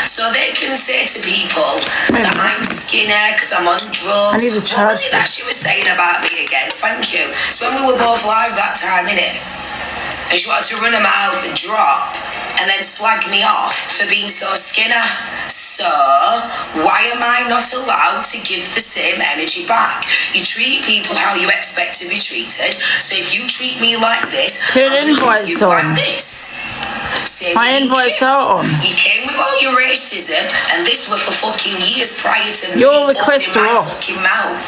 So they can say to people that I'm skinny because I'm on drugs. What was it that she was saying about me again? Thank you. It's when we were both live that time, innit? And she wanted to run her mouth and drop and then slag me off for being so skinny. So why am I not allowed to give the same energy back? You treat people how you expect to be treated. So if you treat me like this, turn invites on. Like this. My invites are on. You came with all your racism, and this were for fucking years prior to your me requests opening are my off. fucking mouth.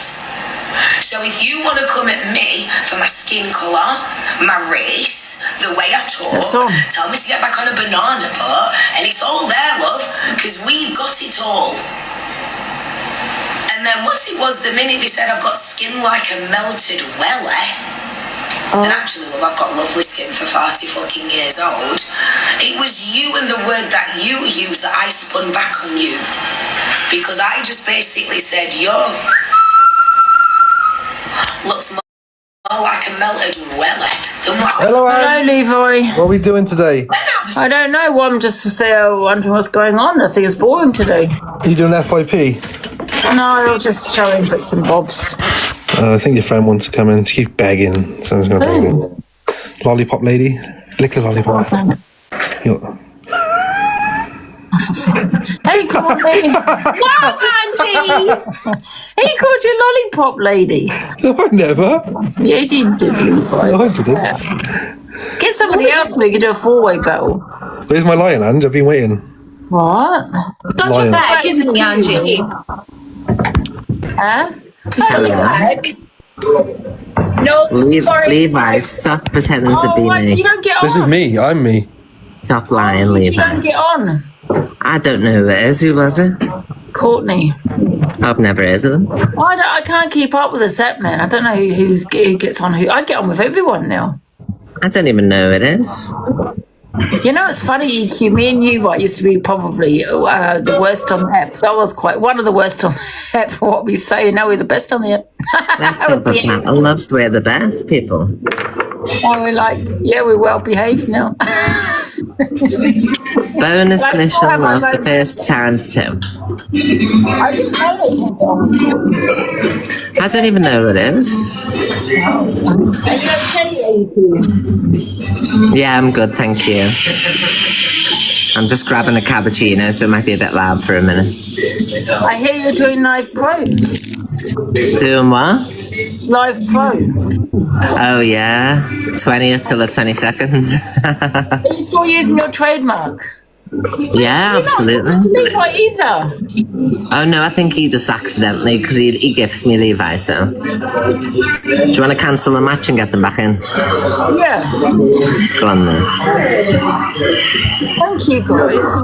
So if you want to come at me for my skin colour, my race, the way I talk, tell me to get back on a banana boat, and it's all there, love, because we've got it all. And then what it was, the minute they said I've got skin like a melted welly, and actually, love, I've got lovely skin for 40 fucking years old. It was you and the word that you used that I spun back on you. Because I just basically said, yo, looks more like a melted welly than what. Hello, Anne. Hello, Levi. What are we doing today? I don't know. Well, I'm just there wondering what's going on. I think it's boring today. Are you doing FYP? No, I'm just showing bits and bobs. I think your friend wants to come in. She keeps begging. Someone's going to beg in. Lollipop lady. Lick the lollipop. Hey, come on, baby. Wow, Angie. He called you lollipop lady. No, I never. Yes, you did, Levi. No, I didn't. Get somebody else so we can do a four-way battle. Where's my lion, Ange? I've been waiting. What? Such a bag, isn't he, Angie? Huh? Such a bag. No, Levi, stop pretending to be me. You don't get on. This is me. I'm me. Stop lying, You Levi. don't get on. I don't know who it is. Who was it? Courtney. I've never heard of them. I can't keep up with this app, man. I don't know who gets on who. I get on with everyone now. I don't even know who it is. You know, it's funny, EQ. Me and you, used to be probably the worst on the app. So I was quite one of the worst on the app for what we say. Now we're the best on the app. That's what the panel loves to wear the best, people. Now we're like, yeah, we're well behaved now. Bonus mission love the first times too. I didn't know they had on. I don't even know who it is. Are you okay, EQ? Yeah, I'm good, thank you. I'm just grabbing a cappuccino, so it might be a bit loud for a minute. I hear you're doing Live Pro. Doing what? Live Pro. Oh yeah, 20th till the 22nd. Are you still using your trademark? Yeah, absolutely. Levi either. Oh no, I think he just accidentally, because he gifts me Levi, so. Do you want to cancel the match and get them back in? Yeah. Go on then. Thank you, guys.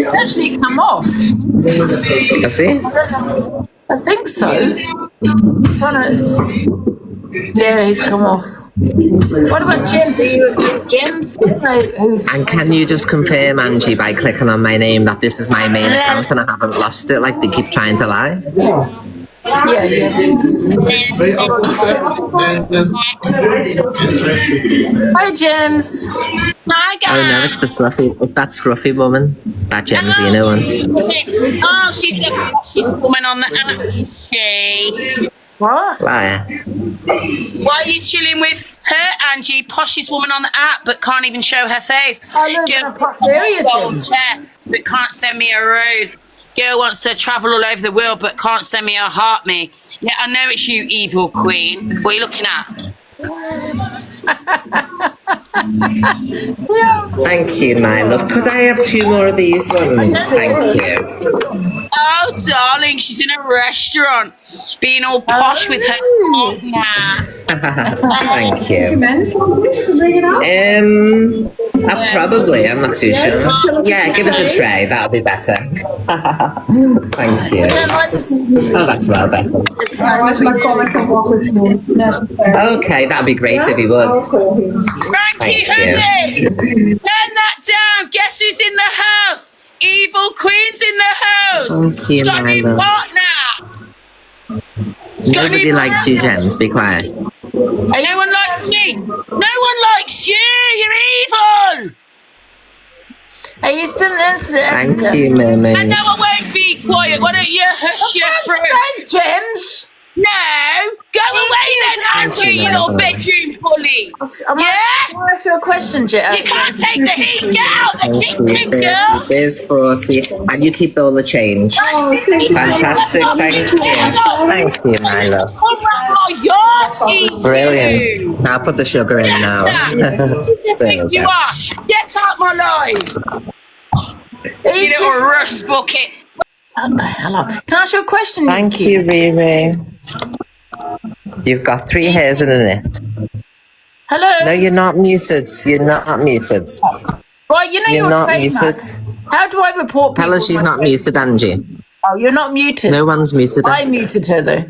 It's actually come off. I see. I think so. Yeah, he's come off. What about James? Are you James? And can you just confirm, Angie, by clicking on my name that this is my main account and I haven't lost it like they keep trying to lie? Yeah. Hi, James. Hi, guys. Oh no, it's that scruffy woman. That Gemsina one. Oh, she's the hottest woman on the app, is she? What? Liar. Why are you chilling with her, Angie, poshest woman on the app, but can't even show her face? I live in a posh area, Jim. Chair, but can't send me a rose. Girl wants to travel all over the world, but can't send me a heart me. Yeah, I know it's you, evil queen. What are you looking at? Thank you, my love. Could I have 2 more of these ones? Thank you. Oh, darling, she's in a restaurant, being all posh with her partner. Thank you. Probably. I'm not too sure. Yeah, give us a tray. That'll be better. Thank you. Oh, that's well better. Okay, that'd be great if you would. Frankie, honey, turn that down. Guess who's in the house? Evil Queen's in the house. Thank you, She's got a new my love. partner. Nobody likes you, Gems. Be quiet. No one likes me. No one likes you. You're evil. Are you still listening? Thank you, Mermaid. And now I won't be quiet. Why don't you hush your fruit? Gems. No, go away then, Andrew, you little bedroom bully. I ask you a question, Jem. You can't take the heat. Get out the kitchen, girl. There's 40. And you keep all the change. Fantastic. Thank you. Thank you, my love. Brilliant. I'll put the sugar in now. Think you are. Get out my life. You little rust bucket. Hello. Can I ask you a question? Thank you, Riri. You've got 3 hairs in a knit. Hello. No, you're not muted. You're not muted. Right, you know You're not trademark. muted. How do I report people? Tell her she's not muted, Angie. Oh, you're not muted. No one's muted her. I muted her though.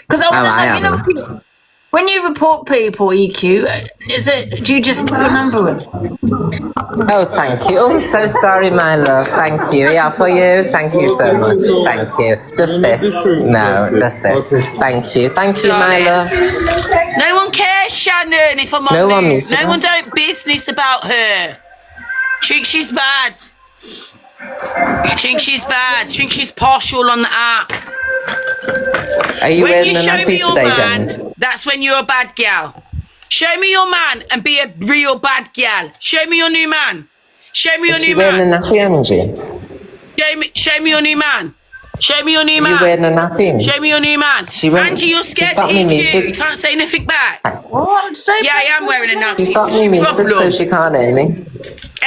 Because I you know, haven't. when you report people, EQ, do you just put a number in? Oh, thank you. Oh, I'm so sorry, my love. Thank you. Yeah, for you. Thank you so much. Thank you. Just this. No, just this. Thank you. Thank you, my love. No one cares, Shannon, if I'm on No one mute. means No it. one don't business about her. Think she's bad. Think she's bad. Think she's partial on the app. Are you When wearing you a show me nappy your today, man, Jen? that's when you're a bad gal. Show me your man and be a real bad gal. Show me your new man. Show me your Is she new wearing a man. nappy, Angie? Show me your new man. Show me your new Are you wearing man. a nappy? Show me your new man. She won't- Angie, you're scared she's to got me EQ. muted. Can't say nothing back. What? Yeah, I am wearing a nappy. She's got me muted so she can't hear me.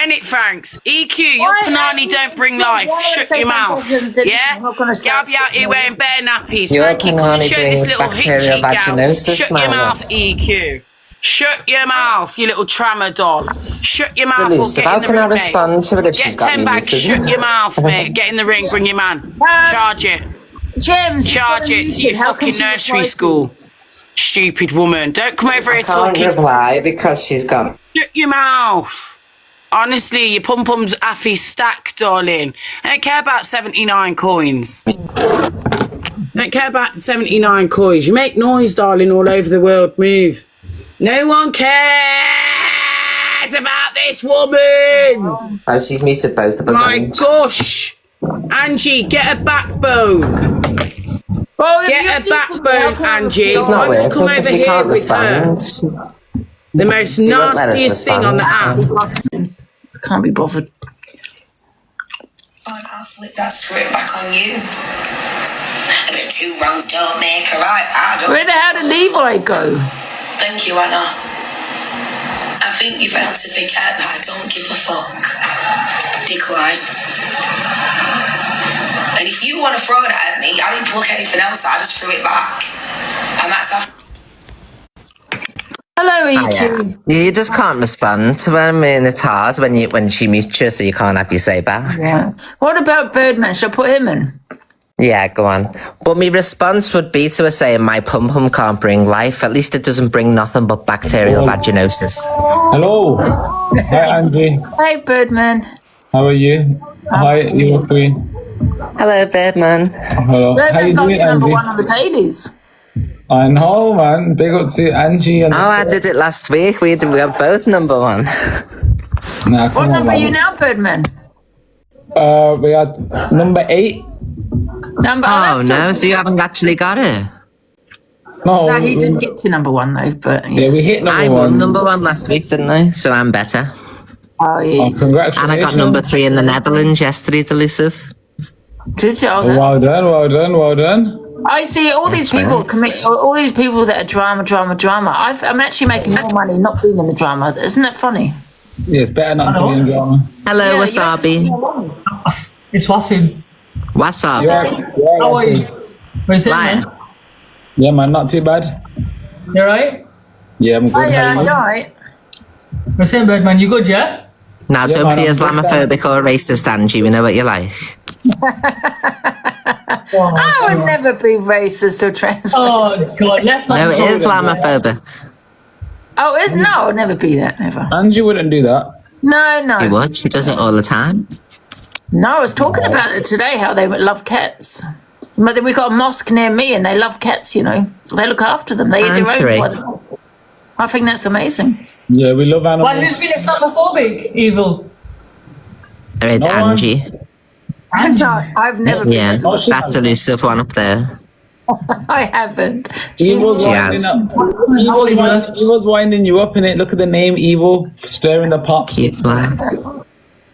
Enid Franks, EQ, your panani don't bring life. Shut your mouth. Yeah? Gal be out here wearing bare nappies. Your Frankie, come and panani show this brings little bacterial hitchy gal. vaginosis, Shut my your love. mouth, EQ. Shut your mouth, you little tramadol. Shut your mouth or Elusive, get how in the can ring, I respond to it if Get she's got 10 me bags, muted? shut your mouth, mate. Get in the ring, bring your man. Charge it. Gems. Charge it to your fucking nursery school. Stupid woman. Don't come over I here can't talking. reply because she's got... Shut your mouth. Honestly, your pum-pum's affy stack, darling. I don't care about 79 coins. Don't care about the 79 coins. You make noise, darling, all over the world. Move. No one cares about this woman. Oh, she's muted both of us. My Ange. gosh. Angie, get a backbone. Well, Get a backbone, Angie. She's not Why don't you with come because over we here can't with her? respond. The most won't let us nastiest thing on the app. respond. I can't be bothered. I'll flip that script back on you. I bet 2 wrongs don't make a right. I don't. Where the hell did Levi go? Thank you, Anna. I think you failed to forget that I don't give a fuck. Decline. And if you want to throw that at me, I didn't pluck anything else, I just threw it back. And that's after. Hello, Ah, EQ. yeah. You just can't respond to her. I mean, it's hard when she mutes you, so you can't have your say back. Yeah. What about Birdman? Shall I put him in? Yeah, go on. But my response would be to her saying my pum-pum can't bring life. At least it doesn't bring nothing but bacterial vaginosis. Hello. Hi, Angie. Hey, Birdman. How are you? Hi, Eva Queen. Hello, Birdman. Hello. How you Birdman got doing, to number Angie? 1 on the dailies. I know, man. Big up to Angie and... Oh, I did it last week. We got both number 1. Nah, What come on, number are you man. now, Birdman? We are number 8. Number. Oh, no, so you haven't actually got it. No, He didn't get to number 1 though, but Yeah, we hit number I 1. won number 1 last week, didn't I? So I'm better. oh yeah. Oh, congratulations. And I got number 3 in the Netherlands yesterday, Delusive. Did you? Oh, Oh, that's- well done, well done, well done. I see all these people right. commit. All these people that are drama. I'm actually making more money not being in the drama. Isn't that funny? Yeah, it's better not to be in drama. Hello, Yeah, Wasabi. It's Wasim. What's up? Yeah, How are you? yeah, Where's it, Lion. man? yeah, man, not too bad. You alright? Yeah, I'm good. Oh How yeah, are you? you're right. Where's it, Birdman? You good, yeah? Now, Yeah, don't man, be I'm good, Islamophobic or racist, Angie. We know what you like. I would never be racist or trans. Oh, God, let's not... No, go there. Islamophobic. Oh, it's no, I'll never be that. Never. Angie wouldn't do that. No, She no, would. She does it all the time. no. I was talking about it today. How they love cats. But then we got a mosque near me, and they love cats. You know, they look after them. They eat Times their three. own. I think that's amazing. Yeah, we love animals. Why, who's been Islamophobic, Evil? Married No one? Angie. Angie. No, I've never been. Yeah, Oh, she that has. elusive one up there. I haven't. She's Evil's She winding has. up. How old are you, brother? Evil's winding you up in it. Look at the name Evil, stirring the pot. Cute flag.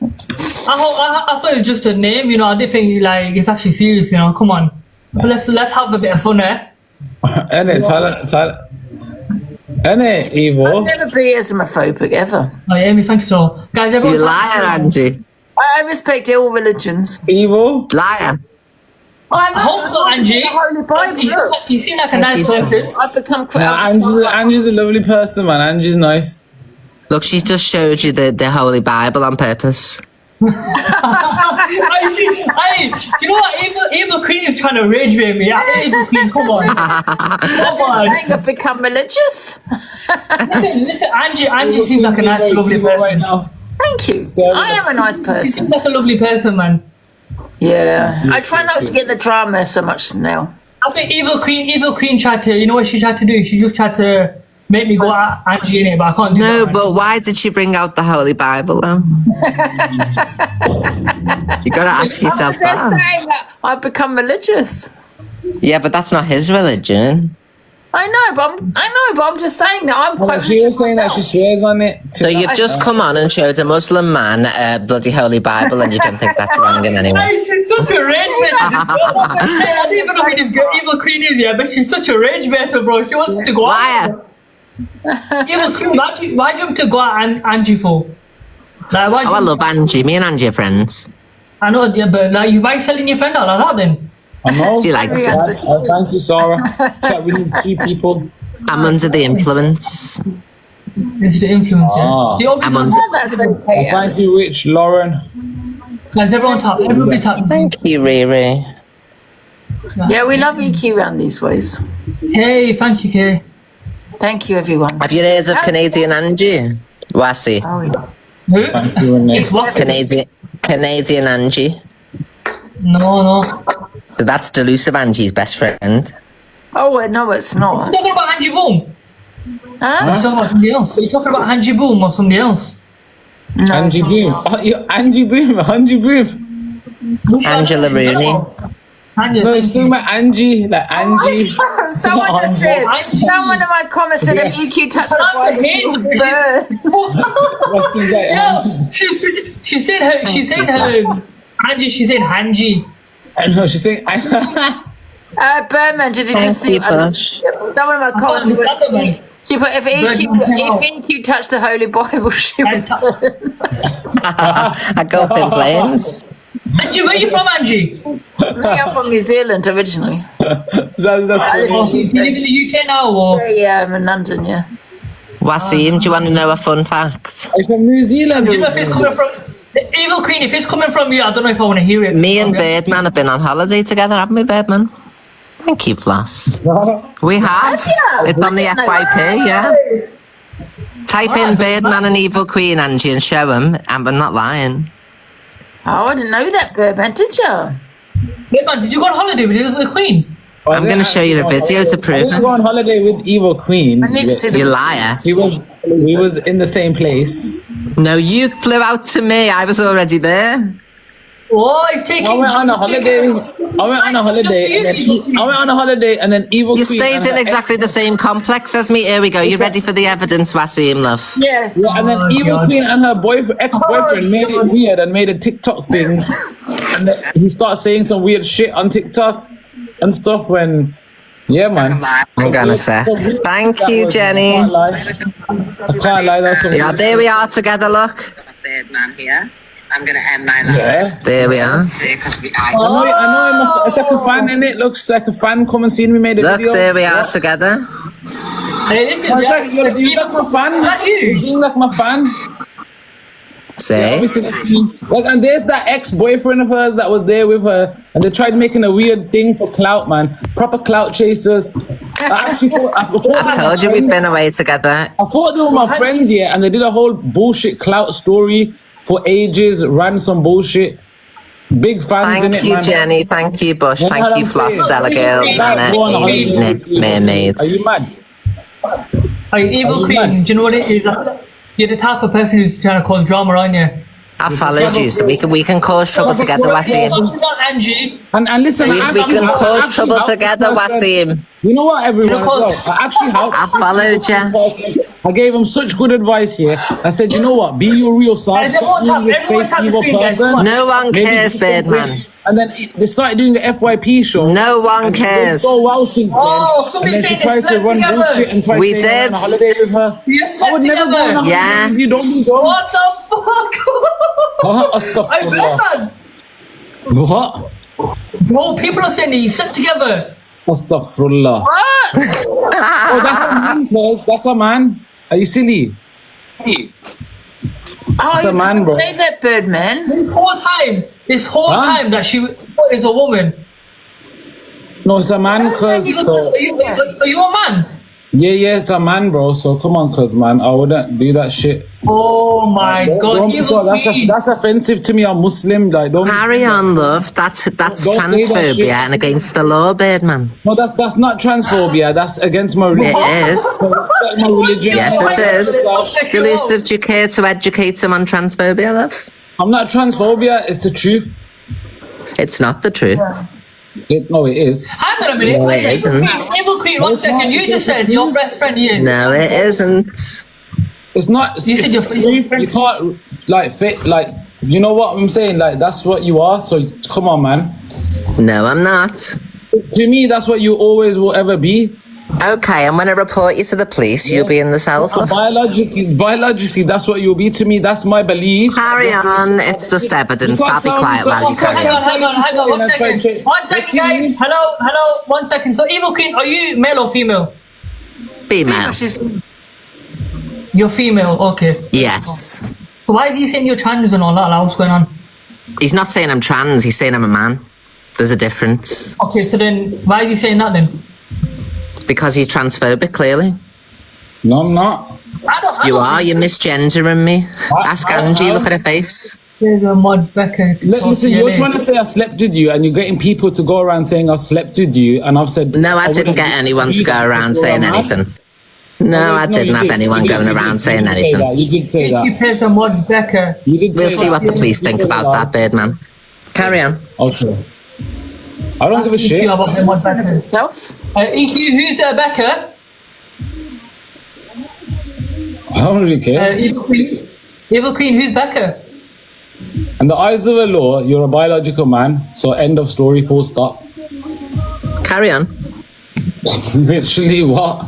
I thought it was just a name, I didn't think like it's actually serious, Come on. But let's have a bit of fun, eh? Innit, tell it. Innit, Evil? I'll never be Islamophobic ever. Oh, yeah, Amy, thank you so guys, You everyone. liar, Angie. I respect all religions. Evil? Liar. I'm I hope so, Angie. The Holy Bible. Look, You seem like a nice you. person. I've become Nah, Angie's a lovely person, man. Angie's nice. Look, she just showed you the Holy Bible on purpose. Do you know what? Evil Queen is trying to rage with me. Evil Queen, come on. Come on. saying I've become religious. Listen, Angie seems like a nice, lovely Right person. now. Thank you. I am a nice She person. seems like a lovely person, man. Yeah. I try not to get the drama so much now. I think Evil Queen tried to, you know what she tried to do? She just tried to make me go at Angie in it, but I can't do No, that. but why did she bring out the Holy Bible though? You gotta ask yourself They're that. saying that I've become religious. Yeah, but that's not his religion. I know, but I'm just saying that I'm quite. She was saying that she swears on it. So you've just come on and showed a Muslim man a bloody Holy Bible and you don't think that's wrong in any way. Hey, she's such a rage better. Hey, I don't even know who this girl, Evil Queen is, yeah, but she's such a rage better, bro. She wants to go out. Liar. Evil Queen, why do you want to go at Angie for? Like, why do Oh, I you, love Angie. Me and Angie are friends. I know, yeah, but like, why are you selling your friend out like that then? I know. She likes it. Thank you, Sarah. Chat, we need 2 people. I'm under the influence. It's the influence, yeah. Ah. The obvious I'm one, under- That's okay. Thank you, Rich, Lauren. guys, everyone tap, everybody tap. Thank you, Riri. Yeah, we love EQ around these ways. Hey, thank you, Kay. Thank you, everyone. Have you heard of Canadian Angie? Wasi. Oh, yeah. Who? Thank you, Renee. It's what? Canadian Angie. No. So that's Delusive Angie's best friend. Oh, wait, no, it's not. You're talking about Angie Boom? Huh? You're talking about somebody else. Are you talking about Angie Boom or somebody else? No, Angie it's Boom. not. Oh, you- Angie Boom. Angie Boom. Angela Rooney. No, it's talking about Angie. Like Angie. Someone just said, Angie. someone in my comments said an EQ touched the Pronounce Bible. it She Hinge. was burned. What's his name? Yeah, she said her Angie, she said Hanji. I know, she's saying. Birdman, did you just Thank see? you, Bush. Someone in my comments understand it, man. she put, if EQ touched the Holy Bible, she would. I go up in flames. Angie, where you from, Angie? I'm from New Zealand originally. That's Oh, funny. do you live in the UK now, or? Yeah, I'm in London, yeah. Wasim, do you want to know a fun fact? I'm from New Zealand. Do you know if it's coming from the Evil Queen? If it's coming from you, I don't know if I want to hear it. Me and Birdman have been on holiday together, haven't we, Birdman? Thank you, Floss. We have. It's on the FYP, yeah. Type in Birdman and Evil Queen, Angie, and show them. And I'm not lying. Oh, I didn't know that, Birdman, did you? Wait, man, did you go on holiday with the Queen? I'm going to show you the video to I prove didn't go it. on holiday with Evil Queen. I need to see You the liar. We was in the same place. No, you flew out to me. I was already there. Oh, it's taking. I went on a holiday. And then Evil You Queen. stayed and in her exactly the same complex as me. Here we go. You ready for the evidence, Wasim, love? Yes. Yeah, and then Oh, Evil God. Queen and her ex-boyfriend made it weird and made a TikTok thing. And then he started saying some weird shit on TikTok and stuff when, yeah, man. I'm going to say. Thank you, Jenny. I can't lie, that's some Yeah, there we are together, look. Birdman here. I'm gonna end my life Yeah. There we are. because we I know, it's like a fan in it. Looks like a fan come and see me made a Look, video. there we are What? together. Hey, listen, It's like, you like my fan? That you? You like my fan? See? Obviously, like, and there's that ex-boyfriend of hers that was there with her, and they tried making a weird thing for clout, man. Proper clout chasers. I I told you we've been away together. I thought they were my friends, yeah, and they did a whole bullshit clout story for ages, ran some bullshit. Big fans in Thank it, you, man. Jenny. Thank you, Bush. You know Thank what you, I'm Floss, saying? Stella Girl, Nana, Go on a holiday Amy, with Evil Mermaid. Queen. Are you mad? Hey, Evil Oh, Queen, nice. do you know what it is? You're the type of person who's trying to cause drama around you. I followed you, so we can cause trouble together, Wasim. Angie. And listen, We can cause trouble together, Wasim. You know what, everyone? As well, I actually helped. I followed you. I gave him such good advice here. I said, you know what? Be your real self. And everyone Stop being everyone this tap fake the evil screen, guys. person. Come on. No one Maybe cares, do something. Birdman. And then they started doing the FYP show. No one and she did cares. so well since then. Oh, And somebody then she said tries they to run slept bullshit together. and tries We to stay did. on a holiday with her. You I slept would never go on a together. holiday Yeah. with you. Don't you go? What the fuck? I Astaghfirullah. bet that. What? Bro, people are saying that you slept together. Astaghfirullah. What? Oh, that's a man, bro. That's a man. Are you silly? Oh, It's a you man, bro. say that, Birdman. This whole time that she is a woman. No, it's a man, cuz. So, Are you a man? yeah, it's a man, bro. So come on, cuz, man. I wouldn't do that shit. Oh my god. Don't be so, that's offensive to me. I'm Muslim. Like, don't. Carry on, love. That's Don't say that transphobia shit. and against the law, Birdman. No, that's not transphobia. That's against my religion. It is. Respect my religion. Yes, it is. Delusive, do you care to educate him on transphobia, love? I'm not transphobia. It's the truth. It's not the truth. No, it is. Hang on a minute. No, it isn't. Evil Queen, 1 second. You just said your best friend is. No, it isn't. It's not. You said your You can't like fit. Like, you know what I'm saying? Like, that's what you are. So come on, man. No, I'm not. To me, that's what you always will ever be. Okay, I'm going to report you to the police. You'll be in the cells, love. Biologically, that's what you'll be to me. That's my belief. Carry on. It's just evidence. I'll be quiet while you carry on. Hang on. 1 second. 1 second, guys. Hello. 1 second. So, Evil Queen, are you male or female? Female. You're female. Okay. Yes. Why is he saying you're trans and all that? Like, what's going on? He's not saying I'm trans. He's saying I'm a man. There's a difference. Okay, so then why is he saying that then? Because he's transphobic, clearly. No, I'm not. You are. You're misgendering me. Ask Angie. Look at her face. There's a Mods Becker. Listen, you're trying to say I slept with you, and you're getting people to go around saying I slept with you, and I've said No, I didn't get anyone to go around saying anything. No, I didn't have anyone going around saying anything. You did say that. You pay some Mods Becker. You did say We'll see that. what the police think about that, Birdman. Carry on. Okay. I don't give a shit. EQ about the Mods Becker. Himself. EQ, who's Becker? I don't really care. Evil Queen. Evil Queen, who's Becker? In the eyes of the law, you're a biological man. So end of story. Full stop. Carry on. Literally, what?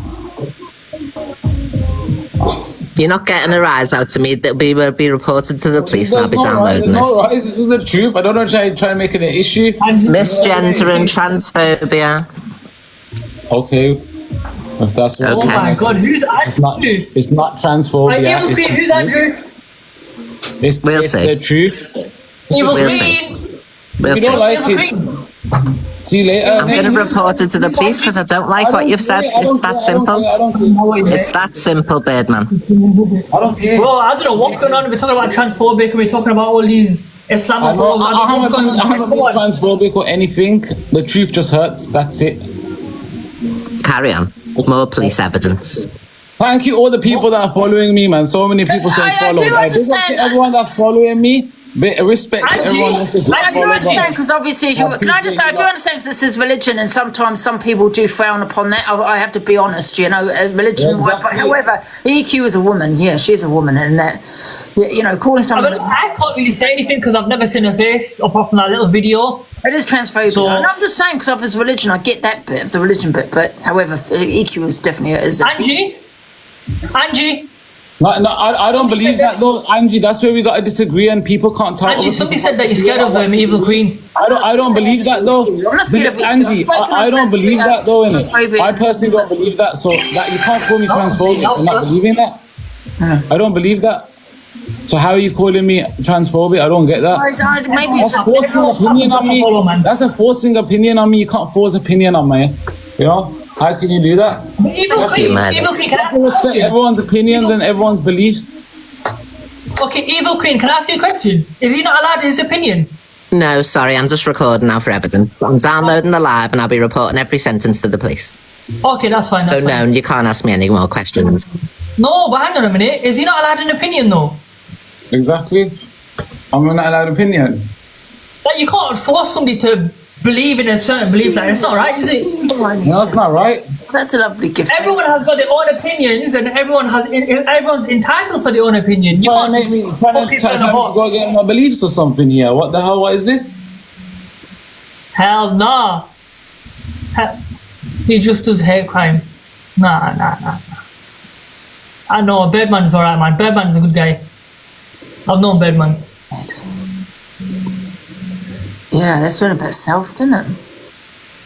You're not getting a rise out to me. That we will be reported to the police and I'll be There's no downloading right, this. no right. This is the truth. I don't know try to make it an issue. Misgendering, transphobia. Okay. If that's what Oh Okay. my god, who's Andrew? It's not transphobia. Evil It's Queen, the who's truth. Andrew? It's We'll see. the truth. Evil We'll Queen. We'll You don't see. like Evil it. Queen. See you later. I'm going to report it to the police because I don't like what you've said. It's that simple. I don't care. It's that simple, Birdman. I don't care. Bro, I don't know what's going on. We're talking about transphobic and we're talking about all these Islamophobes. I don't know what's going I haven't on. been transphobic or anything. The truth just hurts. That's it. Carry on. More police evidence. Thank you, all the people that are following me, man. So many people saying I follow. do Like, big up to understand. everyone that's following me. Bit of respect to Angie, everyone that's I do understand because obviously, I I do understand 'cause this is religion, and sometimes some people do frown upon that. I have to be honest, religion. Yeah, exactly. But however, EQ is a woman. Yeah, she's a woman, and that, calling someone. I can't really say anything because I've never seen her face apart from that little video. It is transphobia. So- and I'm just saying because of his religion, I get that bit of the religion bit. But however, EQ is definitely is. Angie. No, I don't believe that though, Angie. That's where we got to disagree, and people can't tell. Angie, somebody said that you're scared of Evil Queen. I don't believe that though. I'm not scared of it. Angie, I don't believe that though, innit? Transphobic. I personally don't believe that. So that you can't call me transphobic for not believing that. I don't believe that. So how are you calling me transphobic? I don't get that. Maybe it's That's forcing opinion on me. Follow, man. That's a forcing opinion on me. You can't force opinion on me. You know? How can you do that? Evil Queen, man. Evil Queen, can I ask I you a respect question? everyone's opinions and everyone's beliefs. Okay, Evil Queen, can I ask you a question? Is he not allowed his opinion? No, sorry, I'm just recording now for evidence. I'm downloading the live and I'll be reporting every sentence to the police. Okay, that's fine. So That's no, fine. you can't ask me any more questions. No, but hang on a minute. Is he not allowed an opinion though? Exactly. I'm not allowed opinion. Like, you can't force somebody to believe in a certain belief. Like, it's not right, is it? No, it's not right. That's a lovely gift. Everyone has got their own opinions, and everyone's entitled for their own opinion. You Trying can't to make me put trying people to in a box. go against my beliefs or something here. What the hell? What is this? Hell nah. He just does hate crime. Nah. I know Birdman's alright, man. Birdman's a good guy. I've known Birdman. Yeah, that's all about self, isn't it?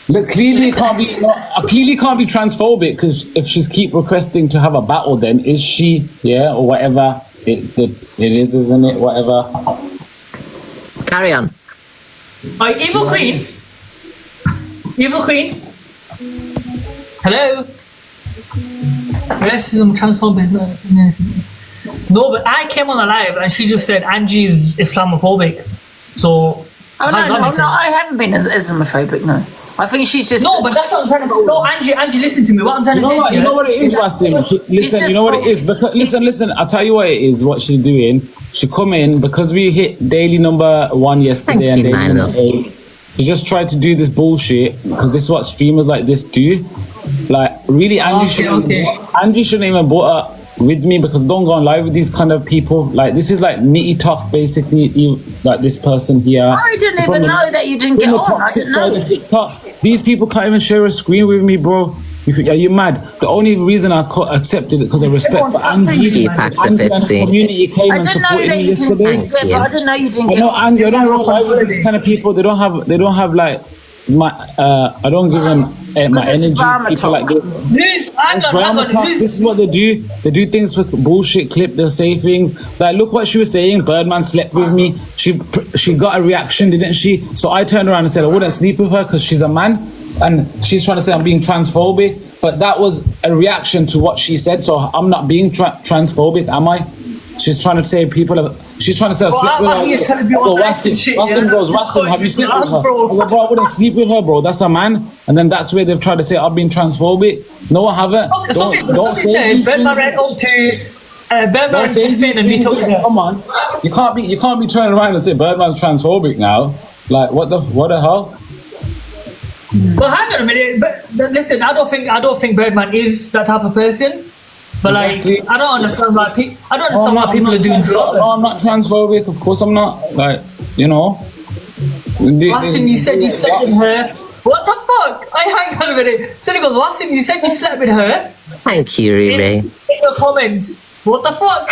Look, clearly can't be transphobic because if she's keep requesting to have a battle, then is she? Yeah, or whatever it is, isn't it? Whatever. Carry on. Evil Queen. Evil Queen. Hello. Racism, transphobia is not innocent. No, but I came on a live and she just said Angie's Islamophobic. So. Oh, no, I haven't been as Islamophobic, no. I think she's just... No, but that's what I'm trying to go. No, Angie, listen to me. What I'm trying to say to you... You know what it is, Wasim? Listen, you know what it is? Because, listen. I'll tell you what it is, what she's doing. She come in, because we hit daily number 1 yesterday and daily number 8. She just tried to do this bullshit, because this is what streamers like this do. Like, really, Angie shouldn't even brought up with me, because don't go on live with these kind of people. Like, this is like nitty talk, basically. Like this person here. I didn't even know that you didn't get on. I didn't know. TikTok. These people can't even share a screen with me, bro. Are you mad? The only reason I accepted it because of respect for Angie. Factor 15. Community came and supported me yesterday. I didn't know you didn't get on. Angie, I don't know why with these kind of people. They don't have like my. I don't give them my energy. People like this. This is what they do. They do things for bullshit clip. They'll say things like, "Look what she was saying. Birdman slept with me. She got a reaction, didn't she?" So I turned around and said I wouldn't sleep with her because she's a man, and she's trying to say I'm being transphobic. But that was a reaction to what she said. So I'm not being transphobic, am I? She's trying to say people have. She's trying to say I slept with her. Wasim goes, Wasim, have you slept with her? I go, bro, I wouldn't sleep with her, bro. That's a man. And then that's where they've tried to say I've been transphobic. No, I haven't. Don't say Birdman ran up to Birdman to Spain and meet up with her. Come on, you can't be turning around and say Birdman's transphobic now. Like what the hell? Well, hang on a minute. But listen, I don't think Birdman is that type of person. But exactly. Like, I don't understand why people are doing drugs. No, I'm not transphobic. Of course, I'm not. Like, you know. Wasim, you said you slept with her. What the fuck? Hang on a minute. So he goes, Wasim, you said you slept with her. Thank you, Riri. In the comments. What the fuck?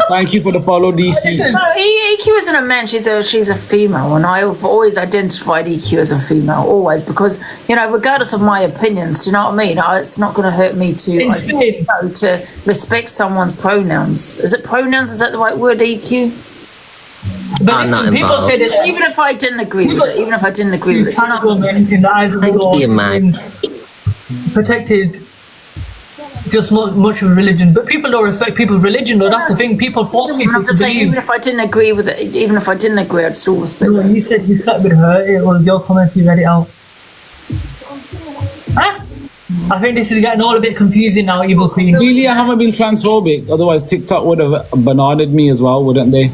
Thank you for the follow, DC. No, EQ isn't a man. She's a female, and I've always identified EQ as a female, always, because regardless of my opinions, do you know what I mean? It's not going to hurt me to respect someone's pronouns. Is it pronouns? Is that the right word, EQ? But listen, people say that even if I didn't agree with it, Thank you, man. Protected. Just much of religion, but people don't respect people's religion. Though that's the thing. People force people to believe. Even if I didn't agree with it, I'd still respect it. When you said you slept with her, it was your comments. You read it out. Huh? I think this is getting all a bit confusing now, Evil Queen. Really, I haven't been transphobic. Otherwise, TikTok would have banarded me as well, wouldn't they?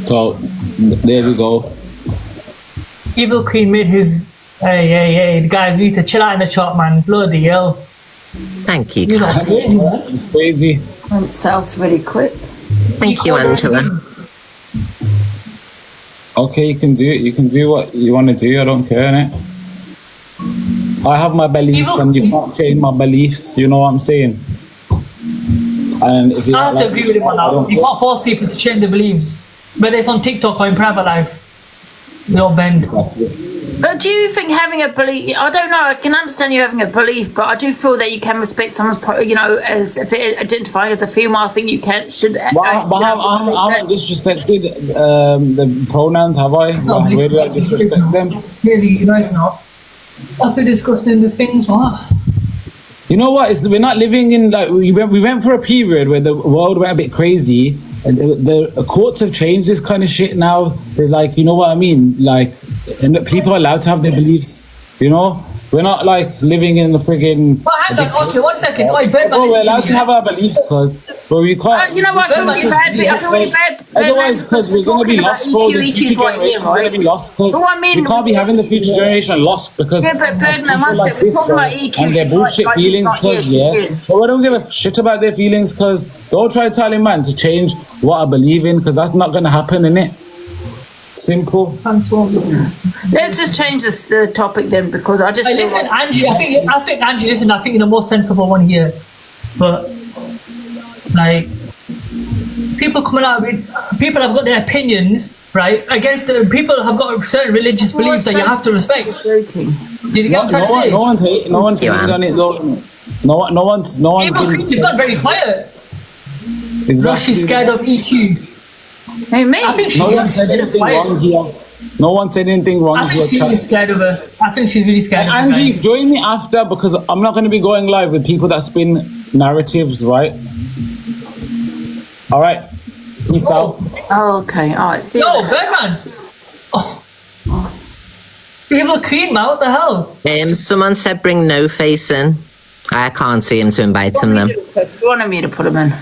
So there we go. Evil Queen made his. Hey, the guys need to chill out in the chat, man. Bloody hell. Thank you. Crazy. Went south really quick. Thank you, Angela. Okay, you can do it. You can do what you want to do. I don't care, innit? I have my beliefs, and you can't change my beliefs. You know what I'm saying? And if I have to agree with him on that. You can't force people to change their beliefs, whether it's on TikTok or in private life. No bend. But do you think having a belief? I don't know. I can understand you having a belief, but I do feel that you can respect someone's, as if they identify as a female. I think you should. I haven't disrespected the pronouns, have I? Where did I disrespect them? Really, it's not. I feel disgusting. The things. What? You know what? We're not living in we went for a period where the world went a bit crazy. And the courts have changed this kind of shit now. They're like, you know what I mean? Like, and people are allowed to have their beliefs. You know, we're not like living in the friggin'. Well, hang on. Okay, 1 second. Birdman. We're allowed to have our beliefs because But we can't. You know what? I feel really bad. I feel really bad. Otherwise, because we're going to be lost, bro. The future generation is going to be lost because we can't be having the future generation lost because yeah, but Birdman, people like this, and their bullshit feelings. Because so I don't give a shit about their feelings because don't try telling man to change what I believe in because that's not going to happen, innit? Simple. Let's just change the topic then because I just feel listen, Angie. I think Angie. Listen, I think you're the most sensible one here, but like people coming out with people have got their opinions, right? Against the people have got certain religious beliefs that you have to respect. Joking. Did you get what I'm trying to say? No one's on it though. No one's. She's got very quiet. Exactly. No, she's scared of EQ. Hey, me? I think no one said anything wrong here. No one said anything wrong. I think she's really scared of her. I think she's really scared of her. Angie, join me after because I'm not going to be going live with people that spin narratives, right? All right. Peace out. Oh, okay. All right. See you. Yo, Birdman. Oh. Evil Queen, man. What the hell? Someone said bring No Face in. I can't see him to invite him then. Do you want me to put him in?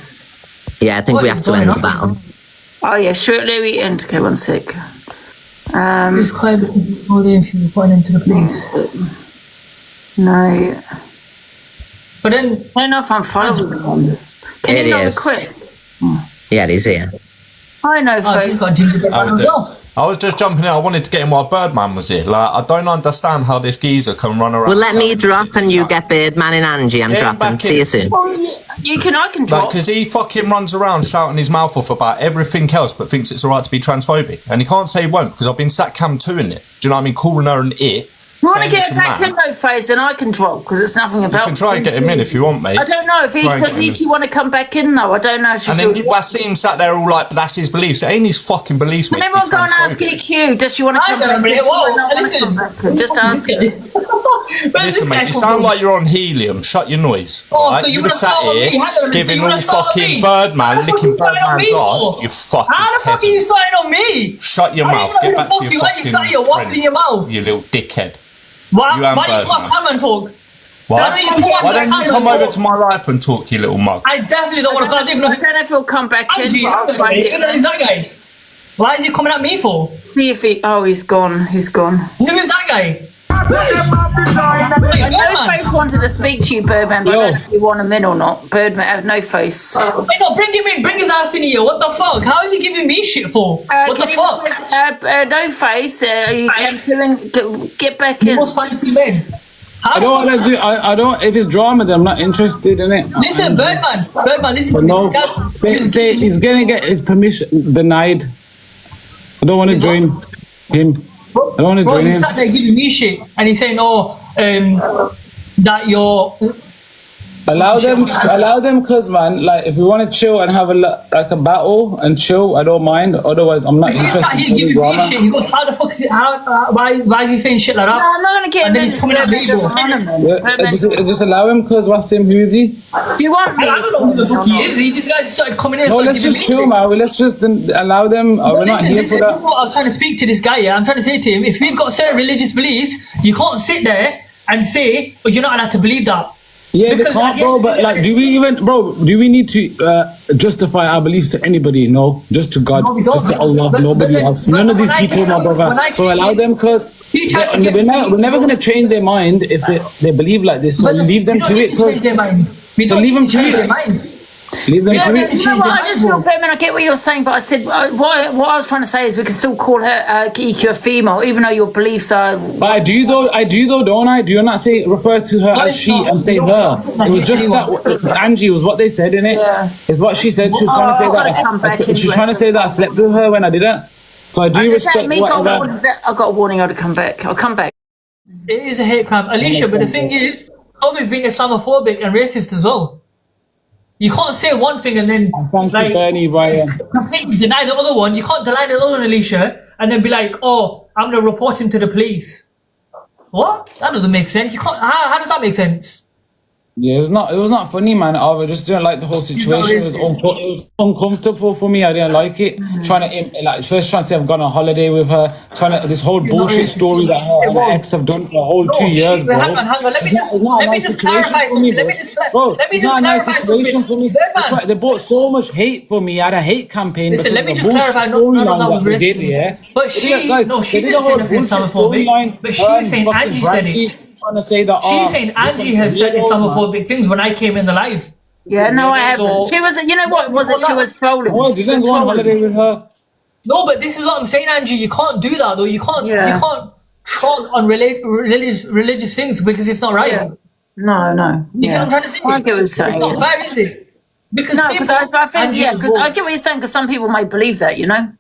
Yeah, I think we have to end the battle. Oh yeah, sure. Let me end. Okay, 1 sec. Who's quiet because the audience should be pointing to the police. No. But then I don't know if I'm following him. Can you not request? Yeah, he's here. I know, folks. I was just jumping in. I wanted to get in while Birdman was here. Like, I don't understand how this geezer can run around. Well, let me drop and you get Birdman and Angie. I'm dropping. See you soon. Well, you can. I can drop. Because he fucking runs around shouting his mouth off about everything else, but thinks it's alright to be transphobic, and he can't say he won't because I've been sat cam 2 in it. Do you know what I mean? Calling her an it. You want to get back in No Face, and I can drop because it's nothing about. You can try and get him in if you want, mate. I don't know if he want to come back in though. I don't know. If and then I see him sat there all like, but that's his beliefs. It ain't his fucking beliefs, mate. And everyone going to ask EQ, does she want to come back in? Just ask her. Listen, mate, you sound like you're on helium. Shut your noise. Oh, so you were sat here giving all fucking Birdman, licking Birdman's ass. You fucking How the fuck are you starting on me? Shut your mouth. Get back to your fucking friend. You little dickhead. Why do you come and talk? Why don't you come over to my life and talk, you little mug? I definitely don't want to come. I don't know if he'll come back in. Is that guy? Why is he coming at me for? See if he. Oh, he's gone. He's gone. Who is that guy? No Face wanted to speak to you, Birdman, but I don't know if you want him in or not. Birdman, have No Face. Hey, no, bring him in. Bring his ass in here. What the fuck? How is he giving me shit for? What the fuck? No Face, you get back in. Most fancy men. I don't want to do. I don't. If it's drama, then I'm not interested in it. Listen, Birdman, listen to me. Say he's gonna get his permission denied. I don't want to join him. I don't want to join him. He's sat there giving me shit, and he's saying, that you're. Allow them, cause man, like if we want to chill and have a battle and chill, I don't mind. Otherwise, I'm not interested in any drama. He goes, how the fuck is it? Why is he saying shit like that? No, I'm not gonna get him. And then he's coming at me. Just allow him, cause what's him? Who is he? Do you want me? I don't know who the fuck he is. He just guys started coming in. No, let's just chill, man. Let's just allow them. We're not here for that. This is what I was trying to speak to this guy. Yeah, I'm trying to say to him, if we've got certain religious beliefs, you can't sit there and say, "Oh, you're not allowed to believe that." Yeah, they can't, bro. But like, do we need to justify our beliefs to anybody? No, just to God, just to Allah, nobody else. None of these people, my brother. So allow them, cause we're never gonna change their mind if they believe like this. So leave them to it, cause leave them to it. Leave them to it. You know what? I just feel Birdman. I get what you're saying, but I said what I was trying to say is we can still call her EQ a female, even though your beliefs are. But I do though, don't I? Do you not refer to her as she and say her? It was just that Angie was what they said in it. Yeah. Is what she said. She was trying to say that. She's trying to say that I slept with her when I didn't. So I do respect whatever. I got a warning. I'll come back. I'll come back. It is a hate crime, Alicia. But the thing is, Tommy's being Islamophobic and racist as well. You can't say one thing and then completely deny the other one. You can't deny the other one, Alicia, and then be like, "Oh, I'm gonna report him to the police." What? That doesn't make sense. You can't. How does that make sense? Yeah, it was not funny, man. I just didn't like the whole situation. It was uncomfortable for me. I didn't like it. Trying to first trying to say I've gone on holiday with her. This whole bullshit story that her and my ex have done for a whole 2 years, bro. Hang on. Let me just clarify something. It's not a nice situation for me. That's right. They brought so much hate for me. I had a hate campaign. Listen, let me just clarify. No, but she didn't say nothing Islamophobic. But she's saying Angie said it. Trying to say that she's saying Angie has said Islamophobic things when I came in the live. Yeah, no, I haven't. She was, you know what was it? She was trolling. Oh, didn't go on holiday with her. No, but this is what I'm saying, Angie. You can't do that though. You can't troll on religious things because it's not right. Yeah. No. You get what I'm trying to say? I get what you're saying. It's not fair, is it? Because I think I get what you're saying because some people may believe that, you know.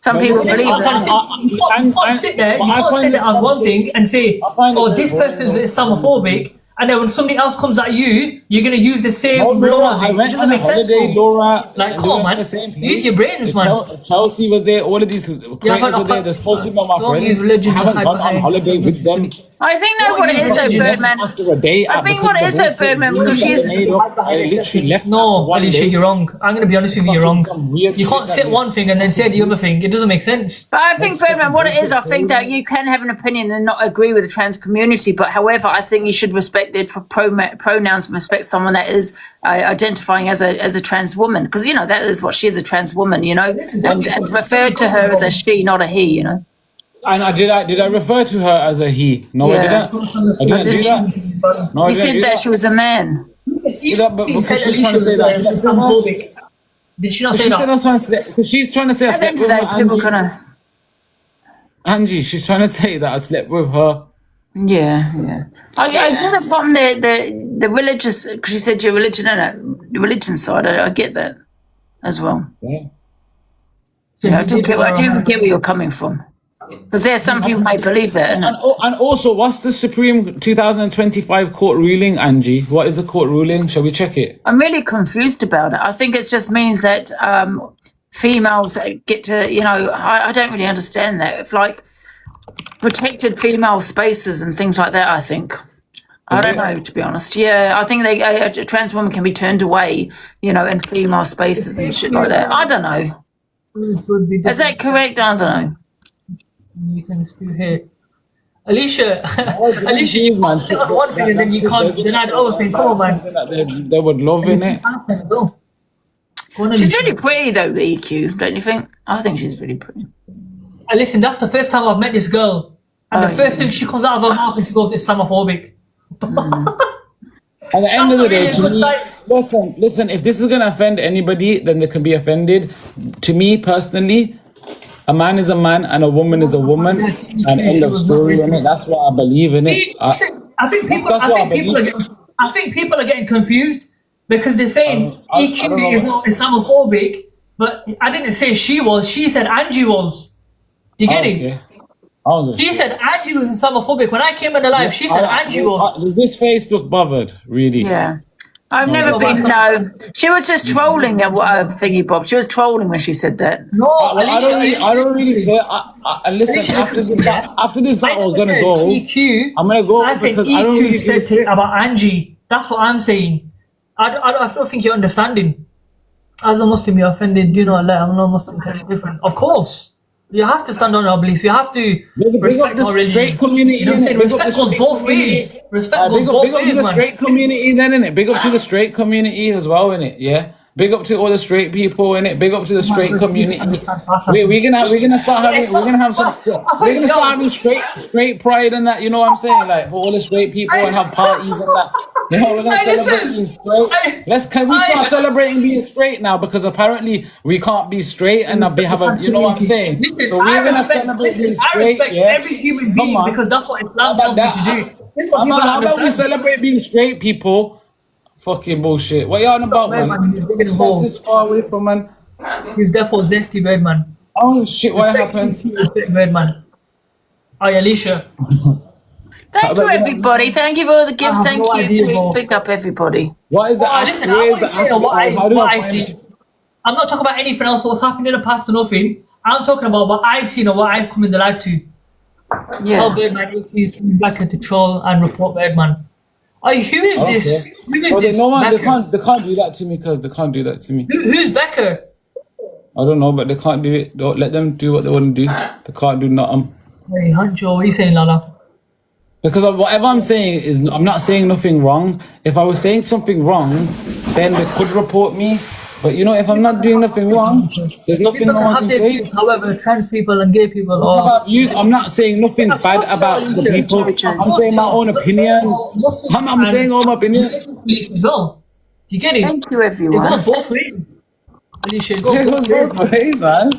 Some people believe that. You can't sit there on one thing and say, oh, this person is Islamophobic, and then when somebody else comes at you, you're going to use the same laws. It doesn't make sense. Like, come on, man. Use your brains, man. Chelsea was there, all of these creators were there, they're supposed to know my friends. I haven't gone on holiday with them. I think that's what it is though, Birdman. I think what it is though, Birdman, because she's... I literally left. No, Alicia, you're wrong. I'm going to be honest with you, you're wrong. You can't say one thing and then say the other thing. It doesn't make sense. But I think, Birdman, what it is, I think that you can have an opinion and not agree with the trans community, but however, I think you should respect their pronouns and respect someone that is identifying as a trans woman, because, you know, that is what she is, a trans woman, you know, and referred to her as a she, not a he, you know. And did I refer to her as a he? No, I didn't. I didn't do that. No, you said that she was a man. But because she's trying to say that. Did she not say that? Because she's trying to say I slept with her. Angie, she's trying to say that I slept with her. Yeah. I get it from the religious, because she said your religion, the religion side. I get that as well. Yeah, I do get where you're coming from. Because there's some people might believe that. And also, what's the Supreme 2025 court ruling, Angie? What is the court ruling? Shall we check it? I'm really confused about it. I think it just means that females get to, you know, I don't really understand that. It's like protected female spaces and things like that, I think. I don't know, to be honest. Yeah, I think a trans woman can be turned away, you know, in female spaces and shit like that. I don't know. Is that correct? I don't know. You can spew here. Alicia, you can't sit on one thing and then you can't deny the other thing. Come on, man. They would love in it. She's really pretty though, EQ, don't you think? I think she's really pretty. Listen, that's the first time I've met this girl, and the first thing she comes out of her mouth and she goes, Islamophobic. At the end of the day, to me, listen, if this is going to offend anybody, then they can be offended. To me, personally, a man is a man and a woman is a woman, and end of story in it. That's what I believe in it. I think people are getting confused because they're saying EQ is not Islamophobic, but I didn't say she was. She said Angie was. Do you get it? She said Angie was Islamophobic. When I came in the live, she said Angie was. Does this face look bothered? Really? Yeah. I've never been, no. She was just trolling at Thingy Bob. She was trolling when she said that. No, I don't really care. Listen, after this battle, I'm going to go. EQ, I'm going to go. I think EQ said it about Angie. That's what I'm saying. I don't think you're understanding. As a Muslim, you're offended. Do not let I'm not Muslim. Tell you different. Of course. You have to stand on our beliefs. We have to respect our religion. Community, you know what I'm saying? Respect goes both ways. Respect goes both ways, man. Big up to the straight community then, innit? Big up to the straight community as well, innit? Yeah? Big up to all the straight people, innit? Big up to the straight community. We're gonna start having straight pride and that, you know what I'm saying? Like, for all the straight people and have parties and that. You know, we're gonna celebrate being straight. Can we start celebrating being straight now? Because apparently we can't be straight and have a, you know what I'm saying? Listen, so we're gonna celebrate being straight. I respect every human being because that's what Islam tells me to do. How about we celebrate being straight, people? Fucking bullshit. What you on about, man? That's this far away from, man. He's therefore zesty, bird, man. Oh shit! What happened? Bird, man. Oh, Alicia. Thank you, everybody. Thank you for all the gifts. Thank you. Pick up everybody. What is that? Listen, I see. I'm not talking about anything else. What's happened in the past or nothing. I'm talking about what I've seen or what I've come in the live to. Yeah. Tell Birdman he's coming back to troll and report Birdman. Who is this? Who is Well, this? no one, they Becca? can't do that to me because they can't do that to me. Who's Becca? I don't know, but they can't do it. Don't let them do what they want to do. They can't do nothing. Hey, Hancho, what are you saying, Lala? Because whatever I'm saying is, I'm not saying nothing wrong. If I was saying something wrong, then they could report me. But you know, if I'm not doing nothing wrong, there's nothing People no can one have can their say. views, however, trans people and gay people are. About views, I'm not saying nothing bad about the people. I'm saying my own opinions. I'm saying all my opinions. Police as well. Do you get it? Thank you, It everyone. goes both ways. Alicia, it Yeah, goes both ways. ways, man.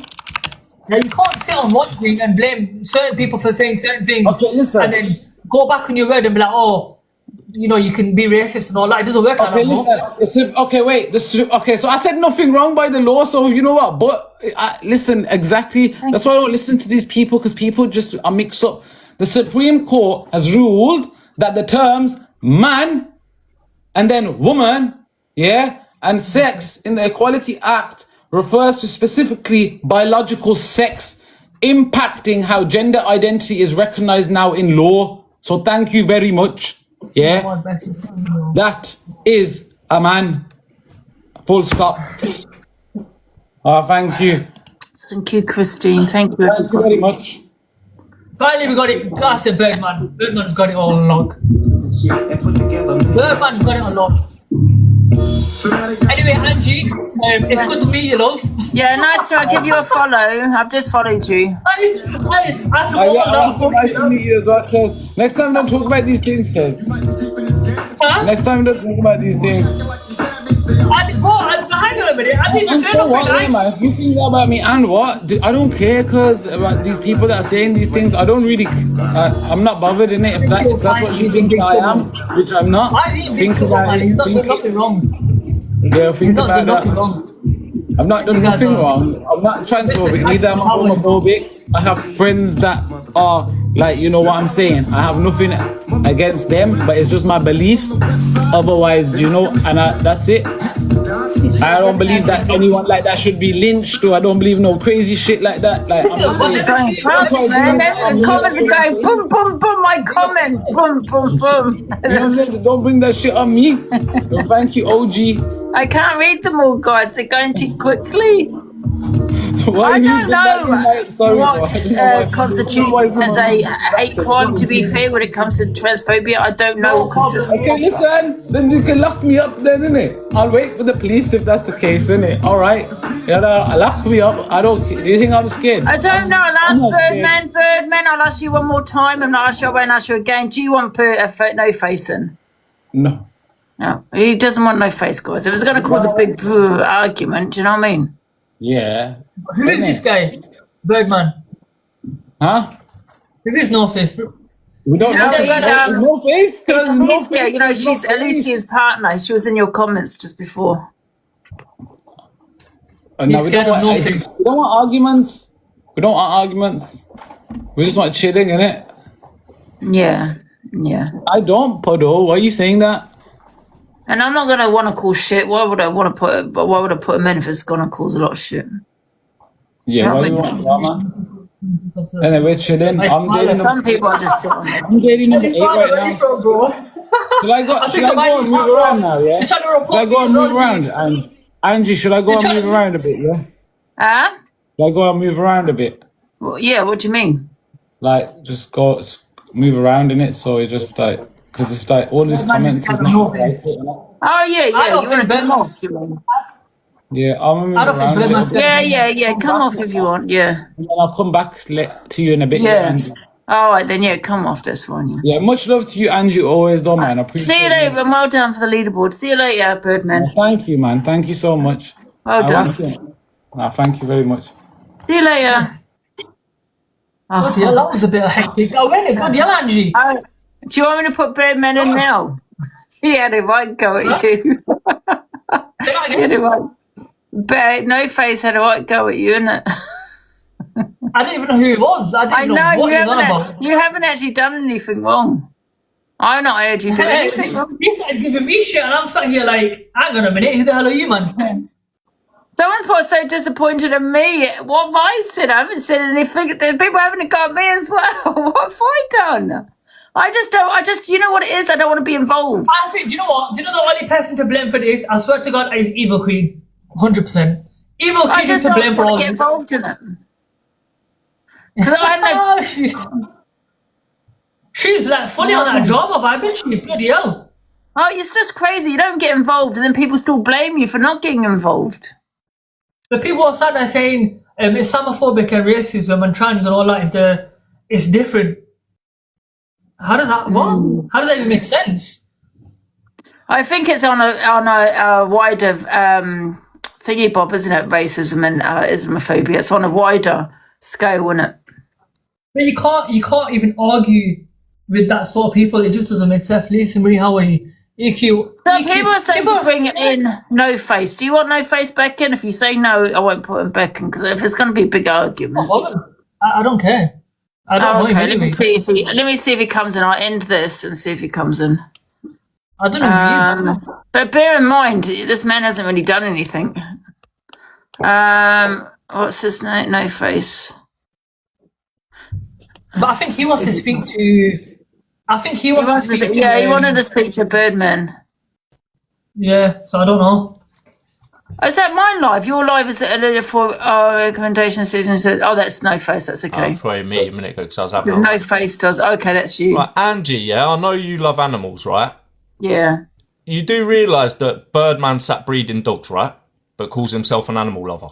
Now, you can't sit on one thing and blame certain people for saying certain things, Okay, listen. and then go back on your word and be like, oh, you know, you can be racist and all that. It doesn't work Okay, like that, listen. Okay, wait. Okay, so I said nothing wrong by the law. So you know what? But listen, exactly. That's why I don't listen to these people because people just are mixed up. The Supreme Court has ruled that the terms man and then woman, yeah, and sex in the Equality Act refers to specifically biological sex, impacting how gender identity is recognized now in law. So thank you very much. Yeah, that is a man. Full stop. Thank you. Thank you, Christine. Thank you. Thank you very much. Finally, we got it. That's the Birdman. Birdman's got it all along. Birdman's got it all along. Anyway, Angie, it's good to meet you, love. Yeah, nice to give you a follow. I've just followed you. I had to Nice to meet you as well, Kez. Next time, don't talk about these things, Kez. Huh? Next time, don't talk about these things. Hang on a minute. I didn't even say So what, nothing. man? If you think that about me and what? I don't care, cause about these people that are saying these things, I don't really. I'm not bothered in it. If that's what you think I am, which I'm not. Why is he in Think big trouble, about man? it. He's not doing nothing wrong. Yeah, think He's not about doing nothing that. wrong. I've not done nothing wrong. I'm not transphobic. Neither am I homophobic. I have friends that are like, you know what I'm saying. I have nothing against them, but it's just my beliefs. Otherwise, you know, and that's it. I don't believe that anyone like that should be lynched, or I don't believe no crazy shit like that. Like I'm just saying. Going fast, man. The comments are going boom, boom, boom. My comments, boom, boom, boom. You know what I'm saying? Don't bring that shit on me. So thank you, OG. I can't read them all, guys. They're going too quickly. Why I you don't did that know tonight? Sorry, bro. I don't know why- what constitutes as a hate crime, to be fair, when it comes to transphobia. I don't know. Okay, listen. Then you can lock me up then, innit? I'll wait for the police if that's the case, innit? Alright. Yeah, lock me up. I don't care. Do you think I'm scared? I don't know. I'll I'm ask not scared. Birdman. I'll ask you one more time, and I'll ask you, I won't ask you again. Do you want no facing? No. No, he doesn't want no face, guys. If it's going to cause a big argument, do you know what I mean? Yeah. Who is this guy? Birdman. Huh? Who is No Face? We don't know. No face? Because no Alicia, face. you know, there's no she's face. Alicia's partner. She was in your comments just before. No, He's we scared don't of want, nothing. we don't want arguments. We don't want arguments. We just want chilling, innit? Yeah, yeah. I don't, Podo. Why are you saying that? And I'm not gonna want to cause shit. Why would I want to put? But why would I put him in if it's gonna cause a lot of shit? Yeah, why you want drama? Anyway, we're chilling. I'm dating Some people are just sitting there. I'm dating number 8 right now. Should I go and move around now, yeah? Should I go and move around? And Angie, should I go and move around a bit, yeah? Huh? Should I go and move around a bit? Well, yeah. What do you mean? Like, just go move around in it, so it's just like, because it's like all these comments is not like it, you know? Oh yeah, I yeah. don't You want to think come off? You mean? Yeah, I'm gonna move I don't think around a Birdman's bit, Yeah. Come off if you want. Yeah. and then I'll come back to you in a bit. Yeah. Angie. All right then. Yeah. Come off. That's fine. Yeah. Yeah, much love to you, Angie. Always, don't mind. I appreciate See you it. later. And well done for the leaderboard. See you later, Birdman. Thank you, man. Thank you so much. Well done. Thank you very much. See you later. Bloody hell, that was a bit of hectic. Oh, wait, bloody hell, Angie. Do you want me to put Birdman in now? Yeah, they might go at you. Yeah, they might. But No Face had a right go at you, innit? I didn't even know who he was. I I didn't know know what he was on about. you haven't actually done anything wrong. I've not heard you do anything wrong. He started giving me shit, and I'm sat here like, hang on a minute, who the hell are you, man? Someone's probably so disappointed in me. What have I said? I haven't said anything. People haven't got me as well. What have I done? I just don't. You know what it is? I don't want to be involved. I think. Do you know what? Do you know the only person to blame for this? I swear to God, is Evil Queen. 100%. Evil Queen is to blame for all this. I just don't want to get involved in it. Because I she's like funny on that drama vibe, isn't she? Bloody hell. Oh, it's just crazy. You don't get involved, and then people still blame you for not getting involved. The people are sat there saying Islamophobic and racism and trans and all that is different. How does that work? How does that even make sense? I think it's on a wider thingy bob, isn't it? Racism and Islamophobia. It's on a wider scale, isn't it? But you can't even argue with that sort of people. It just doesn't make sense. Listen, Marie, how are you? EQ. So people are saying to bring in No Face. Do you want No Face back in? If you say no, I won't put him back in, because if it's going to be a big argument. I don't care. I don't know him anyway. Let me see if he comes in. I'll end this and see if he comes in. I don't know who he is. But bear in mind, this man hasn't really done anything. What's his name? No Face. But I think he wants to speak to... he wanted to speak to Birdman. Yeah, so I don't know. Oh, is that mine live? Your live is for our recommendation students. Oh, that's No Face. That's okay. I probably me a minute ago because I was having. No Face does. Okay, that's you. Right, Angie. Yeah, I know you love animals, right? Yeah. You do realise that Birdman sat breeding dogs, right? But calls himself an animal lover.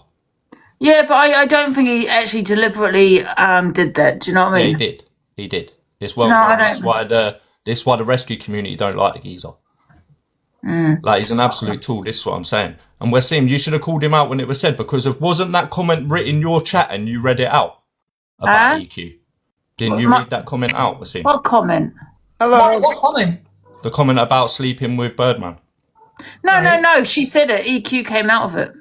Yeah, but I don't think he actually deliberately did that. Do you know what I mean? Yeah, he did. It's well known. This is why the rescue community don't like the geezer. Like, he's an absolute tool. This is what I'm saying. And we're saying you should have called him out when it was said, because wasn't that comment written in your chat and you read it out about EQ? Didn't you read that comment out, Wasim? What comment? Hello. What comment? The comment about sleeping with Birdman. No. She said it. EQ came out of it.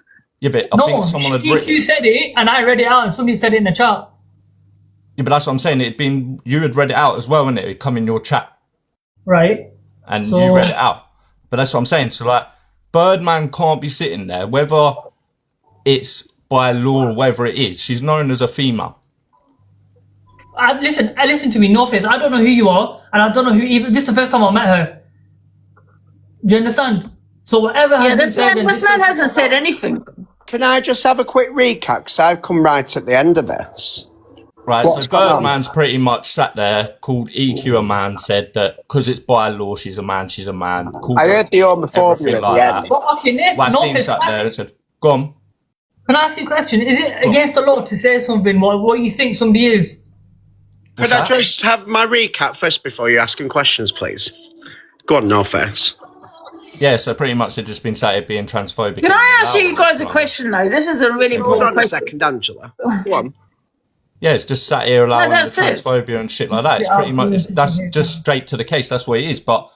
Yeah, but I think someone had written... EQ said it, and I read it out, and somebody said it in the chat. Yeah, but that's what I'm saying. You had read it out as well, and it'd come in your chat. Right. And you read it out. But that's what I'm saying. So, like, Birdman can't be sitting there, whether it's by law or whether it is. She's known as a female. Listen to me, No Face. I don't know who you are, and I don't know who even. This is the first time I met her. Do you understand? So whatever has been said, this man hasn't said anything. Can I just have a quick recap? Because I've come right at the end of this. Right, so Birdman's pretty much sat there, called EQ a man, said that because it's by law, she's a man. I heard the homophobia at the end. Well, okay, Wasim sat there and said, go on. Can I ask you a question? Is it against the law to say something, what you think somebody is? Could I just have my recap first before you asking questions, please? Go on, No Face. Yeah, so pretty much they've just been sat here being transphobic. Can I ask you guys a question, though? This is a really important question. Hold on a second, Angela. Go on. Yeah, it's just sat here allowing the transphobia and shit like that. It's pretty much, that's just straight to the case. That's what it is. But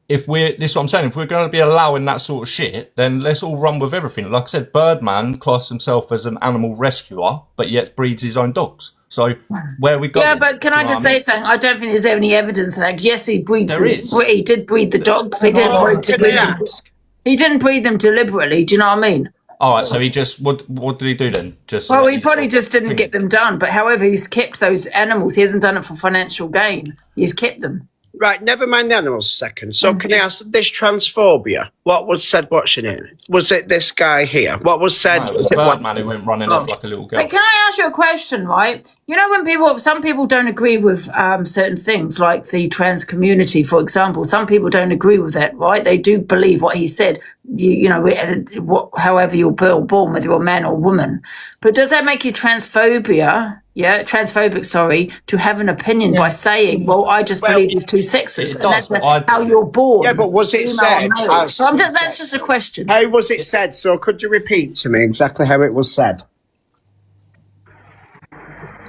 this is what I'm saying. If we're going to be allowing that sort of shit, then let's all run with everything. Like I said, Birdman classed himself as an animal rescuer, but yet breeds his own dogs. So where we go? Yeah, but can I just say something? I don't think there's any evidence of that. Yes, he breeds. He did breed the dogs, but he didn't breed them deliberately. Do you know what I mean? All right, so he just what did he do then? He probably just didn't get them done. But however, he's kept those animals. He hasn't done it for financial gain. He's kept them. Right, never mind the animals a second. So can I ask this transphobia? What was said? What's your name? Was it this guy here? What was said? No, it was Birdman who went running off like a little girl. But can I ask you a question, right? You know, when some people don't agree with certain things, like the trans community, for example, some people don't agree with that, right? They do believe what he said, however you're born, whether you're a man or woman. But does that make you transphobic, to have an opinion by saying, well, I just believe he's too sexist. And that's how you're born. Yeah, but was it said? That's just a question. How was it said? So could you repeat to me exactly how it was said?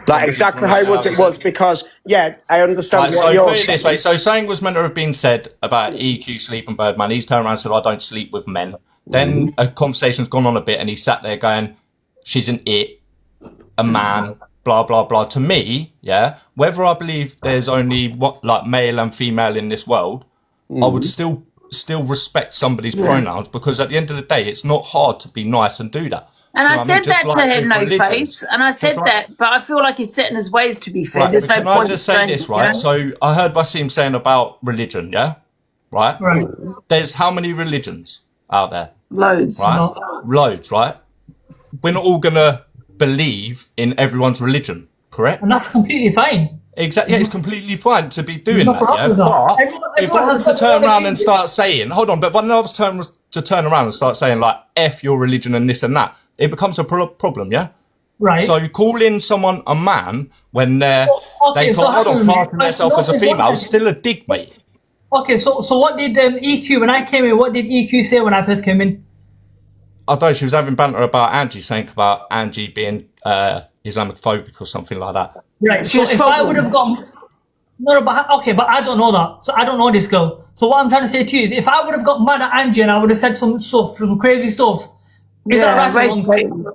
Like exactly how it was, because I understand what you're saying. This way. So something was meant to have been said about EQ sleeping Birdman. He's turned around and said, I don't sleep with men. Then a conversation's gone on a bit and he sat there going, she's an a man, blah, blah, blah. To me, whether I believe there's only male and female in this world, I would still respect somebody's pronouns, because at the end of the day, it's not hard to be nice and do that. And Do you I know what said mean? Just that like to him, with no religions. face. And I said Just like- that, but I feel like he's set in his ways, to be fair. Right, There's but no can I point just say saying this, it, right? you know? So I heard Basim saying about religion, yeah? Right? Right. There's how many religions out there? Loads. Right? No. Loads, right? We're not all going to believe in everyone's religion, correct? And that's completely fine. Exactly. Yeah, it's completely fine to be doing No that, yeah? problem with that. But Everyone if I has was to got turn their around and opinion. start saying, hold on, but if I was to turn around and start saying, like, F your religion and this and that, it becomes a problem, yeah? Right. So calling someone a man when Okay, they so can't hold on, hang on a classing minute. themselves as a No, female one is still a dig, mate. Okay, so what did EQ, when I came in, what did EQ say when I first came in? I don't know, she was having banter about Angie, saying about Angie being Islamophobic or something like that. Right, She so was if I troubled. would have got... No, but okay, but I don't know that. So I don't know this girl. So what I'm trying to say to you is, if I would have got mad at Angie and I would have said some stuff, some crazy stuff, is that right or rage wrong? baiting.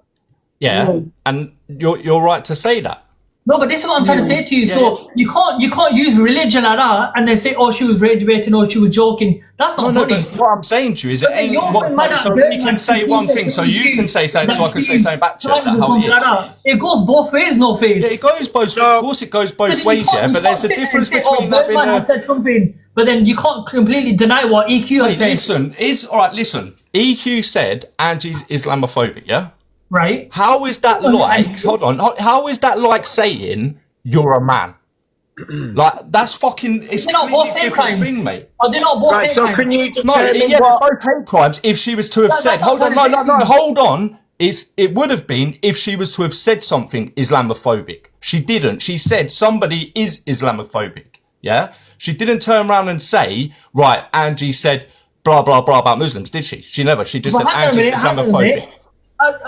Yeah, and you're right to say that. No, but this is what I'm trying to say to you. So you can't use religion like that and then say, oh, she was rage baiting or she was joking. That's not No, funny. but what I'm saying to you is it But then ain't you're what, going mad at so Birdman we can say because one he thing, said so you can say something, so I can say something back to you. Is that how it is? It goes both ways, no face. Yeah, it goes both. Of course, it goes both ways. Yeah, but there's a difference between having Birdman has a. said something, but then you can't completely deny what EQ has Wait, said. listen. EQ said Angie's Islamophobic. Yeah. Right. How is that like? Hold on. How is that like saying you're a man? Like that's fucking. It's a They're not both completely hate different crimes. thing, mate. Are they not both Right, hate so crimes? can you No, determine yeah, what... they're both hate crimes. If she was to have said, that's hold on, what I'm no, saying. hold on. It would have been if she was to have said something Islamophobic. She didn't. She said somebody is Islamophobic. Yeah, she didn't turn around and say, right, Angie said blah blah blah about Muslims, did she? She never. She just But said hang on a Angie's minute, hang on a minute. Islamophobic.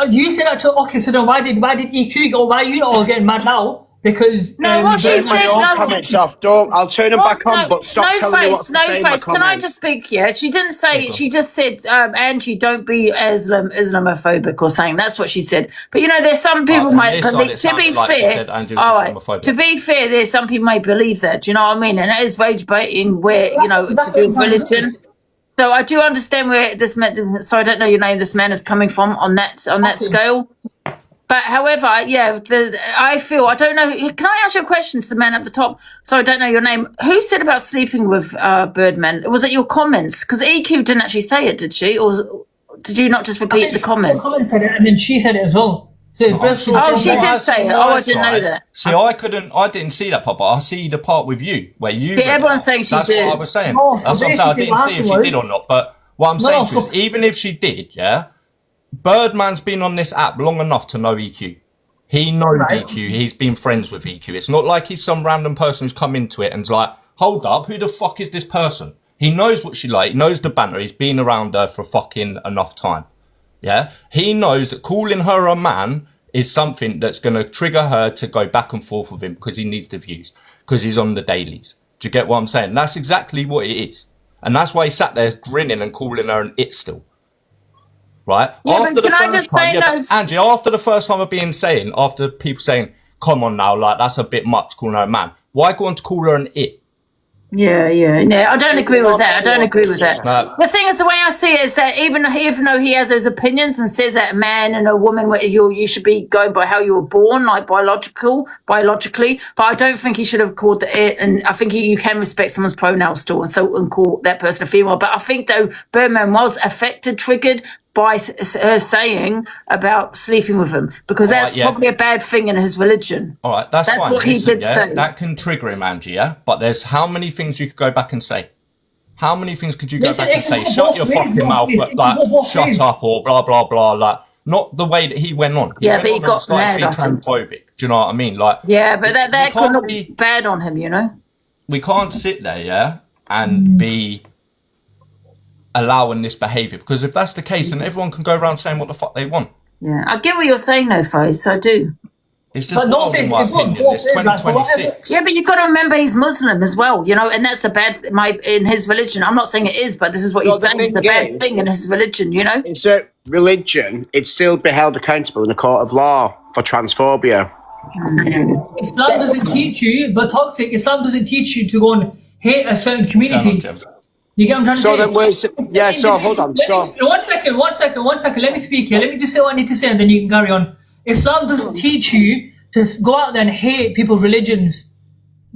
You said that to, okay, so then why did EQ go, why are you all getting mad now? Because No, what she Turn said, your no. comments off. Don't. I'll turn them back on, but stop telling me what to no say in my face. Can I comments. just speak? Yeah, she didn't say. She just said, Angie, don't be Islamophobic or something. That's what she said. But you know, there's some people from might this side, believe. it To be sounded like she fair, said Angie was all right. Islamophobic. To be fair, there's some people may believe that. Do you know what I mean? And that is rage baiting, where you know to do with religion. So I do understand where this man. So I don't know your name. This man is coming from on that scale. But however, yeah, I feel, I don't know, can I ask you a question to the man at the top? So I don't know your name. Who said about sleeping with Birdman? Was it your comments? Because EQ didn't actually say it, did she? Or did you not just repeat the comment? The comment said it, and then she said it as well. So it's both sure. Oh, she From what did I say see it. on Oh, I my didn't know side- that. See, I didn't see that part, but I see the part with you where you. See, read it everyone's out. saying she That's did. what I was saying. No, That's what I'm saying. I basically didn't what see if she happened did or not, but what I'm saying to you is, so- even if she did, yeah, Birdman's been on this app long enough to know EQ. He knows Right. EQ. He's been friends with EQ. It's not like he's some random person who's come into it and's like, hold up, who the fuck is this person? He knows what she like. He knows the banter. He's been around her for fucking enough time. Yeah? He knows that calling her a man is something that's going to trigger her to go back and forth with him because he needs the views, because he's on the dailies. Do you get what I'm saying? That's exactly what it is. And that's why he sat there grinning and calling her an it still. Right? Yeah, but can I just say but those- Angie, after the first time of being saying, after people saying, come on now, like that's a bit much calling her a man, why go on to call her an it? Yeah. I don't agree with that. No. The thing is, the way I see it is that even though he has those opinions and says that a man and a woman, you should be going by how you were born, like biologically, but I don't think he should have called it. And I think you can respect someone's pronouns still and call that person a female. But I think though Birdman was affected, triggered by her saying about sleeping with him, because that's probably a bad thing in his religion. All right, that's fine. What Listen, he did say. That can trigger him, Angie, yeah? But there's how many things you could go back and say? How many things could you go back and say? Shut your fucking mouth, like, shut up, or blah, blah, blah, like, not the way that he went on. He went but he on got and started mad, being I think. transphobic. Do you know what I mean? Like, Yeah, but that could can't look be- bad on him, you know? we can't sit there, yeah, and be allowing this behaviour, because if that's the case, then everyone can go around saying what the fuck they want. Yeah, I get what you're saying, though, Faze. I do. It's just But no wild, in offense, my it was opinion. both It's ways, like, for 2026. Yeah, but you've got to remember he's Muslim as well, you know, and that's a bad in his religion. I'm not saying it is, but this is what No, he's the saying. It's a thing bad is- thing in his religion, you know. It's a religion. It's still be held accountable in a court of law for transphobia. Islam doesn't teach you, but toxic, Islam doesn't teach you to go and hate a certain community. Jim. You get what I'm trying to So say? then where's... Yeah, so hold on. So... One second. One second. Let me speak here. Let me just say what I need to say, and then you can carry on. Islam doesn't teach you to go out there and hate people's religions.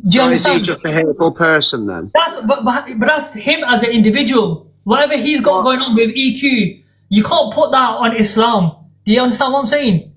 Do you understand? Is he just a hateful person then? But that's him as an individual. Whatever he's got going on with EQ, you can't put that on Islam. Do you understand what I'm saying?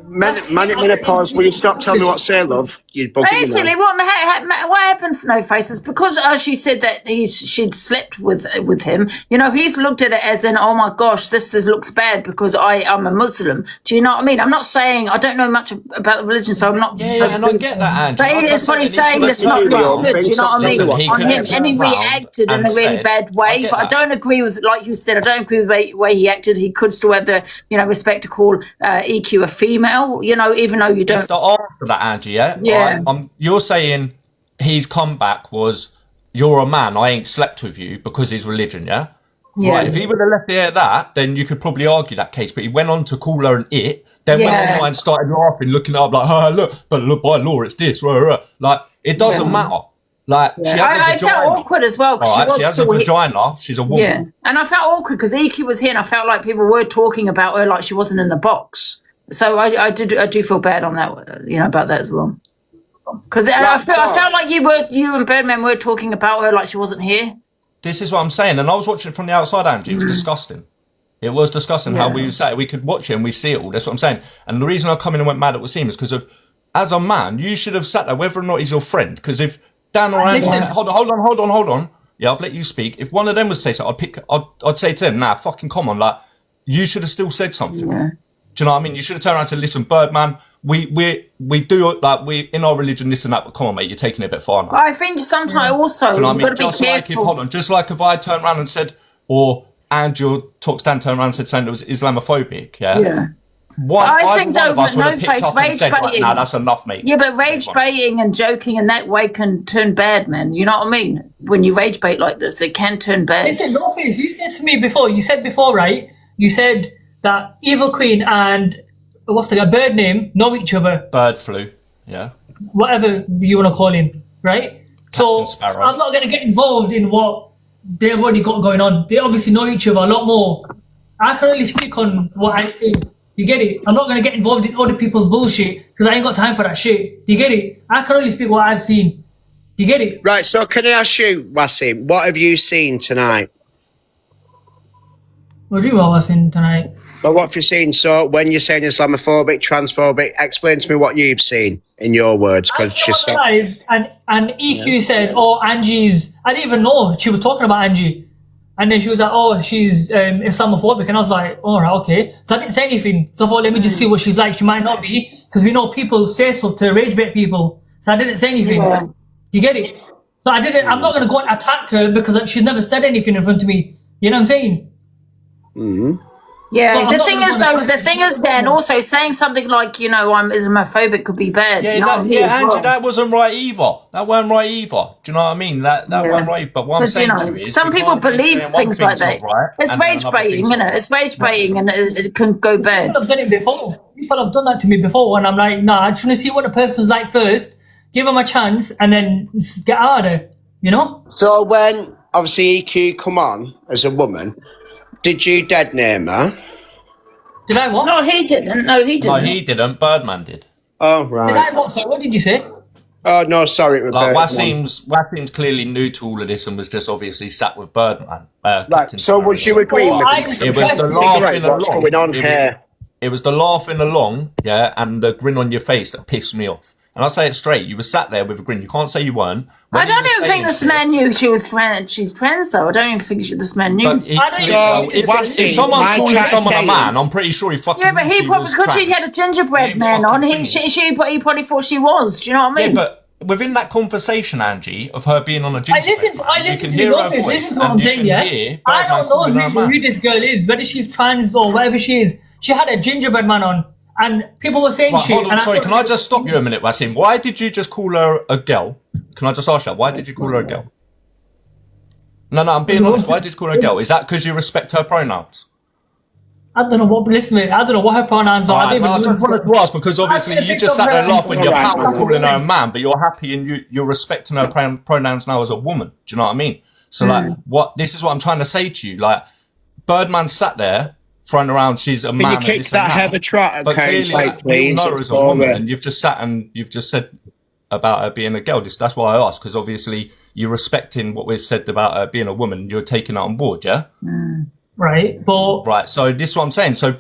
Menopause, will you stop telling me what to say, love? Basically, what happened for No Faces? Because she said that she'd slept with him. You know, he's looked at it as an, oh my gosh, looks bad because I'm a Muslim. Do you know what I mean? I'm not saying, I don't know much about the religion, so I'm not. Yeah, and I get that, Andrew. But it's funny saying that's not good. Do you know what I mean? On him, and he reacted in a really bad way. But I don't agree with, like you said, I don't agree with the way he acted. He could still have the, respect to call EQ a female, even though you don't. It's the after that, Angie, yeah? Yeah. You're saying his comeback was, you're a man, I ain't slept with you because his religion, yeah? Yeah. Right, if he would have left it at that, then you could probably argue that case. But he went on to call her an it, then went online and started laughing, looking up like, look, by law, it's this. Like, it doesn't matter. Like, she has a vagina. I felt awkward as well. She has a vagina. She's a woman. Yeah, and I felt awkward because EQ was here and I felt like people were talking about her like she wasn't in the box. So I do feel bad on that, about that as well. Because I felt like you and Birdman were talking about her like she wasn't here. This is what I'm saying, and I was watching it from the outside, Angie. It was disgusting. It was disgusting how we sat. We could watch it and we see it all. That's what I'm saying. And the reason I come in and went mad at Wasim is because as a man, you should have sat there, whether or not he's your friend. Because if Dan or Angie said, hold on. Yeah, I've let you speak. If one of them would say something, I'd say to them, nah, fucking come on, like, you should have still said something. Yeah. Do you know what I mean? You should have turned around and said, listen, Birdman, we do, like, we in our religion, this and that, but come on, mate, you're taking it a bit far now. I think sometimes also, do you know what I mean? Just like if I turned around and said, or Andrew turned around and said something that was Islamophobic, yeah? I think one of us would have picked up and said, baiting. nah, that's enough, mate. Yeah, but rage baiting and joking in that way can turn bad, man. You know what I mean? When you rage bait like this, it can turn bad. Listen, no face. You said to me before, right? You said that Evil Queen and what's the guy, Bird name, know each other. Bird flu, yeah. Whatever you want to call him, right? Captain Sparrow. I'm not going to get involved in what they've already got going on. They obviously know each other a lot more. I can only speak on what I think. You get it? I'm not going to get involved in other people's bullshit because I ain't got time for that shit. You get it? I can only speak what I've seen. You get it? Right, so can I ask you, Wasim, what have you seen tonight? What do you mean what I've seen tonight? Well, what have you seen? So when you're saying Islamophobic, transphobic, explain to me what you've seen in your words. I was live and EQ said, oh, Angie's... I didn't even know she was talking about Angie. And then she was like, oh, she's Islamophobic. And I was like, all right, okay. So I didn't say anything. So I thought, let me just see what she's like. She might not be. Because we know people say stuff to rage bait people. So I didn't say anything. Yeah. Do you get it? So I'm not going to go and attack her because she's never said anything in front of me. You know what I'm saying? Mm-hmm. Yeah, the thing is, Dan, also saying something like, I'm Islamophobic could be bad. Yeah, Angie, that wasn't right either. That weren't right either. Do you know what I mean? That weren't right. But what I'm saying to you is, some people believe things like that. Right, it's rage baiting, It's rage baiting, and it can go bad. People have done it before. People have done that to me before, and I'm like, nah, I just want to see what the person's like first, give them a chance, and then get out of there. So when obviously EQ come on as a woman, did you dead name her? Did I what? No, he didn't. No, he didn't. Birdman did. Oh, right. Did I what? Sorry, what did you say? Oh, no, sorry. Wasim's clearly new to all of this and was just obviously sat with Birdman. Right, so would you agree with it? It was the laughing along. What's going on here? It was the laughing along, yeah, and the grin on your face that pissed me off. And I'll say it straight, you were sat there with a grin. You can't say you weren't. I don't even think this man knew she was she's trans, though. I don't even think this man knew. If someone's calling someone a man, I'm pretty sure he fucking knew but he probably, because she had a gingerbread man on, he probably thought she was. Do you know what I mean? Yeah, but within that conversation, Angie, of her being on a gingerbread I listened to the office, listen to what I'm saying, yeah? I don't know who this girl is, whether she's trans or whatever she is. She had a gingerbread man on. And people were saying shit. Hold on, sorry, can I just stop you a minute, Wasim? Why did you just call her a girl? Can I just ask you that? Why did you call her a girl? No, I'm being honest. Why did you call her a girl? Is that because you respect her pronouns? I don't know what, listen, mate, I don't know what her pronouns are. I just wanted to ask because obviously you just sat there and laughed when you're calling her a man, but you're happy and you're respecting her pronouns now as a woman. Do you know what I mean? So like, this is what I'm trying to say to you. Like, Birdman sat there throwing around. She's a man. Can you kick that Heather Trotter but cage, clearly, like, please? people know her as a woman, and you've just sat and you've just said about her being a girl. That's why I asked, because obviously you're respecting what we've said about her being a woman. You're taking it on board, yeah? Right, but right. So this is what I'm saying. So,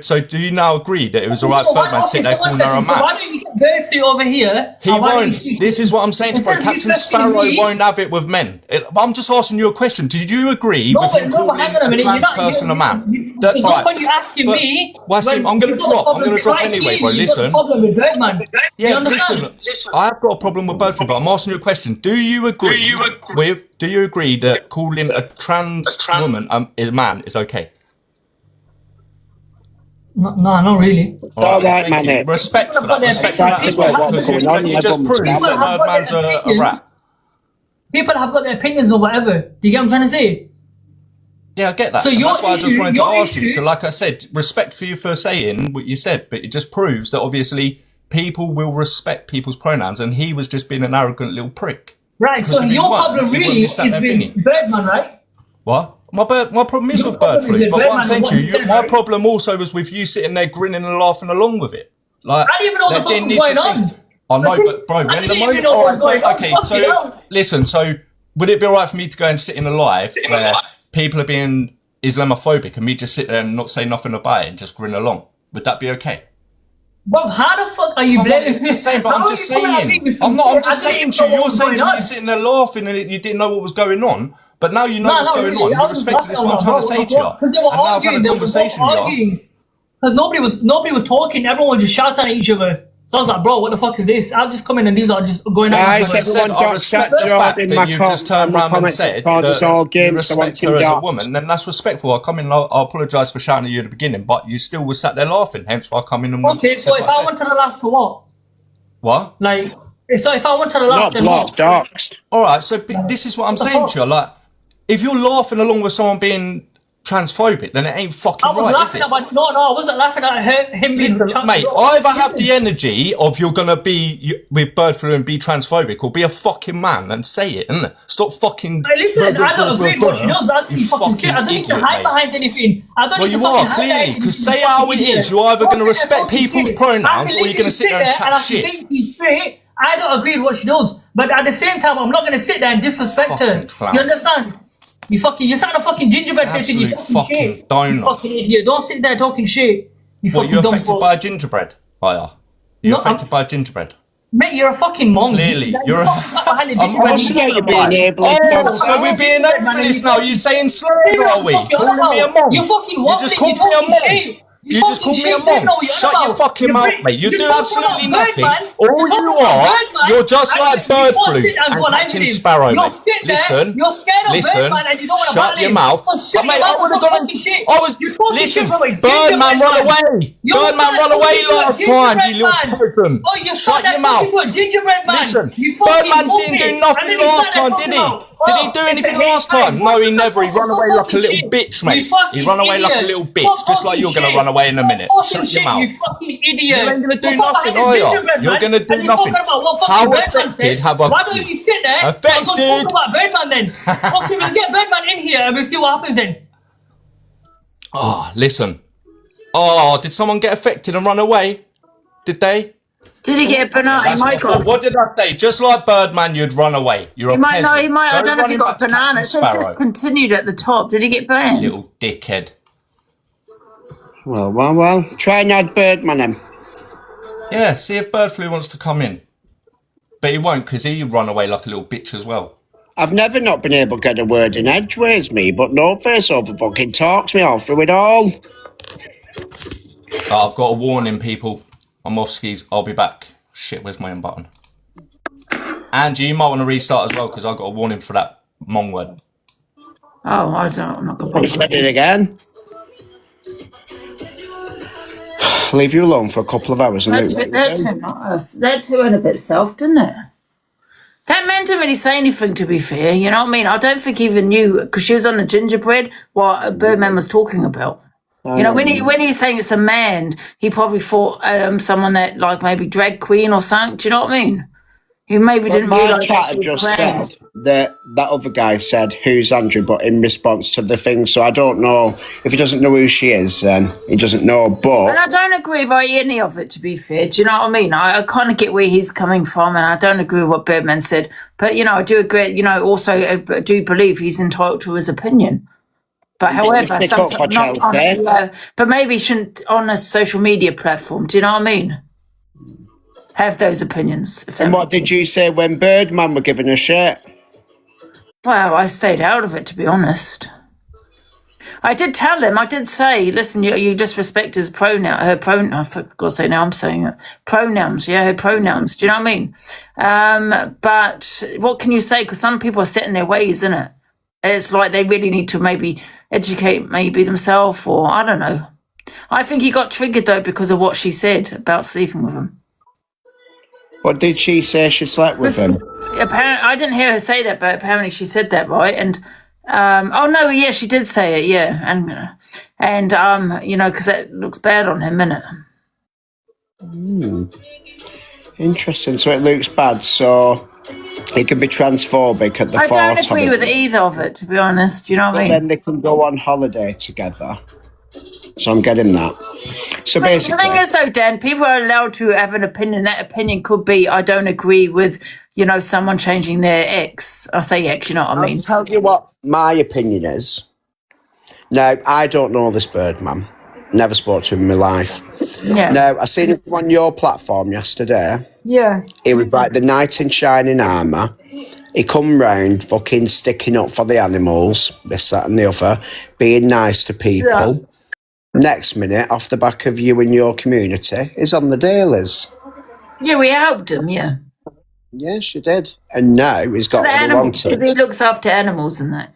so do you now agree that it was alright for Birdman sitting there calling her a man? Why don't you get Berthu over here? He won't. This is what I'm saying to bro. Captain Sparrow won't have it with men. I'm just asking you a question. Did you agree with him calling a person a man? That's right. When you're asking me, Wasim, I'm going to drop. I'm going to drop anyway, bro. Listen. Yeah, listen. I have got a problem with both of you, but I'm asking you a question. Do you agree that calling a trans woman a man is okay? No, not really. All right, man. Respect for that. Respect for that as well. Because you just proved that Birdman's a rat. People have got their opinions or whatever. Do you get what I'm trying to say? Yeah, I get that. So that's why I just wanted to ask you. So like I said, respect for you for saying what you said, but it just proves that obviously people will respect people's pronouns, and he was just being an arrogant little prick. Right, so your problem really is with Birdman, right? What? My problem is with bird flu, but what I'm saying to you, my problem also was with you sitting there grinning and laughing along with it. Like, I didn't even know what was going on. I know, but bro, when the moment... Okay, so listen, so would it be alright for me to go and sit in a live where people are being Islamophobic and me just sit there and not say nothing about it and just grin along? Would that be okay? Bro, how the fuck are you blaming me? I'm just saying. I'm just saying to you, you're saying to me you're sitting there laughing and you didn't know what was going on. But now you know what's going on. You respect this is what I'm trying to say to you. And now I've had a conversation with you. Because nobody was talking. Everyone was just shouting at each other. So I was like, bro, what the fuck is this? I've just come in and these are just going on. I respect the fact that you've just turned around and said that you respect her as a woman. Then that's respectful. I'll come in and I'll apologise for shouting at you at the beginning, but you still were sat there laughing. Hence why I come in and... Okay, so if I went to the laugh for what? What? Like, so if I went to the laugh, then what? Alright, so this is what I'm saying to you. Like, if you're laughing along with someone being transphobic, then it ain't fucking right, is it? No, I wasn't laughing at him being mate, either have the energy of you're gonna be with bird flu and be transphobic, or be a fucking man and say it, innit? Stop fucking... Hey, listen, I don't agree with what she does. You fucking shit. I don't need to hide behind anything. Well, you are, clearly, because say how it is, you're either gonna respect people's pronouns, or you're gonna sit there and chat shit. I don't agree with what she does, but at the same time, I'm not gonna sit there and disrespect her. You understand? You sound a fucking gingerbread face and you fucking shit. Donut. You fucking idiot. Don't sit there talking shit. What, you're affected by a gingerbread? You're affected by a gingerbread? Mate, you're a fucking monk. Clearly. You're a... So we're being ableist now. You're saying slurs, are we? Calling me a monk. You fucking You just called me a monk. You just called me a monk. Shut your fucking mouth, mate. You do absolutely nothing. All you are, you're just like bird flu and Captain Sparrow, mate. Listen, shut your mouth. Mate, I would have gone. Listen, Birdman, run away. Birdman, run away last time, you little person. Shut your mouth. Listen, Birdman didn't do nothing last time, did he? Did he do anything last time? No, he never. He ran away like a little bitch, mate. He ran away like a little bitch, just like you're going to run away in a minute. Shut your mouth. You fucking idiot. You ain't going to do nothing, are you? You're going to do nothing. How affected have I... Why don't you sit there and go talk about Birdman then? Okay, we'll get Birdman in here and we'll see what happens then. Oh, listen. Oh, did someone get affected and run away? Did they? Did he get a banana? What did I say? Just like Birdman, you'd run away. You're a peasant. No, he might. I don't know if he got a banana. It said just continued at the top. Did he get banned? Little dickhead. Well. Try and add Birdman in. Yeah, see if Bird Flu wants to come in. But he won't, because he run away like a little bitch as well. I've never not been able to get a word in edgeways, me, but no face over fucking talks me all through it all. I've got a warning, people. I'm off skis. I'll be back. Shit, where's my end button? Angie, you might want to restart as well, because I've got a warning for that Hmong word. Oh, I don't. I'm not going to said it again. Leave you alone for a couple of hours. They're too in a bit soft, isn't it? That man didn't really say anything, to be fair. You know what I mean? I don't think he even knew, because she was on the gingerbread, what Birdman was talking about. You know, when he's saying it's a man, he probably thought someone that, like, maybe drag queen or something. Do you know what I mean? He maybe didn't My realise chat that had she was just playing. said that other guy said, "Who's Andrew?" But in response to the thing, so I don't know if he doesn't know who she is. Then he doesn't know. And But I don't agree with any of it, to be fair. Do you know what I mean? I kind of get where he's coming from, and I don't agree with what Birdman said. But, you know, I do agree, you know, also I do believe he's entitled to his opinion. But however, stick up for sometimes not on, Chelsea. but maybe he shouldn't on a social media platform. Do you know what I mean? Have those opinions. If And that what did you say when Birdman were giving a shit? Well, I stayed out of it, to be honest. I did tell him, I did say, listen, you disrespect his her pronoun, I forgot to say now I'm saying it. Pronouns, yeah, her pronouns, do you know what I mean? But what can you say? Because some people are set in their ways, isn't it? It's like they really need to maybe educate maybe themselves, or I don't know. I think he got triggered, though, because of what she said about sleeping with him. What did she say she slept with him? Apparently, I didn't hear her say that, but apparently she said that, right? And oh no, yeah, she did say it, yeah, and you know, because it looks bad on him, innit? Interesting. So it looks bad. So it can be transphobic at the I thought don't agree of with it. either of it, to be honest. You know what I But mean? then they can go on holiday together. So I'm getting that. So But basically, the thing is, though, Dan, people are allowed to have an opinion. That opinion could be, I don't agree with, you know, someone changing their ex. I say ex, you know what I mean? I'll tell you what my opinion is. Now, I don't know this Birdman. Never spoke to him in my life. Yeah. Now, I seen him on your platform yesterday. Yeah. He was like the knight in shining armour. He come round fucking sticking up for the animals, this, that and the other, being nice to people. Yeah. Next minute, off the back of you and your community, he's on the dailies. Yeah, we helped him, yeah. Yes, you did. And now he's got The what he animals, wanted. he looks after animals and that.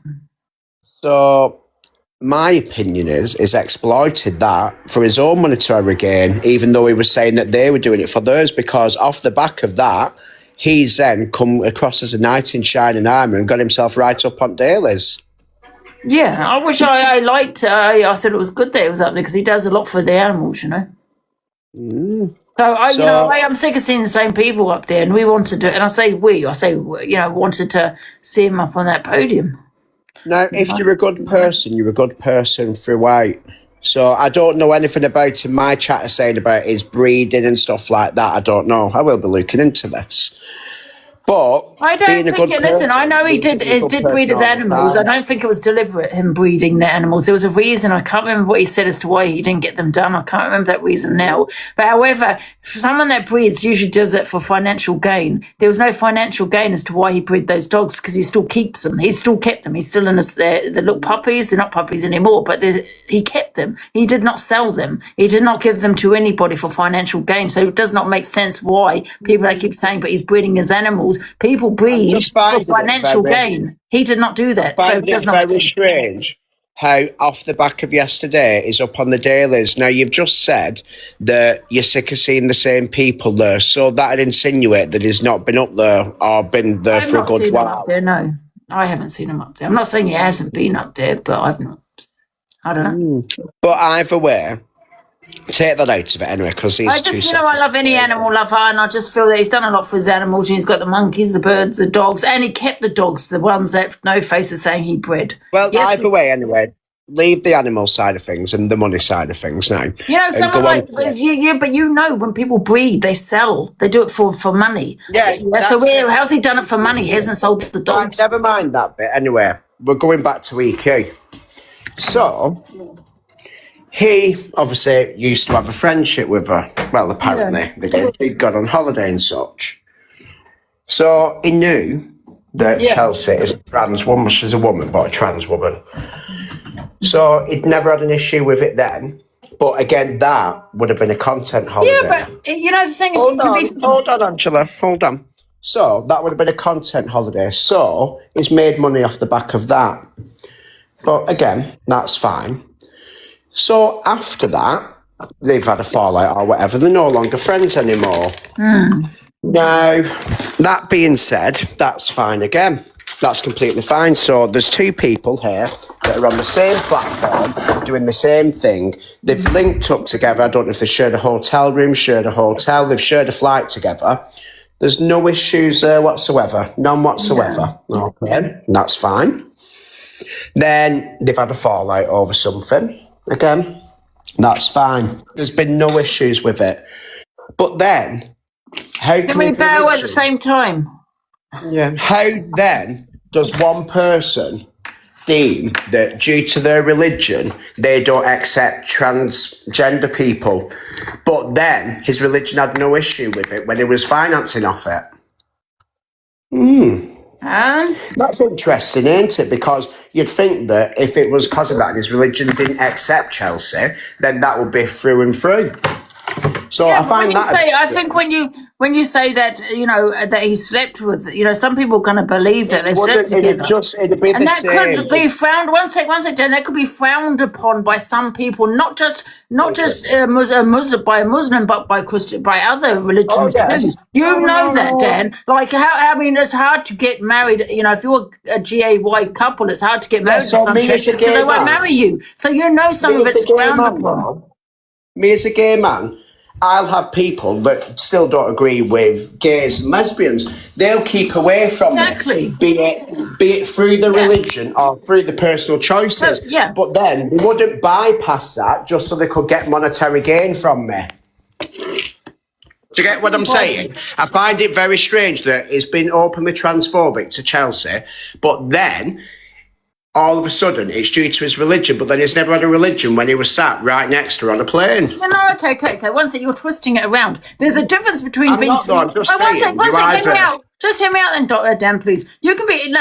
So my opinion is exploited that for his own monetary gain, even though he was saying that they were doing it for theirs, because off the back of that, he's then come across as a knight in shining armour and got himself right up on dailies. Yeah, I wish I liked. I thought it was good that it was up there because he does a lot for the animals, you know. So you know, I'm sick of seeing the same people up there, and we wanted to. And I say, you know, wanted to see him up on that podium. Now, if you're a good person, you're a good person throughout. So I don't know anything about him. My chat is saying about his breeding and stuff like that. I don't know. I will be looking into this. But I don't think it. Listen, I know he did breed his animals. I don't think it was deliberate, him breeding the animals. There was a reason. I can't remember what he said as to why he didn't get them done. I can't remember that reason now. But however, for someone that breeds usually does it for financial gain. There was no financial gain as to why he bred those dogs because he still keeps them. He still kept them. He's still in the little puppies. They're not puppies anymore, but he kept them. He did not sell them. He did not give them to anybody for financial gain. So it does not make sense why people that keep saying, but he's breeding his animals. People breed for financial gain. He did not do that. So it does not make sense. Strange how off the back of yesterday is up on the dailies. Now, you've just said that you're sick of seeing the same people there, so that'd insinuate that he's not been up there or been there for a good while. Up there, no. I haven't seen him up there. I'm not saying he hasn't been up there, but I've not. I don't know. But either way, take that out of it anyway, because he's I just, you know, I love any animal lover, and I just feel that he's done a lot for his animals. He's got the monkeys, the birds, the dogs, and he kept the dogs, the ones that No Face is saying he bred. Well, either way, anyway, leave the animal side of things and the money side of things now. You know, someone like but you know, when people breed, they sell. They do it for money. Yeah. So how's he done it for money? He hasn't sold the dogs. Never mind that bit. Anyway, we're going back to EQ. So he obviously used to have a friendship with her. Well, apparently they'd gone on holiday and such. So he knew that Chelsea is a trans woman. She's a woman, but a trans woman. So he'd never had an issue with it then. But again, that would have been a content holiday. Yeah, but you know the thing is, hold on, Angela, hold on. So that would have been a content holiday. So he's made money off the back of that. But again, that's fine. So after that, they've had a fallout or whatever. They're no longer friends anymore. Now, that being said, that's fine again. That's completely fine. So there's two people here that are on the same platform doing the same thing. They've linked up together. I don't know if they shared a hotel room, shared a hotel. They've shared a flight together. There's no issues there whatsoever. None whatsoever. Yeah. Okay, that's fine. Then they've had a fallout over something. Again, that's fine. There's been no issues with it. But then, how can we bow at the same time? Yeah. How then does one person deem that due to their religion they don't accept transgender people, but then his religion had no issue with it when he was financing off it? That's interesting, ain't it? Because you'd think that if it was because of that and his religion didn't accept Chelsea, then that would be through and through. So I find that. I think when you say that, you know, that he slept with, you know, some people are going to believe that they slept together. It'd be the same. That could be frowned. One sec, Jen. That could be frowned upon by some people, not just Muslim by a Muslim, but by Christian, by other religions. Yes. You know that, Dan. Like I mean, it's hard to get married. You know, if you're a GAY couple, it's hard to get married. So me as a gay man, they won't marry you. So you know some of it's frowned upon. Me as a gay man, I'll have people that still don't agree with gays and lesbians. They'll keep away from exactly. me, be it through the religion or through the personal choices. But then they wouldn't bypass that just so they could get monetary gain from me. Do you get what I'm saying? I find it very strange that it's been openly transphobic to Chelsea, but then all of a sudden it's due to his religion, but then he's never had a religion when he was sat right next to her on a plane. No, okay. One second, you're twisting it around. There's a difference between I'm being... not, though, I'm just saying. One second, hear me out. Just hear me out then, Dan, please. You can be, you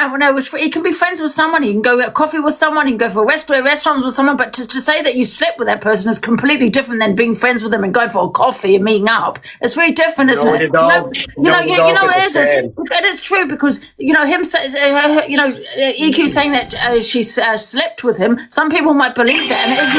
can be friends with someone, you can go get coffee with someone, you can go for restaurants with someone, but to say that you slept with that person is completely different than being friends with them and going for a coffee and meeting up. It's very different, isn't it? You know it is. It is true because, you know, EQ saying that she slept with him, some people might believe that, and it is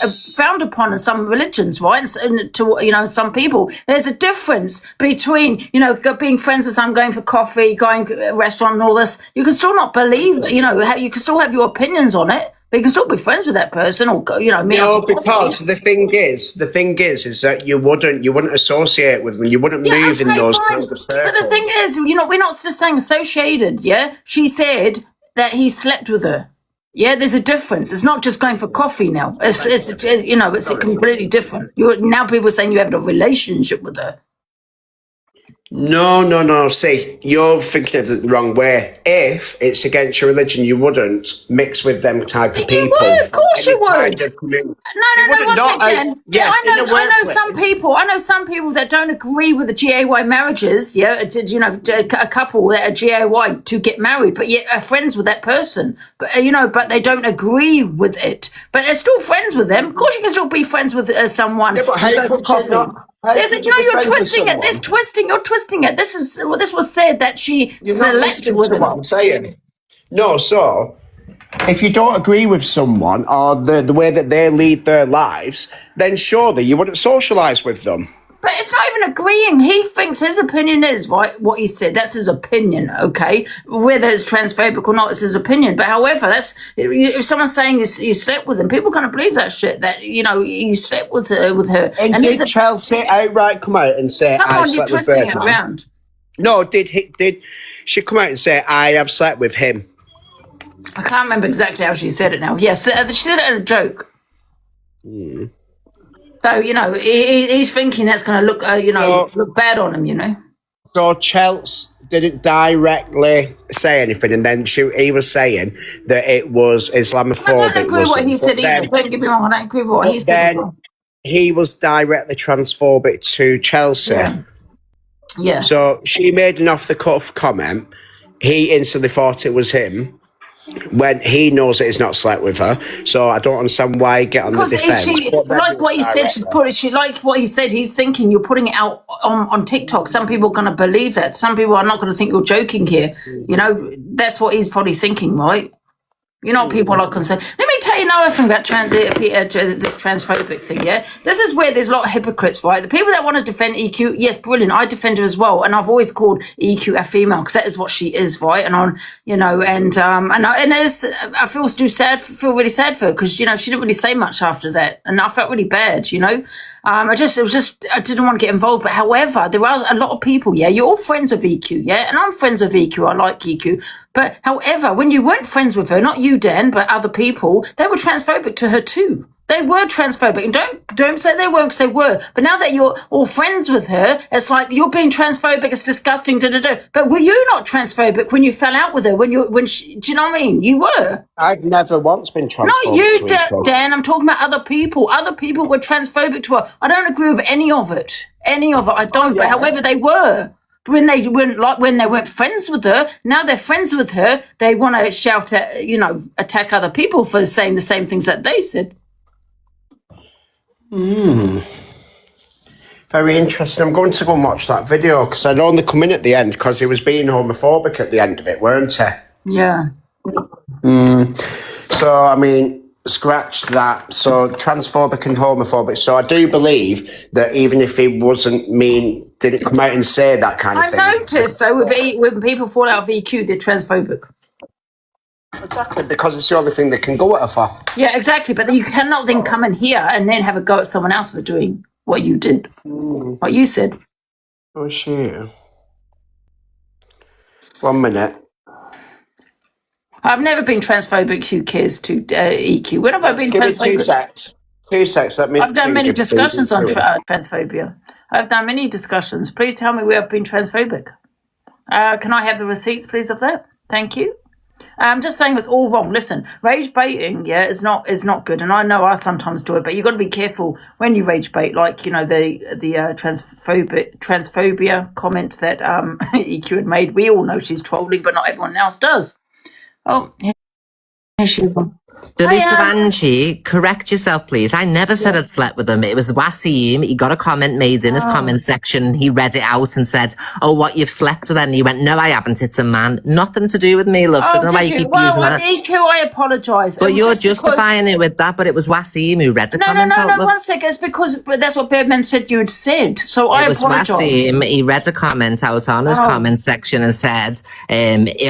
looked frowned upon in some religions, right? And to, you know, some people. There's a difference between, you know, being friends with someone, going for coffee, going to a restaurant and all this. You can still not believe, you know, you can still have your opinions on it, but you can still be friends with that person or, you know, meet up for because coffee. the thing is that you wouldn't associate with them. You wouldn't move in those kind of circles. But the thing is, you know, we're not just saying associated, yeah? She said that he slept with her. Yeah, there's a difference. It's not just going for coffee now. It's you know, it's completely different. Now people are saying you have a relationship with her. No. See, you're thinking of it the wrong way. If it's against your religion, you wouldn't mix with them type of people. You would, of course you would. No. I know some people. I know some people that don't agree with the GAY marriages. Yeah, you know, a couple that are GAY to get married, but yet are friends with that person. But you know, but they don't agree with it. But they're still friends with them. Of course, you can still be friends with someone. Yeah, but how could you not? You're twisting it. You're twisting it. This was said that she selected with him. What I'm saying. No, so if you don't agree with someone or the way that they lead their lives, then surely you wouldn't socialise with them. But it's not even agreeing. He thinks his opinion is, right, what he said. That's his opinion, okay? Whether it's transphobic or not, it's his opinion. But however, if someone's saying you slept with him, people kind of believe that shit, that, you know, you slept with her. And did Chelsea outright come out and say, I slept with Birdman? It around. No, did she come out and say, I have slept with him? I can't remember exactly how she said it now. Yes, she said it as a joke. So, you know, he's thinking that's going to look, look bad on him, you know. So Chelsea didn't directly say anything, and then he was saying that it was Islamophobic. I don't agree with what he said either. Don't get me wrong, I don't agree with what he said. Then he was directly transphobic to Chelsea. Yeah. So she made an off-the-cuff comment. He instantly thought it was him, when he knows that he's not slept with her. So I don't understand why he get on the defence. Like what he said, she like what he said, he's thinking you're putting it out on TikTok. Some people are going to believe that. Some people are not going to think you're joking here. You know, that's what he's probably thinking, right? You know, people are concerned. Let me tell you another thing about this transphobic thing, yeah? This is where there's a lot of hypocrites, right? The people that want to defend EQ, yes, brilliant. I defend her as well. And I've always called EQ a female because that is what she is, right? And I feel really sad for her because, you know, she didn't really say much after that. And I felt really bad, you know? I didn't want to get involved. But however, there are a lot of people, yeah, you're all friends with EQ, yeah? And I'm friends with EQ. I like EQ. But however, when you weren't friends with her, not you, Dan, but other people, they were transphobic to her too. They were transphobic. And don't say they weren't, because they were. But now that you're all friends with her, it's like you're being transphobic. It's disgusting. But were you not transphobic when you fell out with her? Do you know what I mean? You were. I've never once been transphobic. Not you, Dan. I'm talking about other people. Other people were transphobic to her. I don't agree with any of it. I don't. But however, they were. When they weren't friends with her, now they're friends with her. They want to shout at, attack other people for saying the same things that they said. Very interesting. I'm going to go and watch that video because I'd only come in at the end because he was being homophobic at the end of it, weren't he? Yeah. So, I mean, scratch that. So, transphobic and homophobic. So, I do believe that even if he didn't come out and say that kind of thing. I've noticed, though, when people fall out of EQ, they're transphobic. Exactly, because it's the only thing they can go at her for. Yeah, exactly. But you cannot then come in here and then have a go at someone else for doing what you did, what you said. Oh, shit. 1 minute. I've never been transphobic. Who cares to EQ? When have I been transphobic? Give me 2 secs. 2 secs. Let me. I've done many discussions on transphobia. I've done many discussions. Please tell me where I've been transphobic. Can I have the receipts, please, of that? Thank you. I'm just saying it's all wrong. Listen, rage baiting, is not good, and I know I sometimes do it, but you've got to be careful when you rage bait. Like the transphobia comment that EQ had made. We all know she's trolling, but not everyone else does. Oh, here she is. Angie, correct yourself, please. I never said I'd slept with him. It was Wasim. He got a comment made in his comment section. He read it out and said, "Oh, what, you've slept with?" And he went, "No, I haven't. It's a man. Nothing to do with me, love." So I don't know why you keep using that. EQ, I apologise. But you're justifying it with that. But it was Wasim who read the comment out. No, 1 second. It's because that's what Birdman said you had said. So I apologise. It was Wasim. He read a comment out on his comment section and said,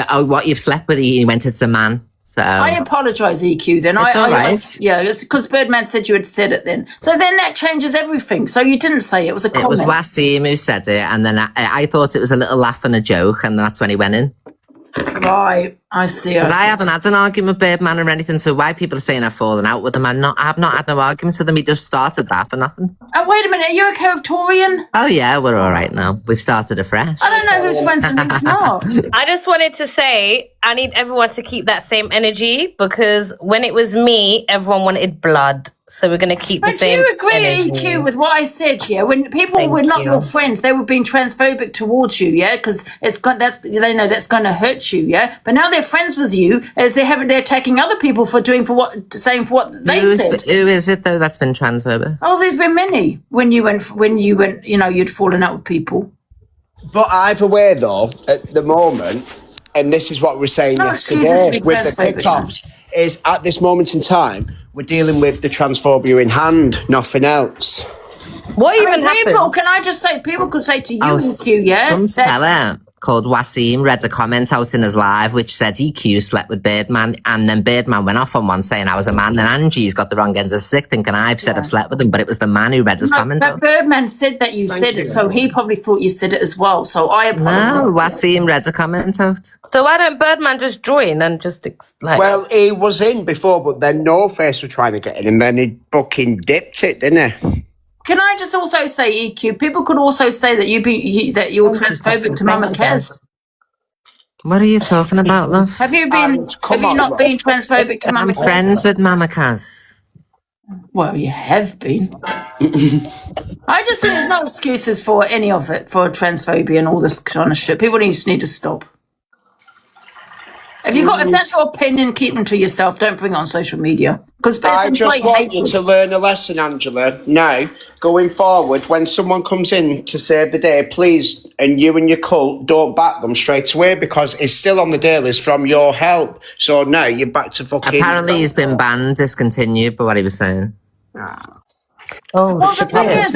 "Oh, what, you've slept with?" He went, "It's a man." So I apologise, EQ, then. It's all right. It's because Birdman said you had said it then. So then that changes everything. So you didn't say it was a comment. It was Wasim who said it, and then I thought it was a little laugh and a joke, and that's when he went in. Right, I see. Because I haven't had an argument with Birdman or anything, so why people are saying I've fallen out with him, I have not had no arguments with him. He just started that for nothing. Oh, wait a minute, are you okay with Torian? Oh yeah, we're all right now. We've started afresh. I don't know who's friends and who's not. I just wanted to say, I need everyone to keep that same energy, because when it was me, everyone wanted blood. So we're going to keep the same energy. Do you agree, EQ, with what I said here? When people were not your friends, they were being transphobic towards you, yeah? Because they know that's going to hurt you, yeah? But now they're friends with you, as they're attacking other people for saying what they said. Who is it though that's been transphobic? Oh, there's been many. When you went, you'd fallen out with people. But either way, though, at the moment, and this is what we're saying yesterday with the kickoffs, is at this moment in time, we're dealing with the transphobia in hand, nothing else. What even happened? People, can I just say, people could say to you, EQ, yeah? Some fella called Wasim read a comment out in his live which said EQ slept with Birdman, and then Birdman went off on one saying I was a man. Then Angie's got the wrong end of the stick thinking I've said I've slept with him, but it was the man who read his comment but out. Birdman said that you said it, so he probably thought you said it as well. So I apologize. No, Wasim read a comment out. So why don't Birdman just join and just Well, he was in before, but then No Face were trying to get in, and then he fucking dipped it, didn't he? Can I just also say, EQ, people could also say that you're transphobic to Mama Kaz. What are you talking about, love? Have you not been transphobic to Mama Kaz? I'm friends with Mama Kaz. Well, you have been. I just think there's no excuses for any of it, for transphobia and all this kind of shit. People just need to stop. If that's your opinion, keep them to yourself. Don't bring it on social media. I just want you to learn a lesson, Angela. Now, going forward, when someone comes in to save the day, please, and you and your cult, don't back them straight away, because it's still on the dailies from your help. So now you're back to fucking... Apparently he's been banned, discontinued, by what he was saying. Well, the thing is,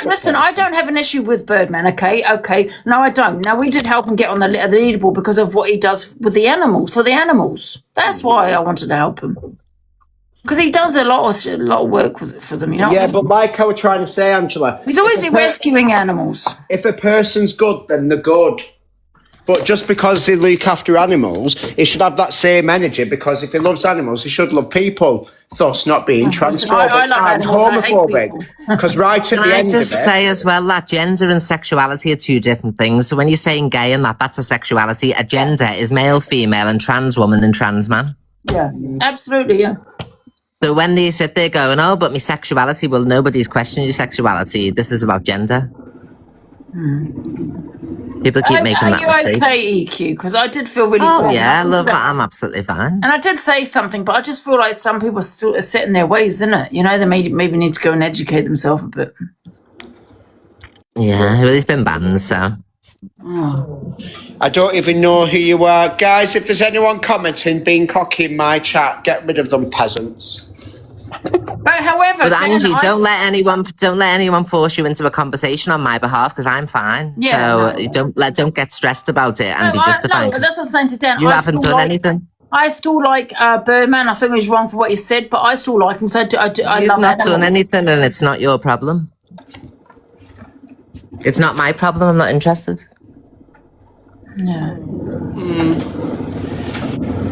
listen, I don't have an issue with Birdman, okay? No, I don't. Now, we did help him get on the leaderboard because of what he does with the animals, for the animals. That's why I wanted to help him. Because he does a lot of work for them, you know. Yeah, but like I was trying to say, Angela, he's always rescuing animals. If a person's good, then they're good. But just because they look after animals, he should have that same energy, because if he loves animals, he should love people, thus not being transphobic and homophobic. Because right at the end of it... Can I just say as well that gender and sexuality are two different things. So when you're saying gay and that's a sexuality, a gender is male, female, and trans woman and trans man. Yeah, absolutely, yeah. So when they sit there going, oh, but my sexuality, well, nobody's questioning your sexuality. This is about gender. People keep making that mistake. Are you okay, EQ? Because I did feel really... Oh, yeah, love that. I'm absolutely fine. And I did say something, but I just feel like some people are sort of set in their ways, isn't it? You know, they maybe need to go and educate themselves a bit. Yeah, well, he's been banned, so... Oh. I don't even know who you are. Guys, if there's anyone commenting, being cocky in my chat, get rid of them peasants. But however... But Angie, don't let anyone force you into a conversation on my behalf, because I'm fine. Yeah, so don't get stressed about it and be justified. No, that's what I'm saying to Dan. You haven't done anything. I still like Birdman. I think he was wrong for what he said, but I still like him. So I You've not done anything, and it's not your problem. It's not my problem. I'm not interested. Yeah.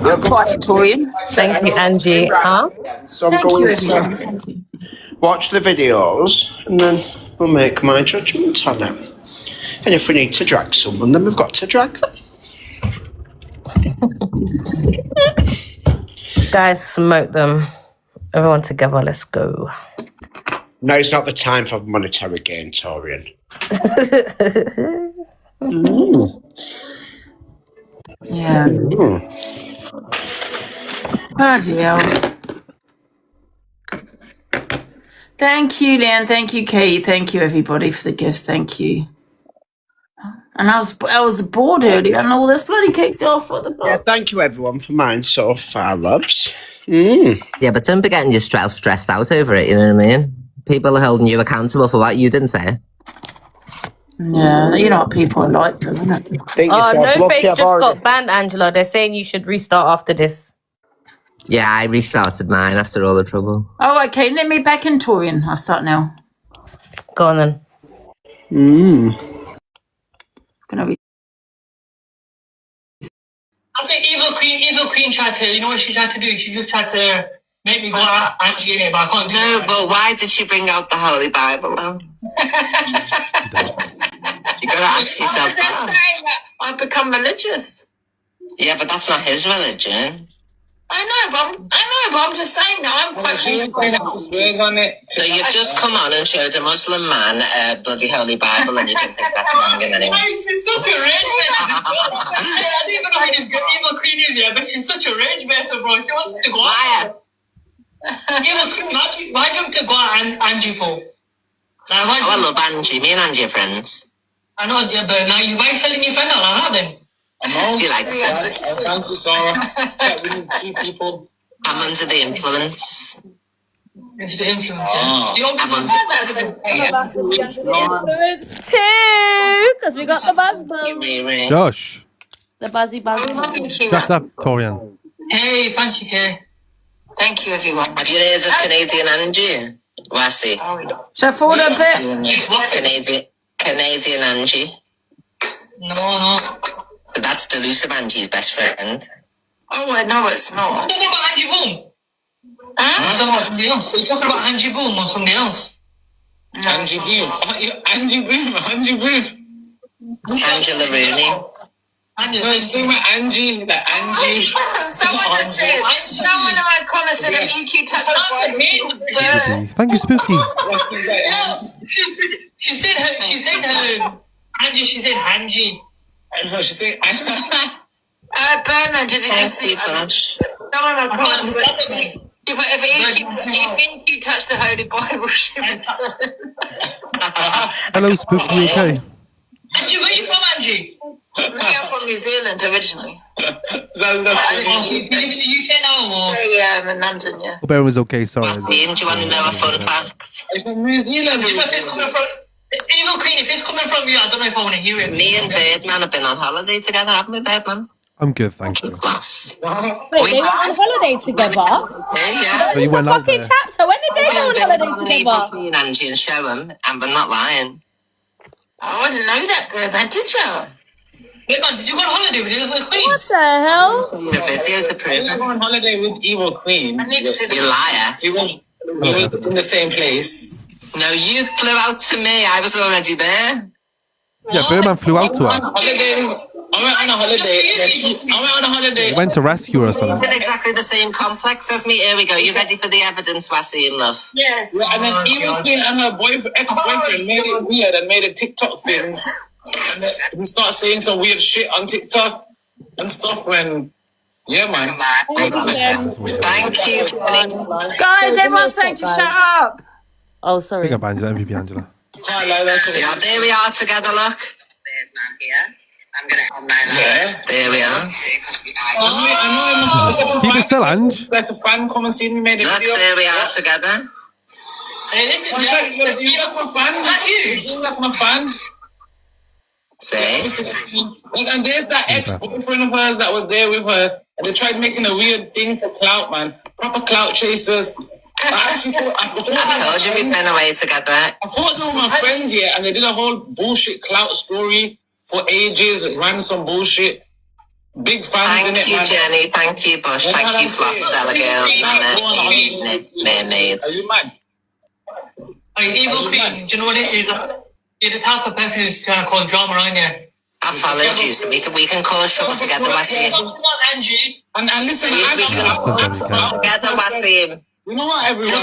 I'm quite Torian. Thank you, Angie. Huh? So I'm going to watch the videos, and then we'll make my judgment on it. And if we need to drag someone, then we've got to drag them. Guys, smoke them. Everyone together, let's go. No, it's not the time for monetary gain, Torian. Yeah. Bloody hell. Thank you, Leanne. Thank you, Kate. Thank you, everybody, for the gifts. Thank you. And I was bored earlier, and all this bloody kicked off. What the fuck? Yeah, thank you, everyone, for mine so far, loves. Yeah, but don't be getting yourself stressed out over it, you know what I mean? People are holding you accountable for what you didn't say. Yeah, you know what people are like, them, isn't it? No Face just got banned, Angela. They're saying you should restart after this. Yeah, I restarted mine after all the trouble. Oh, okay. Let me back in Torian. I'll start now. Go on then. Gonna be. I think Evil Queen tried to, you know what she tried to do? She just tried to make me go out Angie in it, but I can't do it. No, but why did she bring out the Holy Bible though? You gotta ask yourself that. I've become religious. Yeah, but that's not his religion. I know, but I'm just saying that I'm quite on it. So you've just come on and showed a Muslim man a bloody Holy Bible, and you don't think that's wrong in any way. She's such a rage beta. I don't even know who this Evil Queen is yet, but she's such a rage beta, bro. She wants to go out. Evil Queen, why do you want to go out Angie for? I love Angie. Me and Angie are friends. I know, yeah, but now why are you selling your friend out like that then? She likes it. Thank you, Sarah. We need two people. I'm under the influence. It's the influence, Influence too, because we got the buzz. Josh. The buzzy. Shut up, Torian. Hey, thank you, Kay. Thank you, everyone. Have you heard of Canadian Angie? Wassy. Shall I forward a bit? Canadian Angie. No. So that's Delusive Angie's best friend. Oh, no, it's not. You're talking about Angie Boom? Huh? Somebody else. Are you talking about Angie Boom or somebody else? No, Angie Boom. Angela Rooney. No, she's talking about Angie. Like Angie. Someone just said, someone in my comments said an EQ touch. Thank you, Spooky. She said Angie, she said Angie. No, she said Bernard, did you see? Someone in my comments said, if EQ touched the Holy Bible, she would. Hello, Spooky. Okay. Angie, where are you from, Angie? I'm from New Zealand originally. that's you live in the UK now, or? Yeah, I'm in London, yeah. Hope everyone's okay, sorry. Do you want to know a fun fact? New Zealand. If it's coming from Evil Queen, if it's coming from you, I don't know if I want to hear it. Me and Birdman have been on holiday together, haven't we, Birdman? I'm good, thank you. Wait, they went on holiday together? Yeah. But you went out Fucking there. chapter, when did they go on holiday Evil together? Queen Angie and show them, and we're not lying. I didn't know that, Birdman, did you? Birdman, did you go on holiday with Evil Queen? What the hell? The video to prove it. on holiday with Evil Queen. You liar. We was in the same place. No, you flew out to me. I was already there. Yeah, Birdman flew out to her. I went on a holiday. He went to rescue her or something. It's in exactly the same complex as me. Here we go. You ready for the evidence, Wasim, love? Yes. Yeah, and then Evil Queen and her ex-boyfriend made it weird and made a TikTok thing. And then we start saying some weird shit on TikTok and stuff when... Yeah, man. Thank you. Guys, everyone's saying to shut up. Oh, sorry. Pick up Angela, MVP Angela. Yeah, there we are together, look. I'm gonna yeah. There we are. Keep it still, Ange. Like a fan come and see me made a Look, video. there we are together. Hey, listen, You like my fan? You like my fan? Say. And there's that ex-boyfriend of hers that was there with her, and they tried making a weird thing for clout, man. Proper clout chasers. I told you we've been away together. I thought they were my friends, yeah, and they did a whole bullshit clout story for ages, ran some bullshit. Big fans in it, Thank you, man. Jenny. Thank you, Bush. Thank you, Floss, Stella Girl, Mermaids. Are you mad? Hey, Evil Queen, do you know what it is? You're the type of person who's trying to cause drama, aren't you? I followed you, so we can cause trouble together, Wasim. Come on, Angie. And listen, Together, Wasim. You know what, everyone? I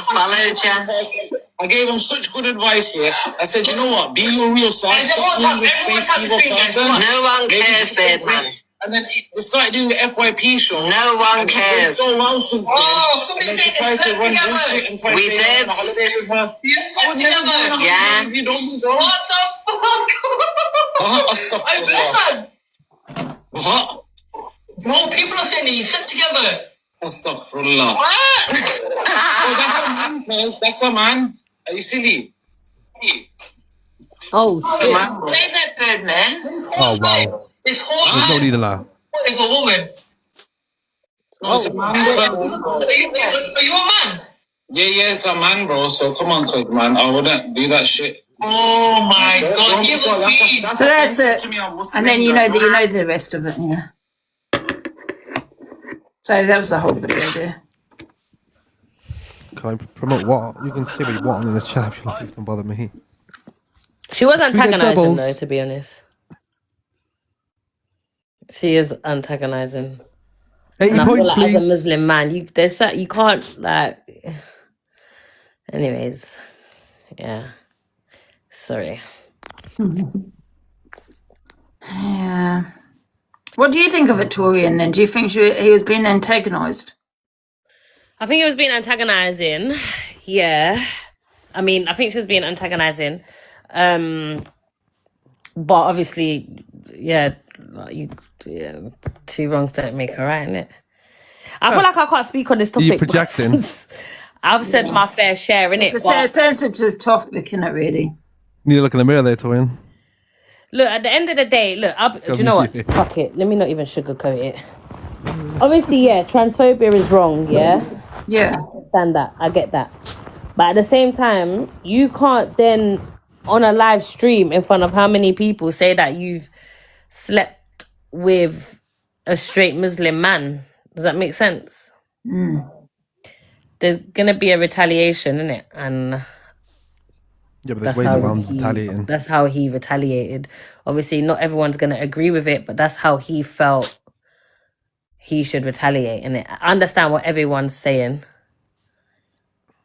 followed you. I gave him such good advice here. I said, you know what? Be your real self. No one cares, Birdman. And then they started doing the FYP show. No one cares. So well since then. Oh, somebody said they slept together. We did. You slept together. Yeah. You don't What the fuck? Hey, Birdman. What? Bro, people are saying that you slept together. Astaghfirullah. What? That's a man. Are you silly? Oh, shit. Say that, Birdman. Oh, wow. This whole There's no need to lie. is a woman. It's a man, bro. Are you a man? Yeah, it's a man, bro. So come on, cuz, man. I wouldn't do that shit. Oh my god, So that's it. And then you know the rest of it, yeah. So that was the whole video there. Can I promote what? You can say what you want in the chat if you like. Don't bother me. She was antagonizing, doubles. though, to be honest. She is antagonizing. 80 And I feel points, like please. as a Muslim man, you can't, like... Anyways. Yeah. Sorry. Yeah. What do you think of Victorian then? Do you think he was being antagonized? I think it was being antagonizing. Yeah. I mean, I think she was being antagonizing. But obviously, yeah, two wrongs don't make a right, innit? I feel like I can't speak on this topic. Are you projecting? because I've said my fair share, innit? It's a sensitive topic, isn't it, really? You need to look in the mirror there, Torian. Look, at the end of the day, look, do you know what? Fuck it. Let me not even sugarcoat it. Obviously, yeah, transphobia is wrong, yeah? Yeah. I understand that. I get that. But at the same time, you can't then, on a live stream in front of how many people, say that you've slept with a straight Muslim man. Does that make sense? There's going to be a retaliation, innit? And... Yeah, but there's ways around retaliating. That's how he retaliated. Obviously, not everyone's going to agree with it, but that's how he felt he should retaliate. And I understand what everyone's saying.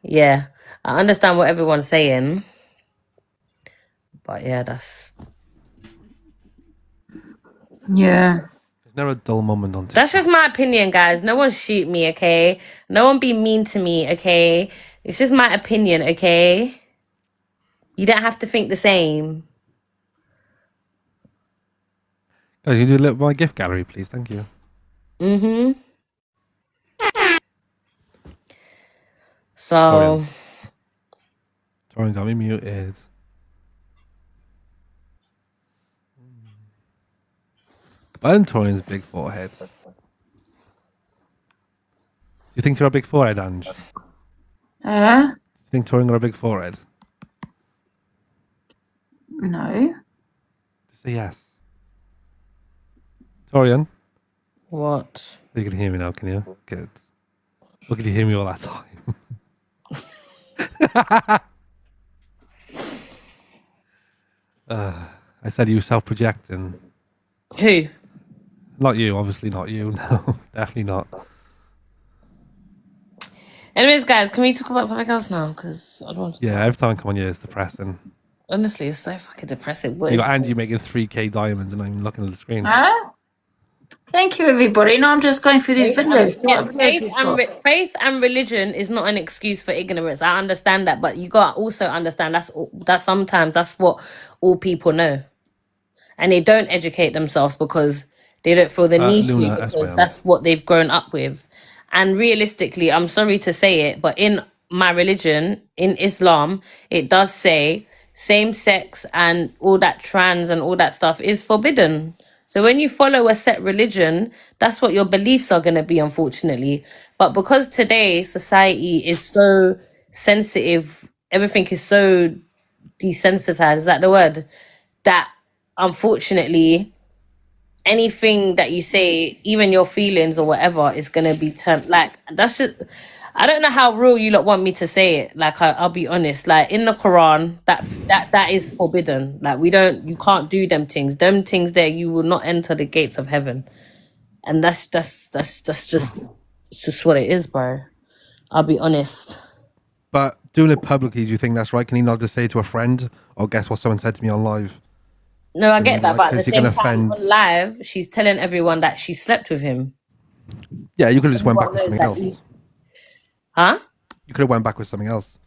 Yeah, I understand what everyone's saying. But yeah, that's... Yeah. There's never a dull moment on TikTok. That's just my opinion, guys. No one shoot me, okay? No one be mean to me, okay? It's just my opinion, okay? You don't have to think the same. Guys, you do a little my gift gallery, please. Thank you. So... Torian got me muted. And Torian's big forehead. Do you think you're a big forehead, Ange? Do you think Torian got a big forehead? No. Say yes. Torian? What? You can hear me now, can you? Good. Look, could you hear me all that time? I said you self-projecting. Who? Not you, obviously not you. No, definitely not. Anyways, guys, can we talk about something else now? Because I don't want to... Yeah, every time I come on here, it's depressing. Honestly, it's so fucking depressing. You got Angie making 3k diamonds and I'm even looking at the screen. Thank you, everybody. No, I'm just going through these videos. Faith and religion is not an excuse for ignorance. I understand that, but you got to also understand that sometimes that's what all people know, and they don't educate themselves because they don't feel the need to, because that's what they've grown up with. And realistically, I'm sorry to say it, but in my religion, in Islam, it does say same sex and all that trans and all that stuff is forbidden. So when you follow a set religion, that's what your beliefs are going to be, unfortunately. But because today society is so sensitive, everything is so desensitized, is that the word? That unfortunately, anything that you say, even your feelings or whatever, is going to be turned, like, that's just... I don't know how real you lot want me to say it. Like, I'll be honest. Like, in the Quran, that is forbidden. Like, you can't do them things. Them things there, you will not enter the gates of heaven. And that's just what it is, bro. I'll be honest. But doing it publicly, do you think that's right? Can he not just say to a friend, or guess what someone said to me on live? No, I get that, but at the same time, on live, she's telling everyone that she slept with him. Yeah, you could have just went back with something else. Huh? You could have went back with something else.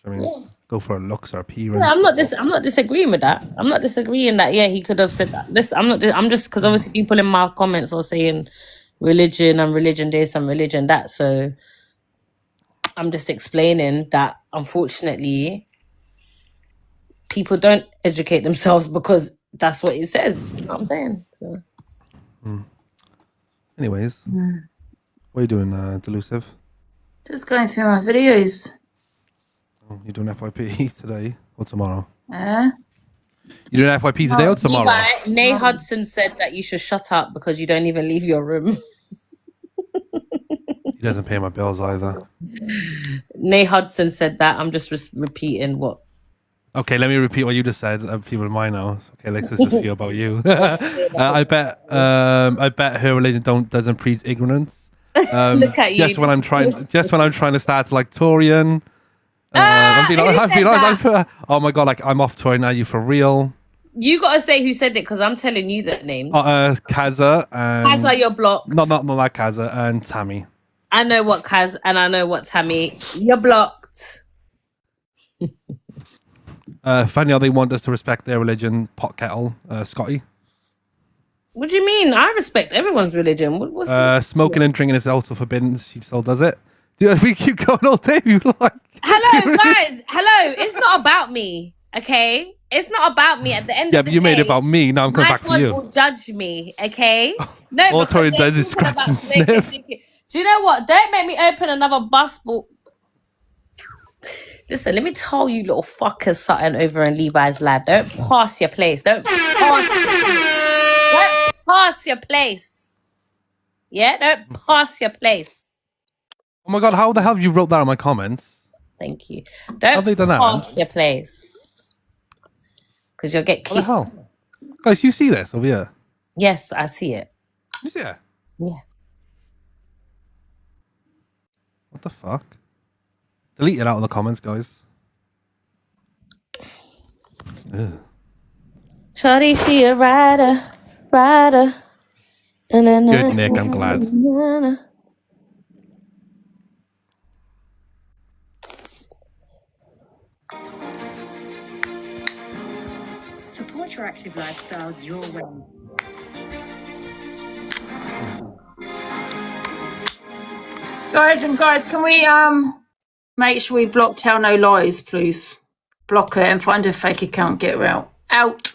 I mean, go for a looks or appearance. Yeah, I'm not disagreeing with that. I'm not disagreeing that. Yeah, he could have said that. I'm just because obviously people in my comments are saying religion and religion this and religion that. So I'm just explaining that unfortunately people don't educate themselves because that's what it says. You know what I'm saying? So. Anyways. What are you doing, Delusive? Just going through my videos. Oh, you're doing FYP today or tomorrow? Yeah. You doing FYP today or tomorrow? Levi, Nay Hudson said that you should shut up because you don't even leave your room. He doesn't pay my bills either. Nay Hudson said that. I'm just repeating what. Okay, let me repeat what you just said. People might know. Okay, let's just feel about you. I bet her religion doesn't preach ignorance. Look at you. Just when I'm trying to start like Torian. Oh my god, like I'm off Torian now. You for real? You gotta say who said it because I'm telling you the names. Kaza and Kaza, you're blocked. Not that Kaza and Tammy. I know what Kaz and I know what Tammy. You're blocked. Fania, they want us to respect their religion. Pot kettle, Scotty. What do you mean? I respect everyone's religion. What's smoking and drinking is also forbidden. She still does it. We keep going all day. Hello, guys. Hello. It's not about me. Okay, it's not about me. At the end of the day, but you made it about me. Now I'm coming back to you. Will judge me. Okay. No. All Tori does is scratch and sniff. Do you know what? Don't make me open another bus ball. Listen, let me tell you little fuckers something over in Levi's live. Don't pass your place. Don't pass your place. Yeah? Don't pass your place. Oh my god, how the hell have you wrote that in my comments? Thank you. Don't pass your place. Because you'll get kicked. What the hell? Guys, you see this over here? Yes, I see it. You see it? Yeah. What the fuck? Delete it out of the comments, guys. Ew. Shorty, she a rider. Good, Nick, I'm glad. Support your active lifestyle your way. Guys, can we make sure we block Tell No Lies, please? Block her and find her fake account. Get her out.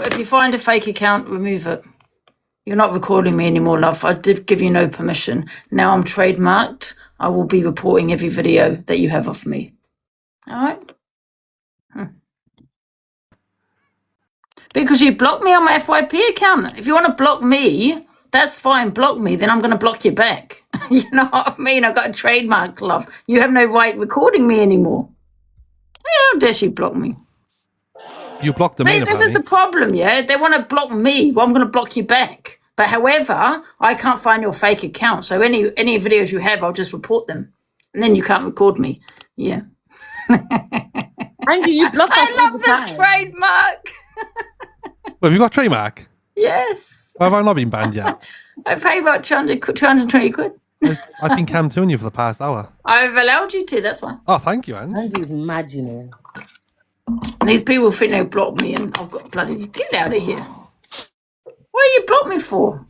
if you find a fake account, remove it. You're not recording me anymore, love. I did give you no permission. Now I'm trademarked. I will be reporting every video that you have of me. All right? Because you blocked me on my FYP account. If you want to block me, that's fine. Block me. Then I'm going to block you back. You know what I mean? I've got a trademark, love. You have no right recording me anymore. How dare she block me? You blocked them. This is the problem, yeah? They want to block me. Well, I'm going to block you back. But however, I can't find your fake account. So any videos you have, I'll just report them. And then you can't record me. Yeah. Andrew, you block us. I love this trademark. Well, have you got a trademark? Yes. Why have I not been banned yet? I pay about 220 quid. I've been cam-tuning you for the past hour. I've allowed you to, that's why. Oh, thank you, Ange. Andrew's imagining. These people think they blocked me and I've got bloody... Get out of here. What are you blocked me for?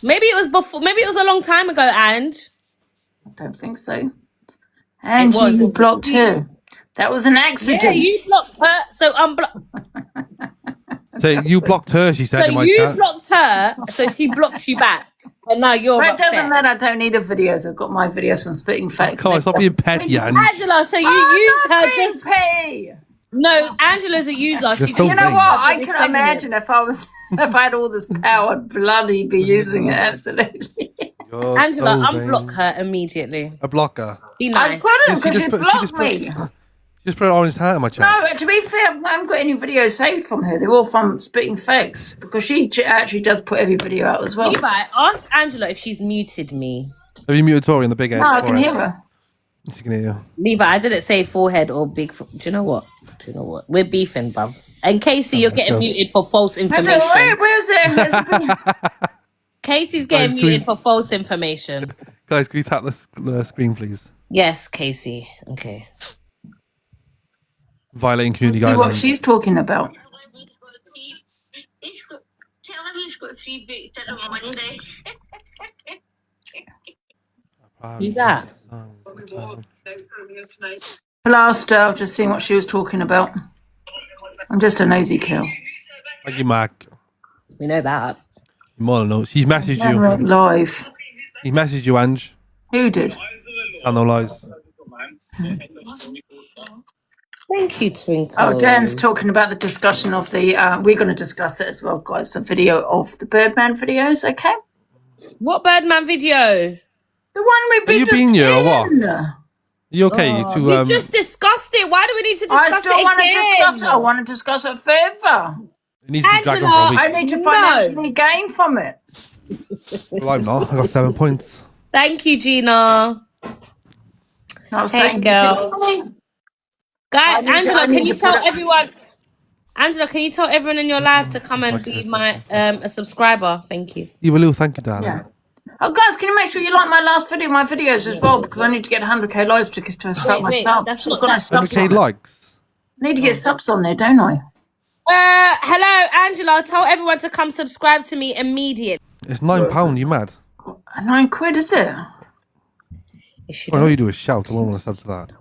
Maybe it was before. Maybe it was a long time ago, Ange. I don't think so. And you blocked her. That was an accident. Yeah, you blocked her, so unblock. So you blocked her, she said in my So you chat. blocked her, so she blocks you back. And now you're But it upset. doesn't matter. I don't need the videos. I've got my videos on Spitting Facts. Come on, stop being petty, Ange. Angela, so you used her just... Pay. No, Angela's a user. You're She so You know vain. what? I can imagine if I had all this power, I'd bloody be using it. Absolutely. You're Angela, so vain. unblock her immediately. A blocker. Be nice. I couldn't She because just she put- she blocked just put- me. She just put an orange hat in my chat. No, to be fair, I haven't got any videos saved from her. They're all from Spitting Facts because she actually does put every video out as well. Levi, ask Angela if she's muted me. Have you muted Tori in the big head? No, I can hear her. She can hear you. Levi, I didn't say forehead or big. Do you know what? We're beefing, bruv. And Casey, you're getting God. muted for false information. Where's it? Casey's getting Guys, muted please- for false information. Guys, can you tap the screen, please? Yes, Casey. Okay. Violating community See what guidelines. she's talking about. Who's that? Last, I've just seen what she was talking about. I'm just a nosy kill. Thank you, Mark. We know that. More than knows. He's messaged Never went you. live. He messaged you, Ange. Who did? I no lies. Thank you, Twinkle. Oh, Dan's talking about the discussion of the. We're going to discuss it as well, guys. The video of the Birdman videos, okay? What Birdman video? The one we've Are been you just being here or what? in. Are you okay? We to just discussed it. Why do we need to discuss I still it want to again? discuss it. I want to discuss it further. it needs to be dragged on Angela, for a I week. need to financially gain from it. Well, I'm not. I got 7 points. Thank you, Gina. I was Hey, saying, girl. Guys, I need to- I Angela, need can you to tell put it- everyone? Angela, can you tell everyone in your life to come and be my a subscriber? Thank you. Eva Lou, thank you, darling. Yeah. Oh, guys, can you make sure you like my last video, my videos as well? Because I need to get 100k likes to start my wait, subs. that's I've not got no that- subs 100k on it. likes. I need to get subs on there, don't I? Hello, Angela. Tell everyone to come subscribe to me immediately. It's £9. You mad? £9, is it? All you do is shout. I won't want to sub to that.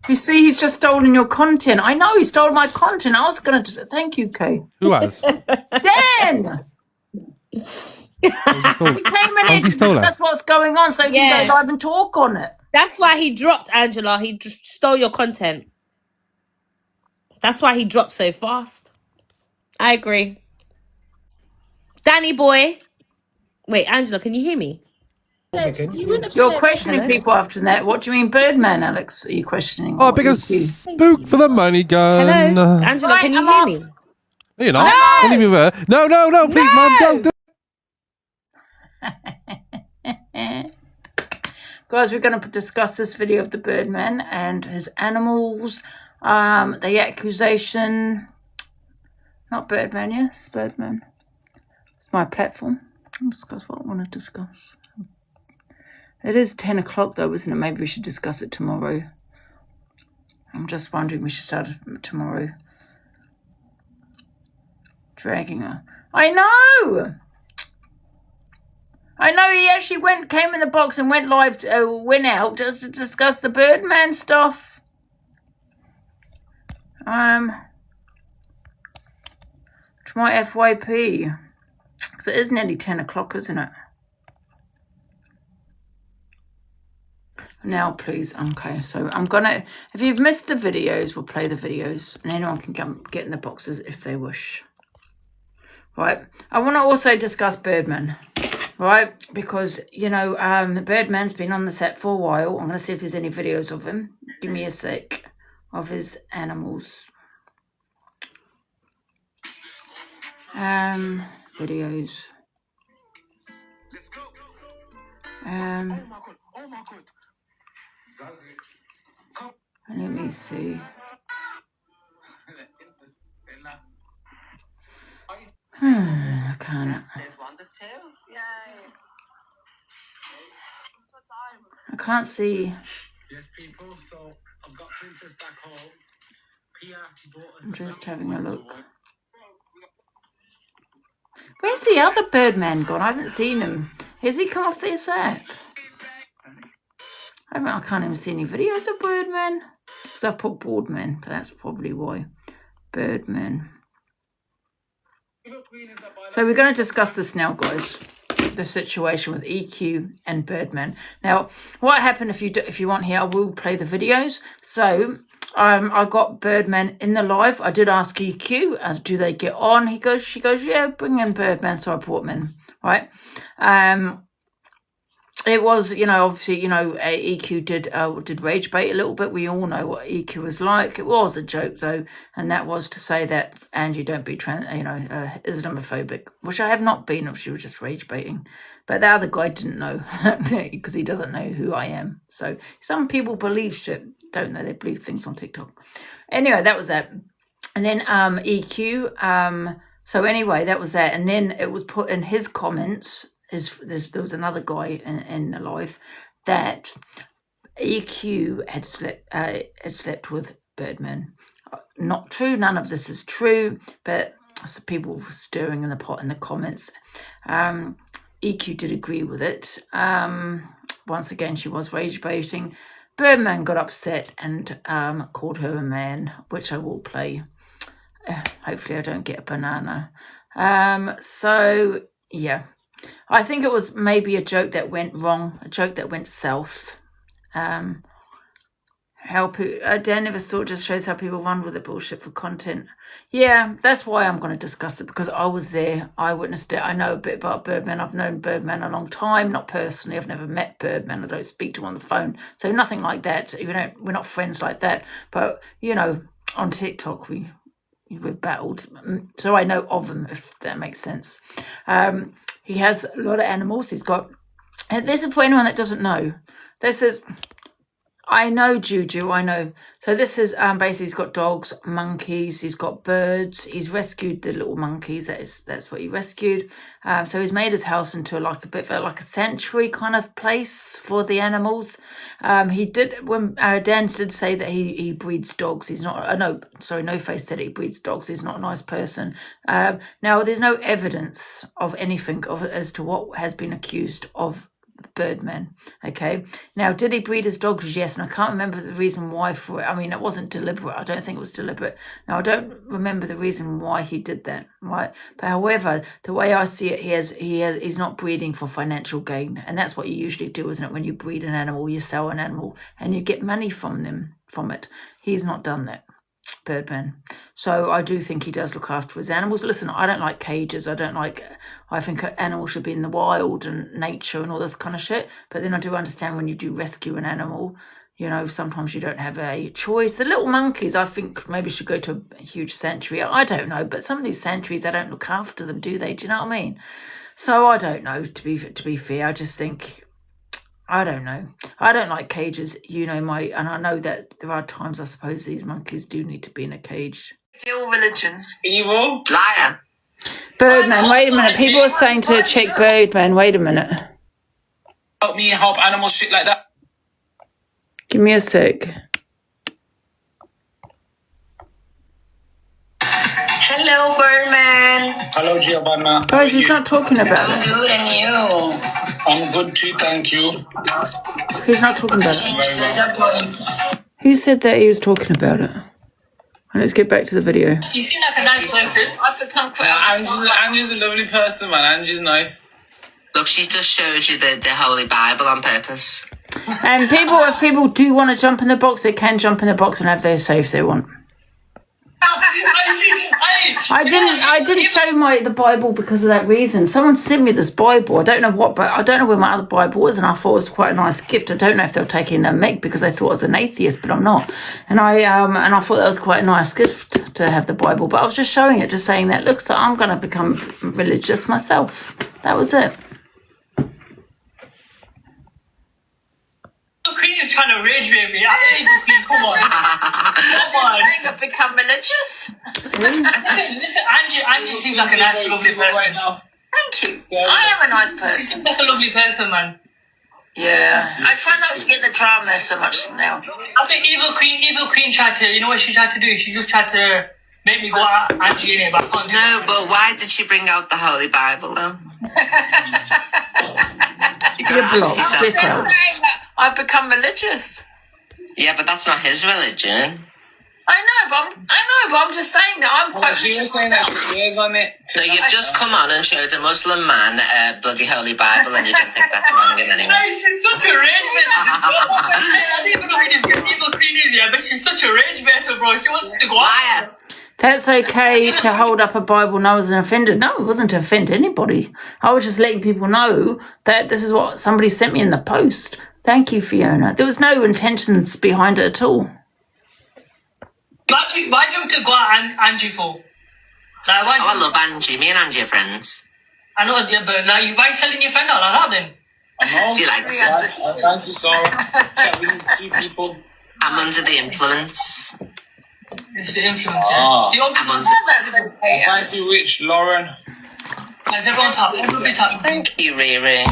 You see, he's just stolen your content. I know he stole my content. I was going to... Thank you, Kay. Who has? Dan! He came in here to stolen? discuss what's going on so we can go live and talk on it. That's why he dropped, Angela. He stole your content. That's why he dropped so fast. I agree. Danny boy. Wait, Angela, can you hear me? You're questioning people after that. What do you mean, Birdman, Alex? Are you questioning? Oh, big spook for the money gun. Hello, Angela, Right, can you I'm hear me? off. No, you're not. Don't leave me there. No, please, man, don't do Guys, we're going to discuss this video of the Birdman and his animals. The accusation. Not Birdman, yes, Birdman. It's my platform. I'll discuss what I want to discuss. It is 10 o'clock though, isn't it? Maybe we should discuss it tomorrow. I'm just wondering we should start tomorrow. Dragging her. I know! He actually came in the box and went live, went out just to discuss the Birdman stuff. for my FYP. Because it is nearly 10 o'clock, isn't it? Now, please. Okay, so I'm gonna, if you've missed the videos, we'll play the videos and anyone can come get in the boxes if they wish. Right, I want to also discuss Birdman, right? Because, you know, Birdman's been on the set for a while. I'm going to see if there's any videos of him. Give me a sec. Of his animals. Videos. Let me see. I can't. I can't see. Yes, people. So I've got Princess back home. I'm just having a look. Where's the other Birdman gone? I haven't seen him. Has he come off the set? I can't even see any videos of Birdman. Because I've put Boardman, but that's probably why. Birdman. So we're going to discuss this now, guys. The situation with EQ and Birdman. Now, what happened, if you want here, I will play the videos. So I got Birdman in the live. I did ask EQ, do they get on? She goes, yeah, bring in Birdman. So I brought him in, right? It was, you know, obviously, you know, EQ did rage bait a little bit. We all know what EQ was like. It was a joke, though, and that was to say that Angie, don't be Islamophobic, which I have not been. She was just rage baiting, but the other guy didn't know because he doesn't know who I am. So some people believe shit, don't they? They believe things on TikTok. Anyway, that was that, and then EQ. So anyway, that was that, and then it was put in his comments. There was another guy in the live that EQ had slept with Birdman. Not true. None of this is true, but people were stirring in the pot in the comments. EQ did agree with it. Once again, she was rage baiting. Birdman got upset and called her a man, which I will play. Hopefully I don't get a banana. So, yeah. I think it was maybe a joke that went wrong, a joke that went south. Dan never saw it, just shows how people run with the bullshit for content. Yeah, that's why I'm going to discuss it, because I was there, I witnessed it. I know a bit about Birdman. I've known Birdman a long time, not personally. I've never met Birdman. I don't speak to him on the phone, so nothing like that. We're not friends like that. But you know, on TikTok we've battled, so I know of him, if that makes sense. He has a lot of animals. He's got, and this is for anyone that doesn't know. This is, I know Juju, I know. So this is basically, he's got dogs, monkeys, he's got birds. He's rescued the little monkeys. That's what he rescued. So he's made his house into like a bit of like a sanctuary kind of place for the animals. He did, when Dan did say that he breeds dogs. He's not, No Face said he breeds dogs. He's not a nice person. Now there's no evidence of anything as to what has been accused of Birdman. Okay, now did he breed his dogs? Yes, and I can't remember the reason why for it. I mean, it wasn't deliberate. I don't think it was deliberate. Now I don't remember the reason why he did that, right? But however, the way I see it, he's not breeding for financial gain, and that's what you usually do, isn't it? When you breed an animal, you sell an animal and you get money from it. He's not done that, Birdman. So I do think he does look after his animals. Listen, I don't like cages. I think animals should be in the wild and nature and all this kind of shit. But then I do understand when you do rescue an animal, you know, sometimes you don't have a choice. The little monkeys, I think maybe should go to a huge sanctuary. I don't know, but some of these sanctuaries, they don't look after them, do they? Do you know what I mean? So I don't know, to be fair. I just think, I don't know. I don't like cages, and I know that there are times, I suppose, these monkeys do need to be in a cage. All religions. Evil. Liar. Birdman, wait a minute. People are saying to check Birdman. Wait a minute. Help me help animals, shit like that. Give me a sec. Hello, Birdman. Hello, Giovanna. Guys, he's not talking about it. Good, and you? I'm good too, thank you. He's not talking about it. Who said that he was talking about it? Let's get back to the video. You seem like a nice person. I've become quite. Angie's a lovely person, man. Angie's nice. Look, she's just showed you the Holy Bible on purpose. And if people do want to jump in the box, they can jump in the box and have their say if they want. I didn't show the Bible because of that reason. Someone sent me this Bible. I don't know what, but I don't know where my other Bible is, and I thought it was quite a nice gift. I don't know if they'll take it in their mic because they thought I was an atheist, but I'm not. And I thought that was quite a nice gift to have the Bible. But I was just showing it, just saying that looks like I'm going to become religious myself. That was it. Queen is trying to rage with me. Come on. I've become religious. Listen, Angie seems like a nice, lovely person. Thank you. I am a nice She person. seems like a lovely person, man. Yeah. I try not to get the drama so much now. I think Evil Queen tried to, you know what she tried to do? She just tried to make me go out Angie in it, but I can't do No, but why did she bring out the Holy Bible, though? I've become religious. Yeah, but that's not his religion. I know, but I'm just saying that I'm quite. She was saying that she swears on it. So you've just come on and showed a Muslim man a bloody Holy Bible, and you don't think that's wrong in any way. Hey, she's such a rage I don't even know who this Evil Queen is yet, but she's such a rage battle, bro. She wants to go out. That's okay to hold up a Bible. No, I wasn't offended. No, it wasn't to offend anybody. I was just letting people know that this is what somebody sent me in the post. Thank you, Fiona. There was no intentions behind it at all. Why do you want to go out Angie for? Like, I love Angie. Me and Angie are friends. I know, yeah, but like, why are you telling your friend all that then? She likes it. Thank you, Sarah. We can see people. I'm under the influence. It's the influence, yeah. Thank you, Rich, Lauren. Is everyone top? Everybody top. Thank you, Riri.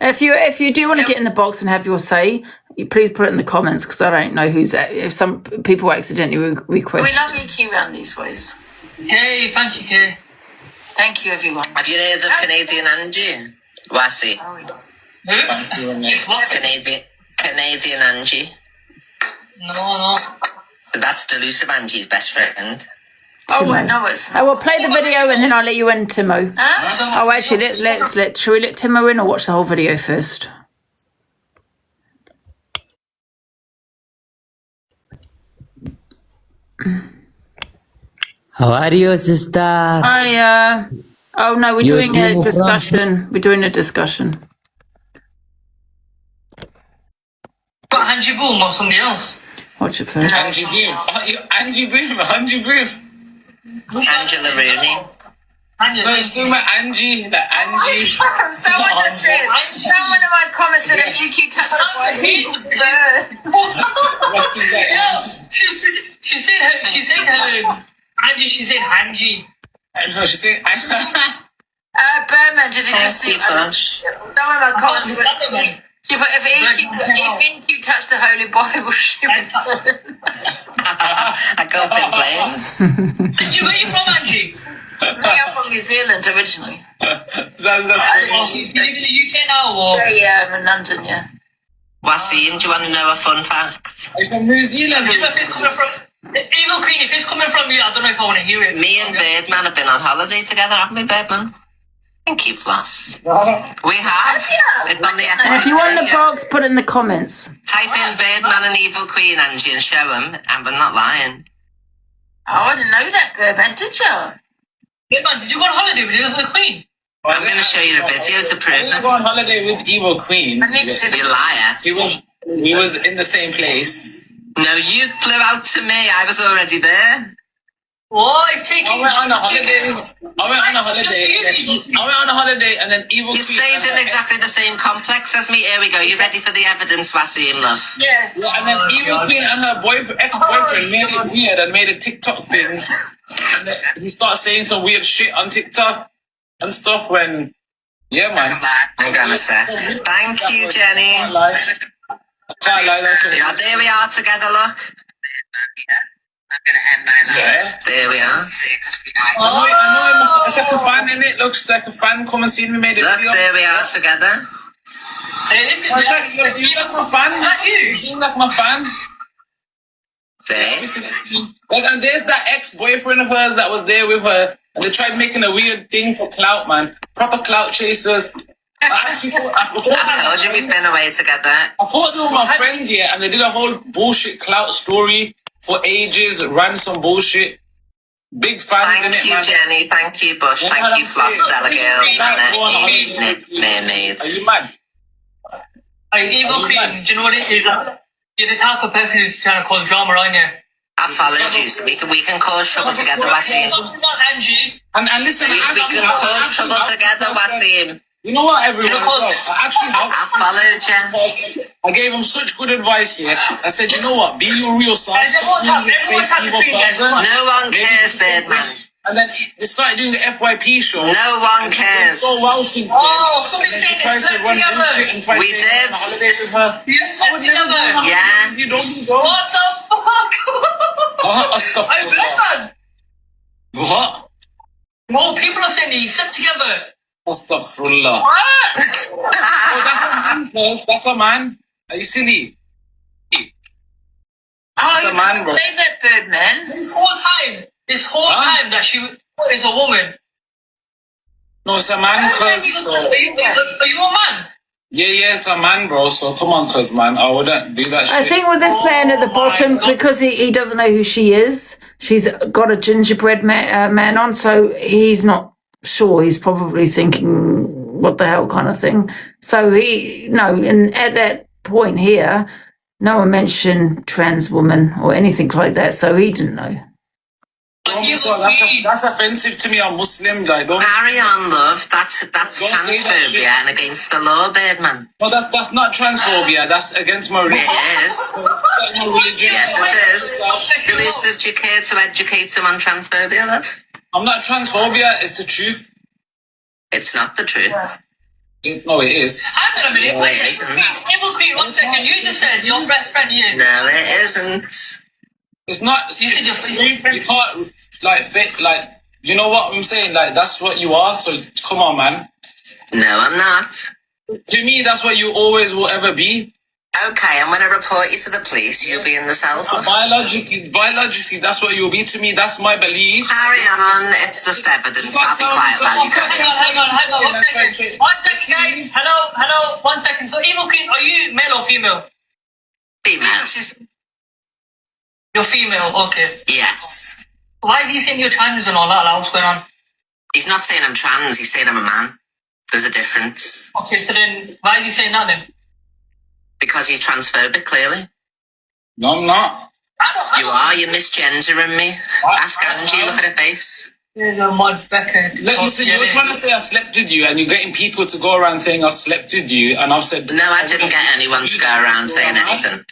If you do want to get in the box and have your say, you please put it in the comments because I don't know if some people accidentally request. We love you, Q, around these ways. Hey, thank you, Kay. Thank you, everyone. Have you heard of Canadian Angie? Wasi. Who? It's what? Canadian Angie. No. So that's Delusive Angie's best friend. Oh, I know it's. I will play the video and then I'll let you in, Timo. Oh, actually, should we let Timo in or watch the whole video first? How are you, sister? Oh no, we're doing a discussion. We're doing a discussion. But Angie Boom or somebody else? Watch it first. Angie Boom. Angela Rooney. No, it's still my Angie. Someone just said. Someone in my comments said that you keep touching the She said her. Angie. She said Angie. I know. She said. Berman, did you just see? Someone in my comments said if EQ touched the Holy Bible, she would. I go up in flames. Angie, where are you from, Angie? I'm from New Zealand originally. You live in the UK now, or? Yeah, I'm in London, yeah. Wasim, do you want to know a fun fact? I'm from New Zealand. If it's coming from Evil Queen, if it's coming from you, I don't know if I want to hear it. Me and Birdman have been on holiday together, haven't we, Birdman? Thank you, Floss. We have. It's on the FYP. And if you want the box, put it in the comments. Type in Birdman and Evil Queen, Angie, and show them, and we're not lying. Oh, I didn't know that, Birdman, did you? Birdman, did you go on holiday with Evil Queen? I'm going to show you the video to prove it. I go on holiday with Evil Queen. You liar. We was in the same place. No, you flew out to me. I was already there. Oh, it's taking. I went on a holiday, and then Evil Queen. You stayed in exactly the same complex as me. Here we go. You ready for the evidence, Wasim, love? Yes. Yeah, and then Evil Queen and her ex-boyfriend made it weird and made a TikTok thing. And then he started saying some weird shit on TikTok and stuff when. Yeah, man. I'm gonna say. Thank you, Jenny. I can't lie. Yeah, there we are together, look. Yeah. There we are. I know it's like a fan in it. Looks like a fan. Come and see me made a video. Look, there we are together. Hey, listen, you look my fan. Not you. You look my fan. Like, and there's that ex-boyfriend of hers that was there with her, and they tried making a weird thing for clout, man. Proper clout chasers. I told you we've been away together. I thought they were my friends, yeah, and they did a whole bullshit clout story for ages, ran some bullshit. Big fans in it, man. Thank you, Jenny. Thank you, Bush. Thank you, Floss, Stella Girl, Mermaids. Are you mad? Evil Queen, do you know what it is? You're the type of person who's trying to cause drama, aren't you? I followed you, so we can cause trouble together, Wasim. Angie. And listen, we can cause trouble together, Wasim. You know what, everyone? I followed you. I gave him such good advice here. I said, you know what? Be your real self. No one cares, Birdman. And then they started doing the FYP show. No one cares. So well since then. Oh, something saying they slept together. We did. You slept together. Yeah. You don't go. What the fuck? Hey, Birdman. What? Well, people are saying that you slept together. Astaghfirullah. What? Oh, that's a man. Are you silly? That's a man, bro. Say that, Birdman. This whole time that she is a woman. No, it's a man, cuz. Are you a man? Yeah, it's a man, bro. So come on, cuz, man. I wouldn't do that shit. I think with this man at the bottom, because he doesn't know who she is, she's got a gingerbread man on, so he's not sure. He's probably thinking, what the hell kind of thing. So and at that point here, no one mentioned trans woman or anything like that, so he didn't know. That's offensive to me. I'm Muslim. Like, don't carry on, love. That's transphobia and against the law, Birdman. No, that's not transphobia. That's against my religion. It is. Yes, it is. Elusive, do you care to educate him on transphobia, love? I'm not transphobia. It's the truth. It's not the truth. No, it is. Hang on a minute. Wait, Evil Queen, 1 second. You just said your best friend is. No, it isn't. It's not. You can't like you know what I'm saying. Like that's what you are. So come on, man. No, I'm not. To me, that's what you always will ever be. Okay, I'm gonna report you to the police. You'll be in the cells. Biologically, that's what you'll be to me. That's my belief. Carry on. It's just evidence. I'll be quiet while you carry on. Hang on. 1 second. 1 second, guys. Hello. 1 second. So, Evil Queen, are you male or female? Female. You're female, okay. Yes. Why is he saying you're trans and all that? Like, what's going on? He's not saying I'm trans, he's saying I'm a man. There's a difference. Okay, so then why is he saying that then? Because he's transphobic, clearly. No, I'm not. You are, you're misgendering me. Ask Angie, look at her face. Listen, you're trying to say I slept with you and you're getting people to go around saying I slept with you and I've said... No, I didn't get anyone to go around saying anything.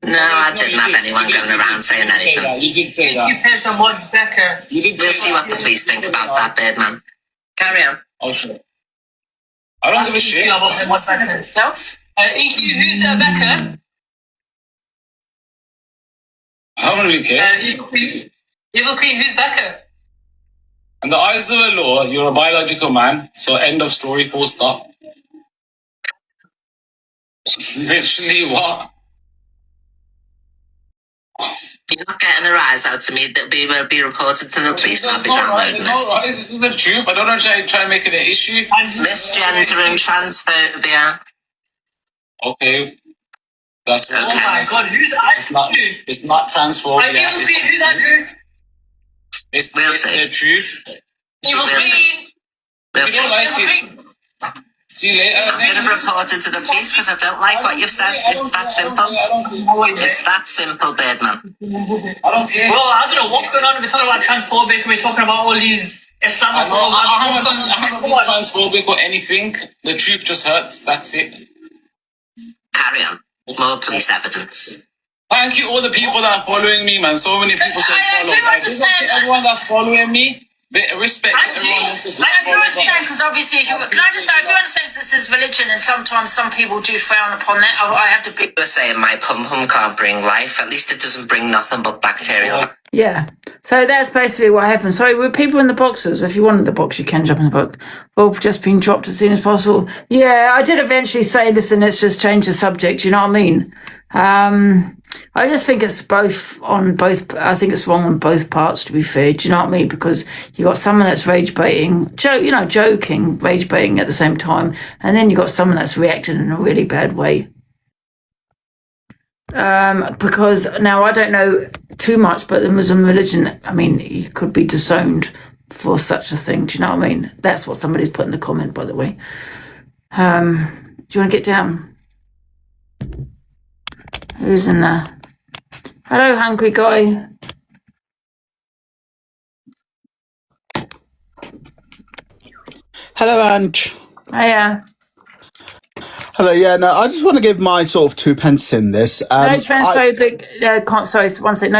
No, I didn't have anyone going around saying anything. Yeah, you did say that. You pay some words, Becca. We'll see what the police think about that, Birdman. Carry on. Okay. I don't give a shit. EQ, who's Becca? I don't really care. Evil Queen, who's Becca? In the eyes of the law, you're a biological man, so end of story, full stop. Literally, what? You're not getting a rise out to me. That we will be reported to the police and I'll be downloading this. No, rise. This is the truth. I don't know try and make it an issue. Misgendering, transphobia. Okay. That's okay. Oh my God, who's that? It's not transphobia. Who's that? It's the truth. Evil Queen. We'll see. You don't like this. See you later. I'm going to report it to the police because I don't like what you've said. It's that simple. It's that simple, Birdman. I don't care. Well, I don't know what's going on. We're talking about transphobic. We're talking about all these Islamophobes. I'm not transphobic or anything. The truth just hurts. That's it. Carry on. More police evidence. Thank you, all the people that are following me, man. So many people say follow. Everyone that's following me. Respect Angie, I do understand because obviously, I do understand this is religion, and sometimes some people do frown upon that. I have to be. You're saying my pum pum can't bring life. At least it doesn't bring nothing but bacterial. Yeah. So that's basically what happened. Sorry, with people in the boxes, if you wanted the box, you can jump in the box. Well, just being dropped as soon as possible. Yeah, I did eventually say, listen, let's just change the subject. You know what I mean? I just think it's I think it's wrong on both parts, to be fair. Do you know what I mean? Because you got someone that's rage baiting, joking, rage baiting at the same time. And then you got someone that's reacting in a really bad way. Because now I don't know too much, but the Muslim religion, I mean, you could be disowned for such a thing. Do you know what I mean? That's what somebody's put in the comment, by the way. Do you want to get down? Who's in there? Hello, hungry guy. Hello, Ange. Hiya. Hello, yeah, no, I just want to give my sort of 2 pence in this. No transphobic, sorry, one second,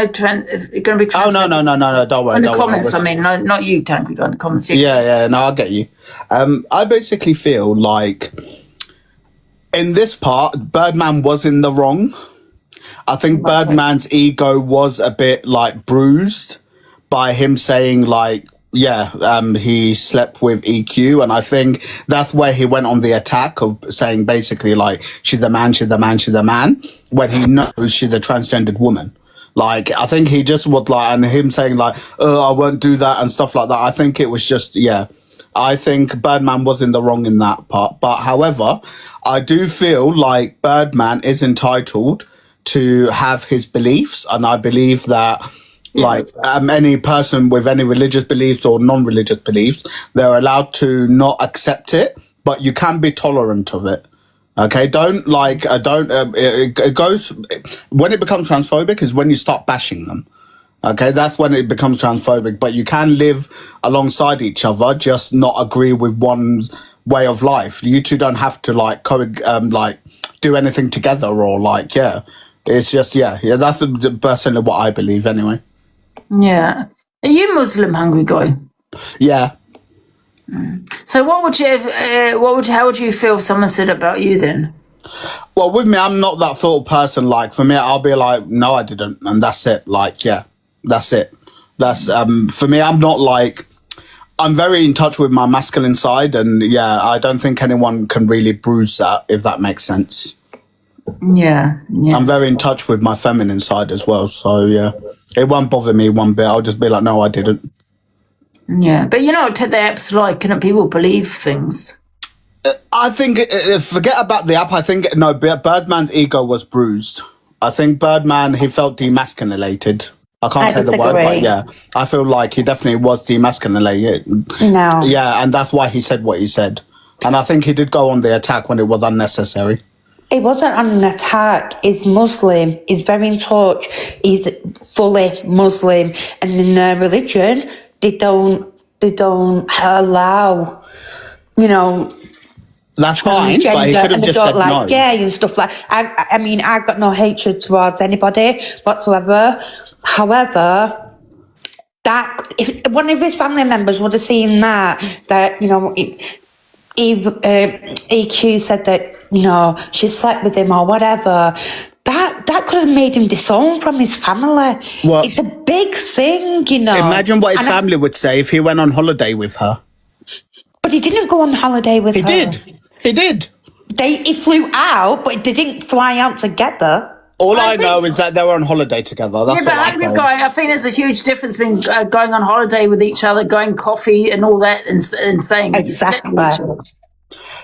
it's going to be Oh, no, don't worry. In the don't comments, worry. I mean, not you, don't be in the comments. Yeah, no, I get you. I basically feel like in this part, Birdman was in the wrong. I think Birdman's ego was a bit like bruised by him saying like, he slept with EQ, and I think that's where he went on the attack of saying basically like she's the man, when he knows she's a transgendered woman. Like I think he just would like, and him saying like, I won't do that and stuff like that. I think it was just I think Birdman was in the wrong in that part. But however, I do feel like Birdman is entitled to have his beliefs, and I believe that any person with any religious beliefs or non-religious beliefs, they're allowed to not accept it, but you can be tolerant of it. Okay, it goes, when it becomes transphobic is when you start bashing them. Okay, that's when it becomes transphobic, but you can live alongside each other, just not agree with one's way of life. You two don't have to do anything together or it's just, that's personally what I believe anyway. Yeah. Are you Muslim, hungry guy? Yeah. So how would you feel if someone said about you then? Well, with me, I'm not that sort of person. Like, for me, I'll be like, no, I didn't. And that's it. That's it. That's, for me, I'm not I'm very in touch with my masculine side. And I don't think anyone can really bruise that, if that makes sense. Yeah. I'm very in touch with my feminine side as well. So, it won't bother me one bit. I'll just be like, no, I didn't. Yeah, but you know what the app's like, and people believe things. I think, forget about the app. I think, Birdman's ego was bruised. I think Birdman, he felt demasculated. I can't say the word, but I feel like he definitely was demasculated. No. Yeah, and that's why he said what he said. And I think he did go on the attack when it was unnecessary. It wasn't on an attack. He's Muslim. He's very in touch. He's fully Muslim. And in their religion, they don't allow, That's fine, but he could have just said no. Gay and stuff like. I mean, I've got no hatred towards anybody whatsoever. However, if one of his family members would have seen that EQ said that she slept with him or whatever, that could have made him disown from his family. Well, it's a big thing, Imagine what his family would say if he went on holiday with her. But he didn't go on holiday with her. He did. He flew out, but they didn't fly out together. All I know is that they were on holiday together. That's I think there's a huge difference between going on holiday with each other, going coffee and all that, and saying exactly.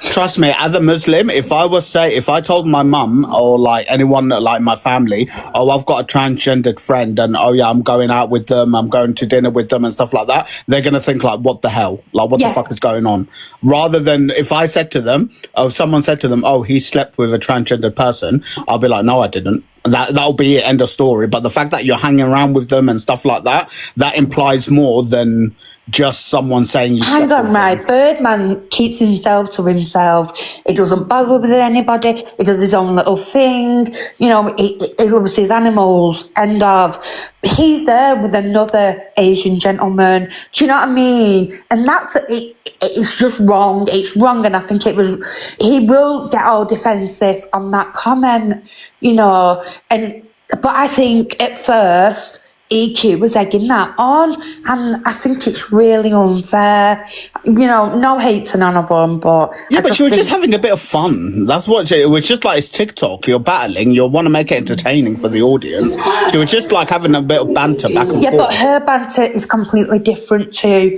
Trust me, as a Muslim, if I told my mum or anyone my family, I've got a transgendered friend and I'm going out with them, I'm going to dinner with them and stuff like that, they're going to think what the hell? What the fuck is going on? Rather than if I said to them, someone said to them, he slept with a transgendered person, I'll be like, no, I didn't. That'll be it, end of story. But the fact that you're hanging around with them and stuff like that, that implies more than just someone saying you. Hang on, right? Birdman keeps himself to himself. He doesn't bother with anybody. He does his own little thing. He loves his animals. End of. He's there with another Asian gentleman. Do you know what I mean? And that's it. It's just wrong. It's wrong, and I think he will get all defensive on that comment. But I think at first EQ was egging that on, and I think it's really unfair. You know, no hate to none of them, but yeah, but she was just having a bit of fun. That's what it was. Just like it's TikTok. You're battling. You want to make it entertaining for the audience. She was just like having a bit of banter back and forth. Yeah, but her banter is completely different to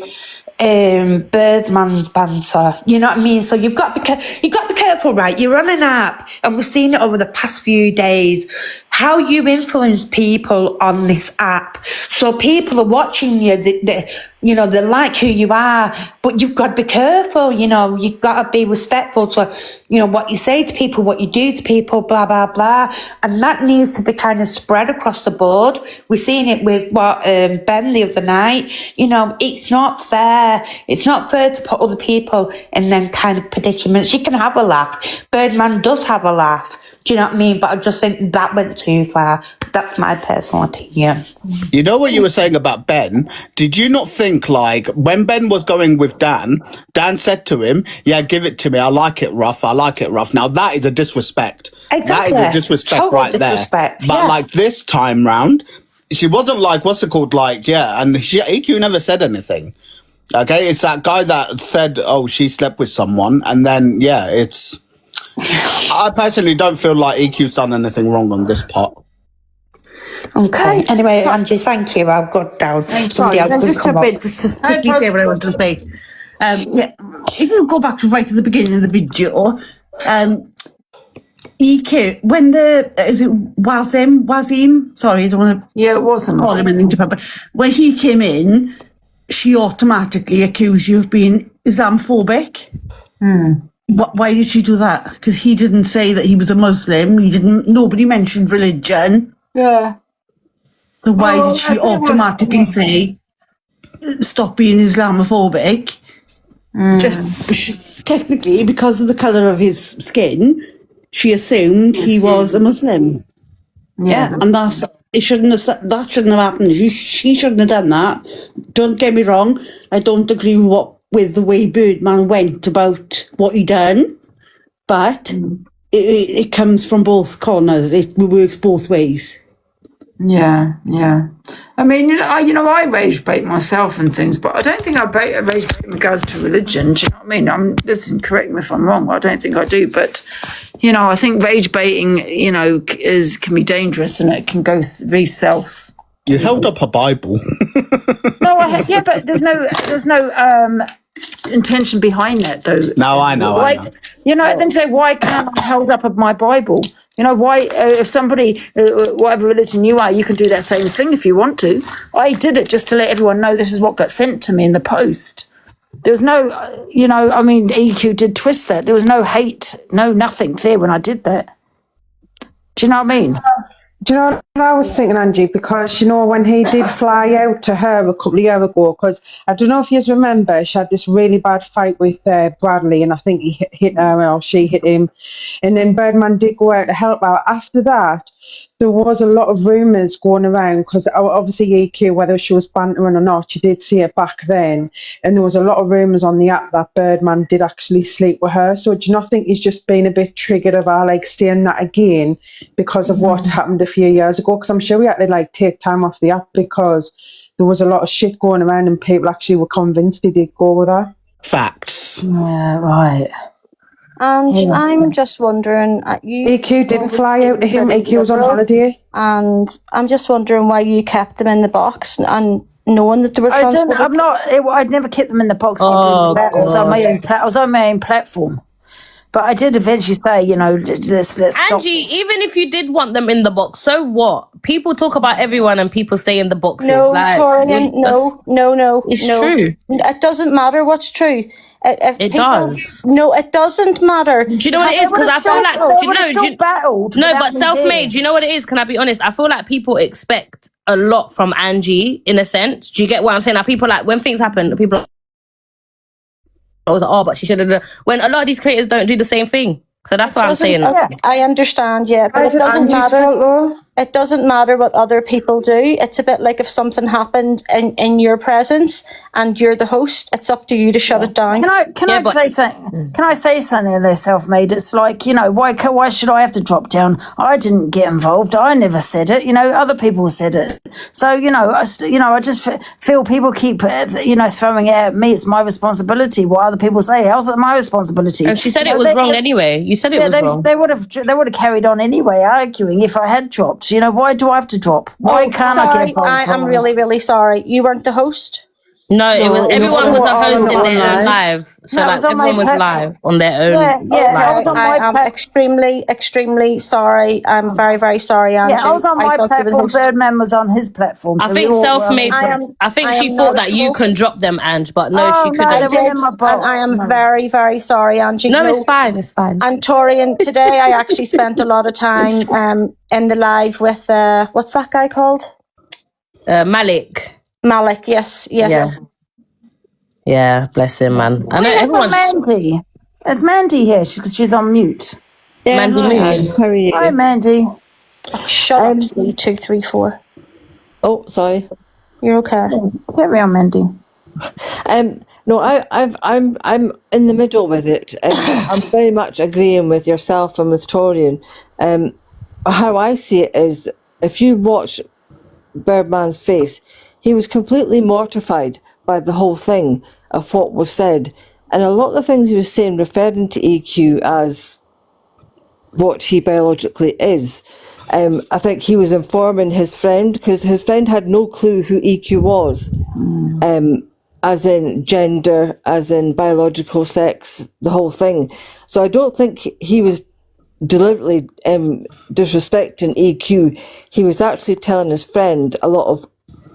Birdman's banter. You know what I mean? So you've got to be careful, right? You're on an app, and we've seen it over the past few days how you influence people on this app. So people are watching you. You know, they like who you are, but you've got to be careful. You know, you've got to be respectful to, you know, what you say to people, what you do to people, blah, blah, blah. And that needs to be kind of spread across the board. We're seeing it with what Ben the other night. You know, it's not fair. It's not fair to put other people in them kind of predicaments. You can have a laugh. Birdman does have a laugh. Do you know what I mean? But I just think that went too far. That's my personal opinion. You know what you were saying about Ben? Did you not think, like, when Ben was going with Dan said to him, yeah, give it to me. I like it rough. I like it rough. Now, that is a disrespect. Exactly. That is a disrespect Total right disrespect, there. But, yeah. like, this time round, she wasn't like, what's it called? Like, yeah, and EQ never said anything. Okay? It's that guy that said, oh, she slept with someone. And then, yeah, it's... I personally don't feel like EQ's done anything wrong on this part. Okay. Anyway, Angie, thank you. I've got down. Somebody else could Just come a up. bit, just quickly say what I want to say. Yeah, if you go back right at the beginning of the video, EQ, when is it Wazim? Sorry, I don't want to it wasn't call him anything different, but when he came in, she automatically accused you of being Islamophobic. Why did she do that? Because he didn't say that he was a Muslim. Nobody mentioned religion. Yeah. So why did she automatically say, stop being Islamophobic? Just technically, because of the colour of his skin, she assumed he was a Muslim. Yeah, and that shouldn't have happened. She shouldn't have done that. Don't get me wrong. I don't agree with the way Birdman went about what he done, but it comes from both corners. It works both ways. Yeah. I mean, I rage bait myself and things, but I don't think I rage bait in regards to religion. Do you know what I mean? Listen, correct me if I'm wrong. I don't think I do, but I think rage baiting, can be dangerous, and it can go very south. You held up a Bible. No, but there's no intention behind that, though. No, I know. Then say, why can't I hold up my Bible? Why, if somebody, whatever religion you are, you can do that same thing if you want to. I did it just to let everyone know this is what got sent to me in the post. There was no, EQ did twist that. There was no hate, nothing there when I did that. Do you know what I mean? Do you know what I was thinking, Angie? Because, when he did fly out to her a couple of years ago, because I don't know if you remember, she had this really bad fight with Bradley, and I think he hit her or she hit him. And then Birdman did go out to help her. After that, there was a lot of rumours going around, because obviously EQ, whether she was bantering or not, you did see it back then. And there was a lot of rumours on the app that Birdman did actually sleep with her. So do you not think he's just been a bit triggered of her, saying that again because of what happened a few years ago? Because I'm sure we had to, take time off the app because there was a lot of shit going around and people actually were convinced he did go with her. Facts. Yeah, right. And I'm just wondering, EQ didn't fly out to him. EQ was on holiday, and I'm just wondering why you kept them in the box and knowing that they were transphobic. I'd never kept them in the box. I was on my own platform, but I did eventually say, let's stop. Angie, even if you did want them in the box, so what? People talk about everyone and people stay in the boxes. No, Torian, no. It's true. It doesn't matter what's true. It does. No, it doesn't matter. Do you know what it is? Because I feel like but self-made. Do you know what it is? Can I be honest? I feel like people expect a lot from Angie in a sense. Do you get what I'm saying? Like people when things happen, people I was like, but she should have. When a lot of these creators don't do the same thing, so that's what I'm saying. I understand, but it doesn't matter. it doesn't matter what other people do. It's a bit like if something happened in your presence and you're the host, it's up to you to shut it down. Can I say something? Can I say something there, Self-Made? It's like, you know, why should I have to drop down? I didn't get involved. I never said it. You know, other people said it. So, you know, I just feel people keep, you know, throwing it at me. It's my responsibility. What other people say, how's it my responsibility? And she said it was wrong anyway. You said it was wrong. They would have carried on anyway, arguing if I had dropped. You know, why do I have to drop? Why can't I get involved? I'm really, really sorry. You weren't the host? No, it was everyone was the host in their own live. So No, it like was on everyone my was platform. live on their own. I was on my I am extremely, extremely sorry. I'm very, very sorry, Angie. Yeah, I was on my thought you were the platform. host. Birdman was on his platform. I so think we all- Self-Made. I think she thought that you can drop them, Ange, but no, she couldn't. I did, and I am very, very sorry, Angie. No, it's fine. It's fine. And Torian, today I actually spent a lot of time in the live with what's that guy called? Malik. Malik, yes. Yeah, bless him, man. I know Where's everyone's. Mandy? Is Mandy here? She's on mute. Mandy Mooney. How are you? Hi, Mandy. Shut up, C234. Oh, sorry. You're okay. Carry on, Mandy. No, I'm in the middle with it. I'm very much agreeing with yourself and with Torian. How I see it is, if you watch Birdman's face, he was completely mortified by the whole thing of what was said, and a lot of the things he was saying referring to EQ as what he biologically is. I think he was informing his friend, because his friend had no clue who EQ was, as in gender, as in biological sex, the whole thing. So I don't think he was deliberately disrespecting EQ. He was actually telling his friend a lot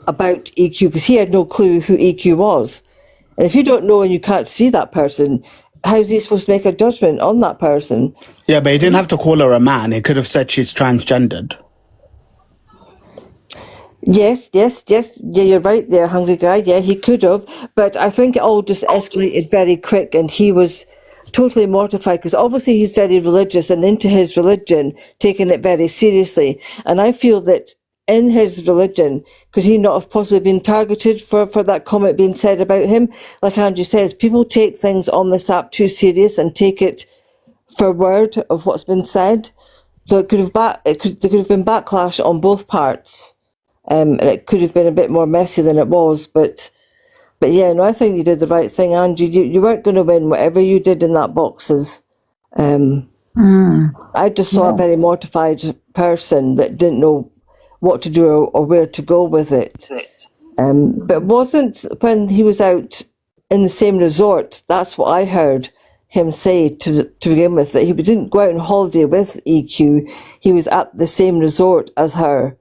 about EQ, because he had no clue who EQ was. And if you don't know and you can't see that person, how's he supposed to make a judgment on that person? Yeah, but he didn't have to call her a man. He could have said she's transgendered. Yes. Yeah, you're right there, Hungry Guy. Yeah, he could have. But I think it all just escalated very quick, and he was totally mortified, because obviously he's very religious and into his religion, taking it very seriously. And I feel that in his religion, could he not have possibly been targeted for that comment being said about him? Like Andrew says, people take things on this app too serious and take it for word of what's been said. So there could have been backlash on both parts, and it could have been a bit more messy than it was. But yeah, no, I think you did the right thing, Angie. You weren't going to win whatever you did in that boxes. I just saw a very mortified person that didn't know what to do or where to go with it. But it wasn't when he was out in the same resort. That's what I heard him say to begin with, that he didn't go out on holiday with EQ. He was at the same resort as her.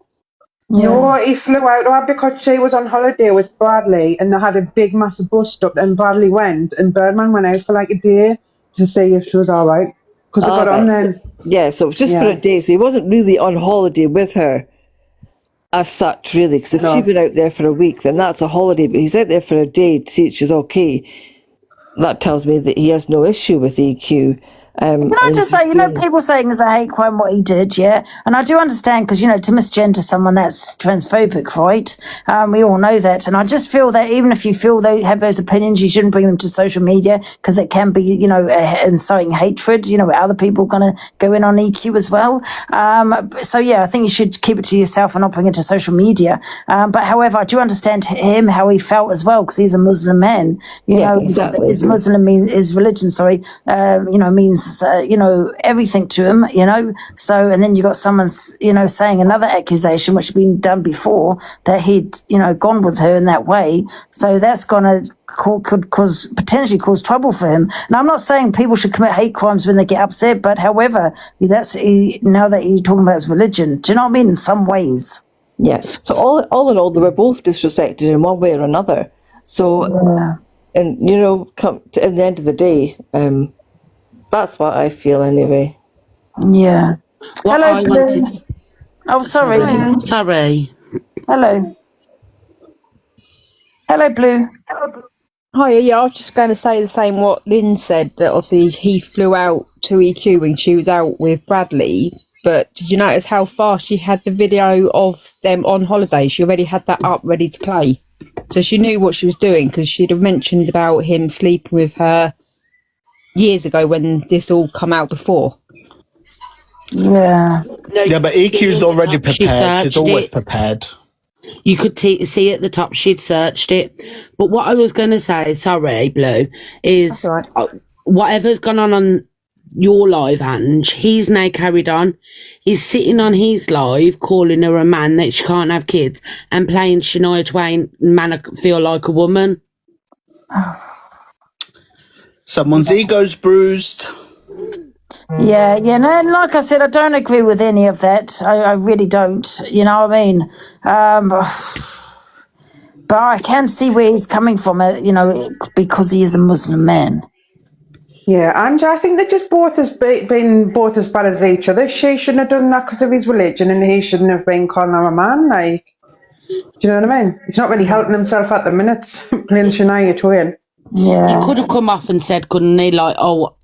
No, he flew out because she was on holiday with Bradley, and they had a big massive bust up, and Bradley went, and Birdman went out for like a day to see if she was all right, because they got on then. Yeah, so it was just for a day, so he wasn't really on holiday with her as such, really, because if she'd been out there for a week, then that's a holiday, but he's out there for a day to see if she's okay. That tells me that he has no issue with EQ. Can I just say, you know, people saying it's a hate crime what he did, yeah? And I do understand, because, you know, to misgender someone, that's transphobic, right? We all know that. And I just feel that even if you feel they have those opinions, you shouldn't bring them to social media, because it can be, you know, inciting hatred, you know, other people going to go in on EQ as well. So, yeah, I think you should keep it to yourself and not bring it to social media. But however, I do understand him, how he felt as well, because he's a Muslim man. You know, exactly. his religion, you know, means you know, everything to him, you know. So, and then you got someone, you know, saying another accusation, which had been done before, that he'd, you know, gone with her in that way. So that's gonna could potentially cause trouble for him. And I'm not saying people should commit hate crimes when they get upset, but however, now that you're talking about his religion, do you know what I mean? In some ways. Yeah. So all in all, they were both disrespected in one way or another. So, and you know, in the end of the day, that's what I feel anyway. Yeah. What Hello, I Blue. wanted- Oh, sorry. Sorry. Hello. Hello, Blue. Hi, yeah, I was just going to say the same what Lynn said, that obviously he flew out to EQ when she was out with Bradley, but did you notice how fast she had the video of them on holiday? She already had that up ready to play. So she knew what she was doing because she'd have mentioned about him sleeping with her years ago when this all come out before. Yeah. Yeah, but EQ's already prepared. She's always prepared. You could see at the top she'd searched it. But what I was going to say, sorry, Blue, is whatever's gone on your live, Ange, he's now carried on. He's sitting on his live calling her a man that she can't have kids and playing Shania Twain, Man, I Feel Like a Woman. Someone's ego's bruised. Yeah, no, and like I said, I don't agree with any of that. I really don't. You know what I mean? But I can see where he's coming from, because he is a Muslim man. Yeah, and I think they're just both as been both as bad as each other. She shouldn't have done that because of his religion, and he shouldn't have been calling her a man. Like, do you know what I mean? He's not really helping himself at the minute, playing Shania Twain. Yeah, he could have come off and said, couldn't he? Like, oh,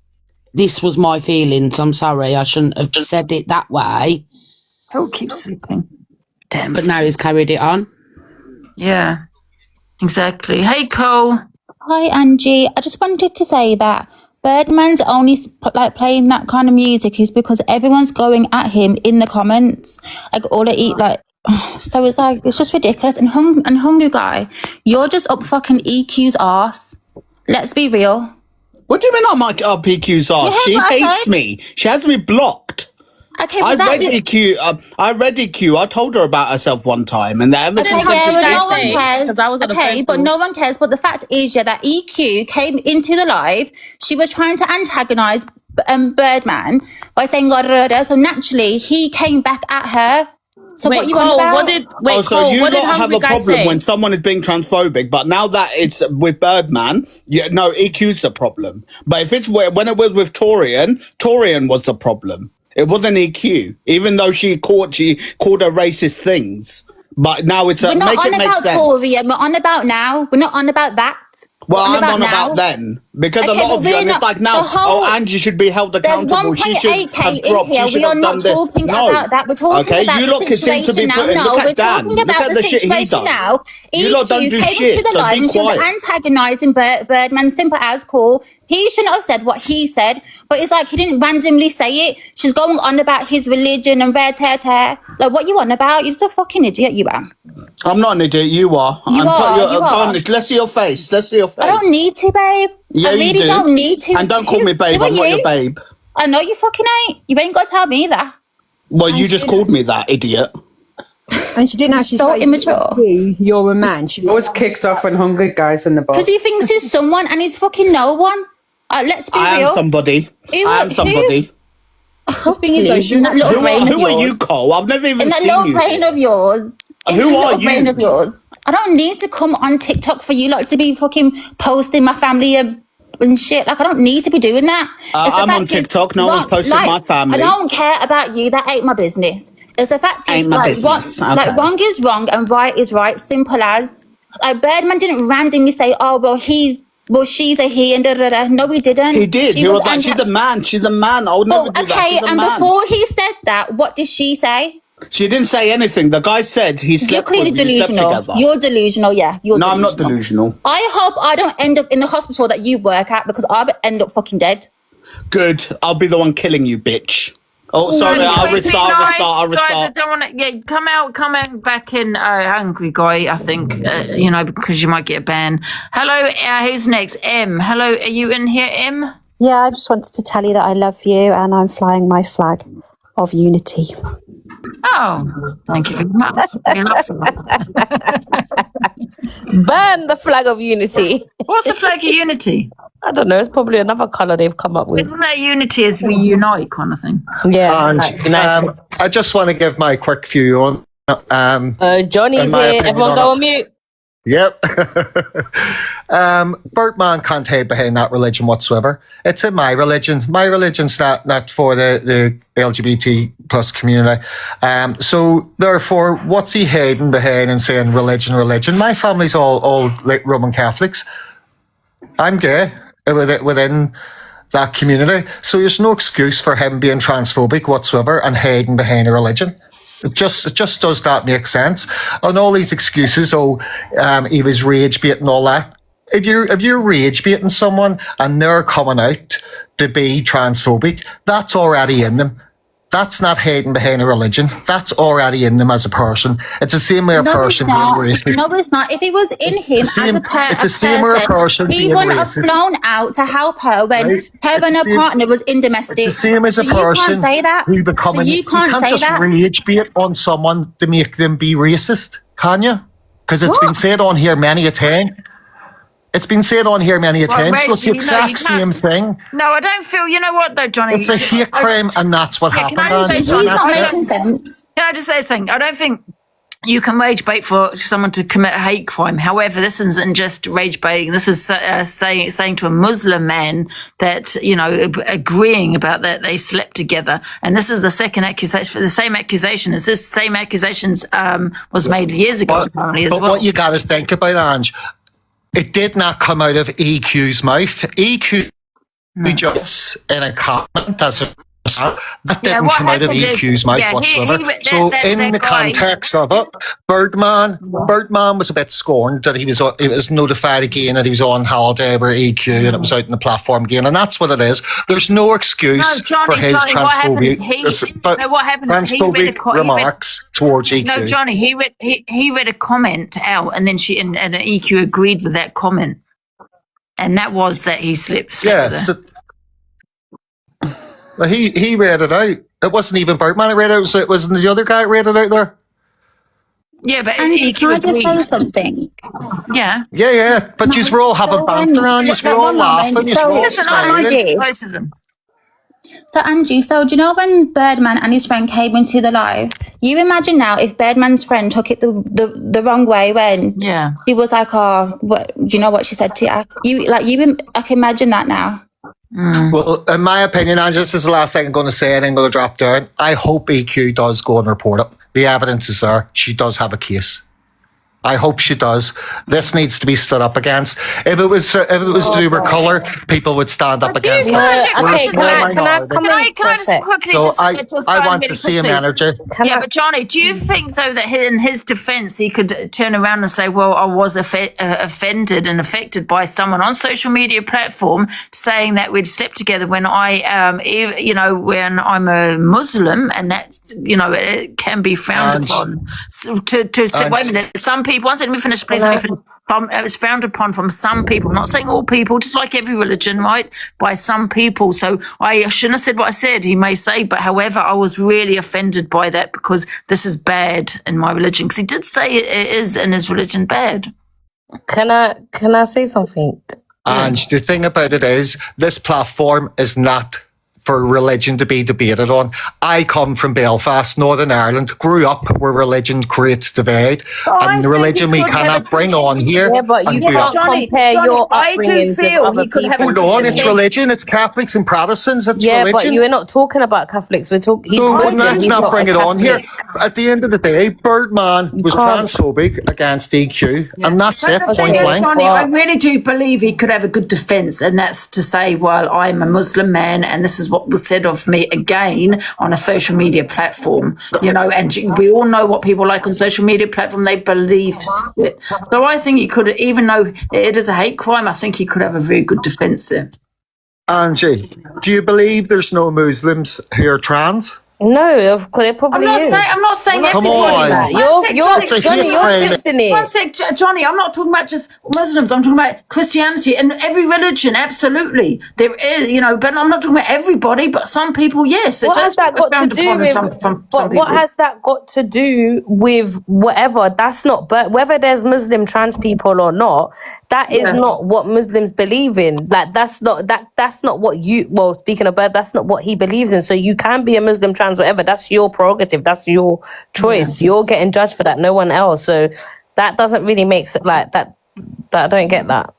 this was my feelings. I'm sorry, I shouldn't have said it that way. Don't keep sleeping. Damn. But now he's carried it on. Yeah, exactly. Hey, Cole. Hi, Angie. I just wanted to say that Birdman's only playing that kind of music is because everyone's going at him in the comments, like all they eat, like. So it's like it's just ridiculous. And Hungry Guy, you're just up fucking EQ's arse. Let's be real. What do you mean I'm up EQ's arse? She hates me. She has me blocked. Okay, I read EQ. I read EQ. I told her about herself one time, and that no one cares. Okay, but no one cares. But the fact is, that EQ came into the live. She was trying to antagonize Birdman by saying so naturally he came back at her. So wait, what you Cole, on about? So you don't have a problem when someone is being transphobic, but now that it's with Birdman, EQ's the problem. But if it's when it was with Torian was the problem. It wasn't EQ, even though she called her racist things. But now it's we're not make on it make about sense. Torian. We're on about now. We're not on about that. Well, I'm on about then. Because a lot of you, and it's like now, Angie should be held accountable. She should have dropped. She should have done this. We are not talking about that. We're talking about the situation now. No, we're talking about the situation now. EQ came into the live and she was antagonising Birdman, simple as cool. He shouldn't have said what he said, but it's like he didn't randomly say it. She's going on about his religion and tear. Like, what you on about? You're just a fucking idiot, you are. I'm not an idiot, you are. You are. Let's see your face. I don't need to, babe. Yeah, I really don't need to. And don't call me babe. I'm not your babe. I know you fucking ain't. You ain't got to tell me that. Well, you just called me that, idiot. And she didn't actually so immature. You're a man. She always kicks off when Hungry Guy's in the box. Because he thinks he's someone and he's fucking no one. Let's be real. I am somebody. I am somebody. Who are you, Cole? I've never even seen you. In that little brain of yours. Who are you? Brain of yours. I don't need to come on TikTok for you to be fucking posting my family and shit. Like, I don't need to be doing that. I'm on TikTok. No one's posting my family. I don't care about you. That ain't my business. It's the fact is, wrong is wrong and right is right. Simple as. Like, Birdman didn't randomly say, oh, well, she's a he and da-da-da. No, he didn't. He did. He was like, she's a man. She's a man. I would never do that. She's a man. Before he said that, what did she say? She didn't say anything. The guy said he slept with you. Delusional. You're delusional, yeah. No, I'm not delusional. I hope I don't end up in the hospital that you work at because I'll end up fucking dead. Good. I'll be the one killing you, bitch. Oh, sorry. I'll restart. Guys, I don't want to. Yeah, come out back in, Hungry Guy. I think because you might get a ban. Hello, who's next? M. Hello, are you in here, M? Yeah, I just wanted to tell you that I love you and I'm flying my flag of unity. Oh, thank you very much. Burn the flag of unity. What's the flag of unity? I don't know. It's probably another colour they've come up with. Isn't that unity as we unite kind of thing? Yeah. And I just want to give my quick view on. Johnny's here. Everyone go on mute. Yep. Birdman can't hide behind that religion whatsoever. It's in my religion. My religion's not for the LGBT plus community. So therefore, what's he hiding behind and saying religion? My family's all like Roman Catholics. I'm gay within that community. So there's no excuse for him being transphobic whatsoever and hiding behind a religion. It just does that make sense? And all these excuses, he was rage baiting and all that. If you're rage baiting someone and they're coming out to be transphobic, that's already in them. That's not hiding behind a religion. That's already in them as a person. It's the same way a person being racist. No, it's not. If it was in him It's the same way a person he being wouldn't have racist. flown out to help her when her and her partner was in domestic. It's the same as a so person you can't say that. who becoming. So you can't say just that. rage bait on someone to make them be racist, can you? Because it's been said on here many a time. It's been said on here many a time, so it's the exact same thing. No, I don't feel. You know what though, Johnny? It's a hate crime, and that's what happened. He's not making sense. Can I just say something? I don't think you can rage bait for someone to commit a hate crime. However, this isn't just rage baiting. This is saying to a Muslim man that, agreeing about that they slept together. And this is the second accusation, the same accusation as this same accusations was made years ago. Apparently, as well. What you got to think about, Ange, it did not come out of EQ's mouth. EQ just in a comment as a that didn't come out of EQ's mouth whatsoever. So in the context of it, Birdman was a bit scorned that he was notified again that he was on holiday with EQ and it was out in the platform again, and that's what it is. There's no excuse for his transphobic remarks towards EQ. No, Johnny, he read a comment out, and then and EQ agreed with that comment, and that was that he slept with her. Well, he read it out. It wasn't even Birdman who read it out. It was the other guy who read it out there. Yeah, but Angie, can I just say something? Yeah. Yeah. But you were all having banter on. You were all laughing. You were all smiling. So Angie, do you know when Birdman and his friend came into the live? You imagine now if Birdman's friend took it the wrong way when he was like, "Oh, what? Do you know what she said to you?" I can imagine that now. Well, in my opinion, and this is the last thing I'm going to say, and I'm going to drop down. I hope EQ does go and report it. The evidence is there. She does have a case. I hope she does. This needs to be stood up against. If it was to do with colour, people would stand up against it. Okay, can I just quickly I want the same energy. But Johnny, do you think though that in his defence he could turn around and say, "Well, I was offended and affected by someone on social media platform saying that we'd slept together when when I'm a Muslim, and that it can be frowned upon." So to wait a minute, some people. Once let me finish, please. Let me finish. It was frowned upon from some people. I'm not saying all people, just like every religion, right? By some people. So I shouldn't have said what I said. He may say, but however, I was really offended by that because this is bad in my religion. Because he did say it is in his religion bad. Can I say something? And the thing about it is, this platform is not for religion to be debated on. I come from Belfast, Northern Ireland, grew up where religion creates divide, and the religion we cannot bring on here. Yeah, but you can't compare your upbringings with other people. Hold on, it's religion, it's Catholics and Protestants, it's religion. Yeah, but you are not talking about Catholics, we're talking... Let's not bring it on here. At the end of the day, Birdman was transphobic against EQ, and that's it, point blank. Johnny, I really do believe he could have a good defence, and that's to say, well, I'm a Muslim man, and this is what was said of me again on a social media platform, and we all know what people like on social media platform. They believe it. So I think he could, even though it is a hate crime, I think he could have a very good defence there. Angie, do you believe there's no Muslims who are trans? No, of course, it probably is. I'm not saying Come everybody. on. You're fixing it. One sec, Johnny, I'm not talking about just Muslims. I'm talking about Christianity and every religion. Absolutely, there is, but I'm not talking about everybody. But some people, yes. What has that got to do with? What has that got to do with whatever? That's not. But whether there's Muslim trans people or not, that is not what Muslims believe in. Like that's not what you. Well, speaking of Bird, that's not what he believes in. So you can be a Muslim trans, whatever. That's your prerogative. That's your choice. You're getting judged for that. No one else. So that doesn't really make sense. Like that. I don't get that.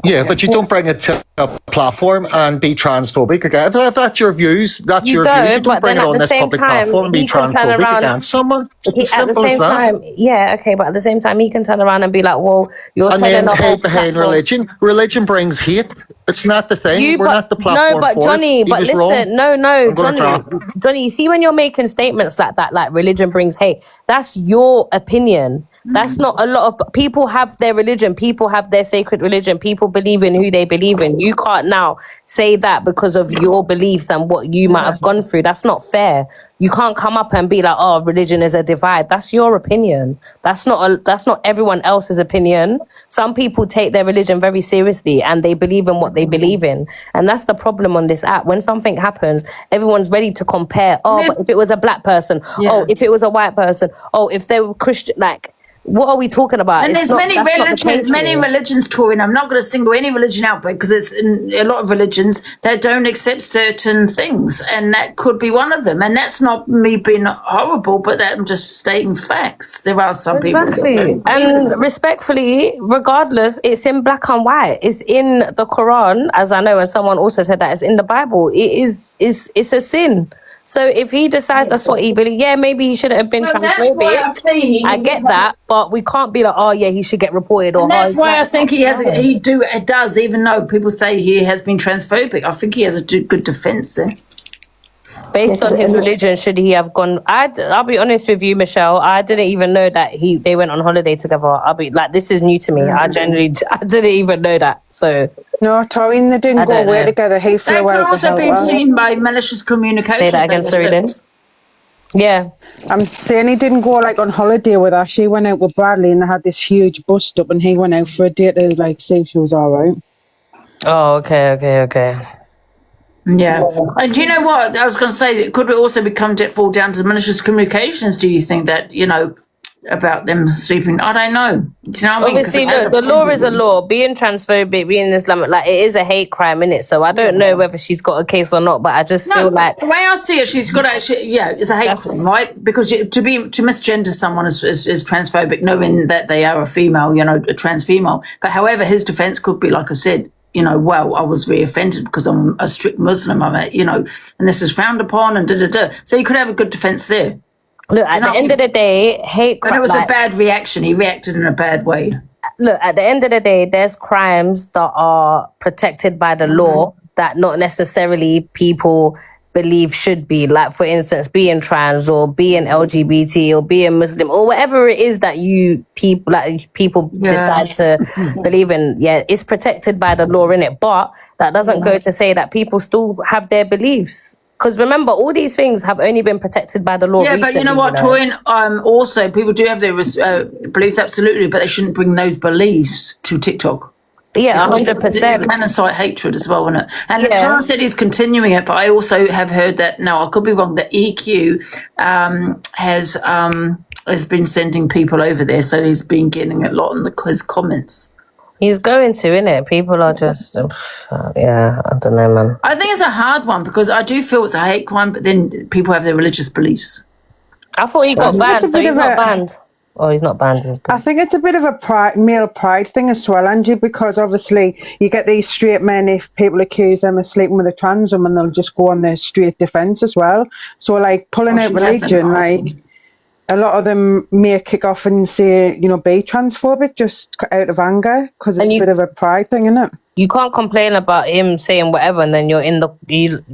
Yeah, but you don't bring it to a platform and be transphobic again. If that's your views, that's your views. You don't bring it on this public platform and be transphobic against someone. It's as simple as that. Yeah, okay, but at the same time, he can turn around and be like, well, you're and then hate behind religion. Religion brings hate. It's not the thing. We're not the platform No, but for Johnny, it. He but was listen, wrong. Johnny, you see when you're making statements like that, like religion brings hate, that's your opinion. That's not a lot of people have their religion, people have their sacred religion, people believe in who they believe in. You can't now say that because of your beliefs and what you might have gone through. That's not fair. You can't come up and be like, oh, religion is a divide. That's your opinion. That's not everyone else's opinion. Some people take their religion very seriously and they believe in what they believe in. And that's the problem on this app. When something happens, everyone's ready to compare. Oh, but if it was a black person, oh, if it was a white person, oh, if they were Christian, like, what are we talking about? And there's many religions, Tori, and I'm not going to single any religion out, because it's in a lot of religions that don't accept certain things, and that could be one of them. And that's not me being horrible, but I'm just stating facts. There are some people. Exactly. And respectfully, regardless, it's in black and white. It's in the Quran, as I know, and someone also said that it's in the Bible. It's a sin. So if he decides that's what he believes, yeah, maybe he shouldn't have been transphobic. I get that, but we can't be like, oh yeah, he should get reported. Or and that's why I think it does, even though people say he has been transphobic. I think he has a good defense there. Based on his religion, should he have gone? I'll be honest with you, Michelle. I didn't even know that they went on holiday together. I'll be like, this is new to me. I didn't even know that. So no, Tori, they didn't go away together. He flew out. They could also be seen by malicious communication. Say that again, sorry, Linz. Yeah, I'm saying he didn't go like on holiday with her. She went out with Bradley, and they had this huge bust up, and he went out for a date to like see if she was all right. Oh, okay. Yeah. And do you know what? I was going to say, could it also fall down to malicious communications, do you think, that, about them sleeping? I don't know. Do you know what Obviously, I mean? look, the law is a law. Being transphobic, being Islamic, like, it is a hate crime, innit? So I don't know whether she's got a case or not, but I just feel like... The way I see it, she's got actually, it's a hate crime, right? Because to misgender someone is transphobic, knowing that they are a female, a trans female. But however, his defense could be, like I said, well, I was really offended because I'm a strict Muslim, and this is frowned upon, and da-da-da. So you could have a good defense there. Look, at the end of the day, hate crime... And it was a bad reaction. He reacted in a bad way. Look, at the end of the day, there's crimes that are protected by the law that not necessarily people believe should be, like, for instance, being trans or being LGBT or being Muslim or whatever it is that people decide to believe in. Yeah, it's protected by the law, innit? But that doesn't go to say that people still have their beliefs. Because remember, all these things have only been protected by the law recently. But you know what, Toyin? Also, people do have their beliefs, absolutely, but they shouldn't bring those beliefs to TikTok. Yeah, 100%. It can incite hatred as well, isn't it? And someone said he's continuing it, but I also have heard that, no, I could be wrong, that EQ has been sending people over there, so he's been getting a lot in his comments. He's going to, innit? People are just, I don't know, man. I think it's a hard one because I do feel it's a hate crime, but then people have their religious beliefs. I thought he got banned, so he's not banned. Oh, he's not banned. I think it's a bit of a male pride thing as well, Angie, because obviously you get these straight men, if people accuse them of sleeping with a trans woman, they'll just go on their straight defence as well. So, like, pulling out religion, like, a lot of them may kick off and say, be transphobic just out of anger, because it's a bit of a pride thing, isn't it? You can't complain about him saying whatever, and then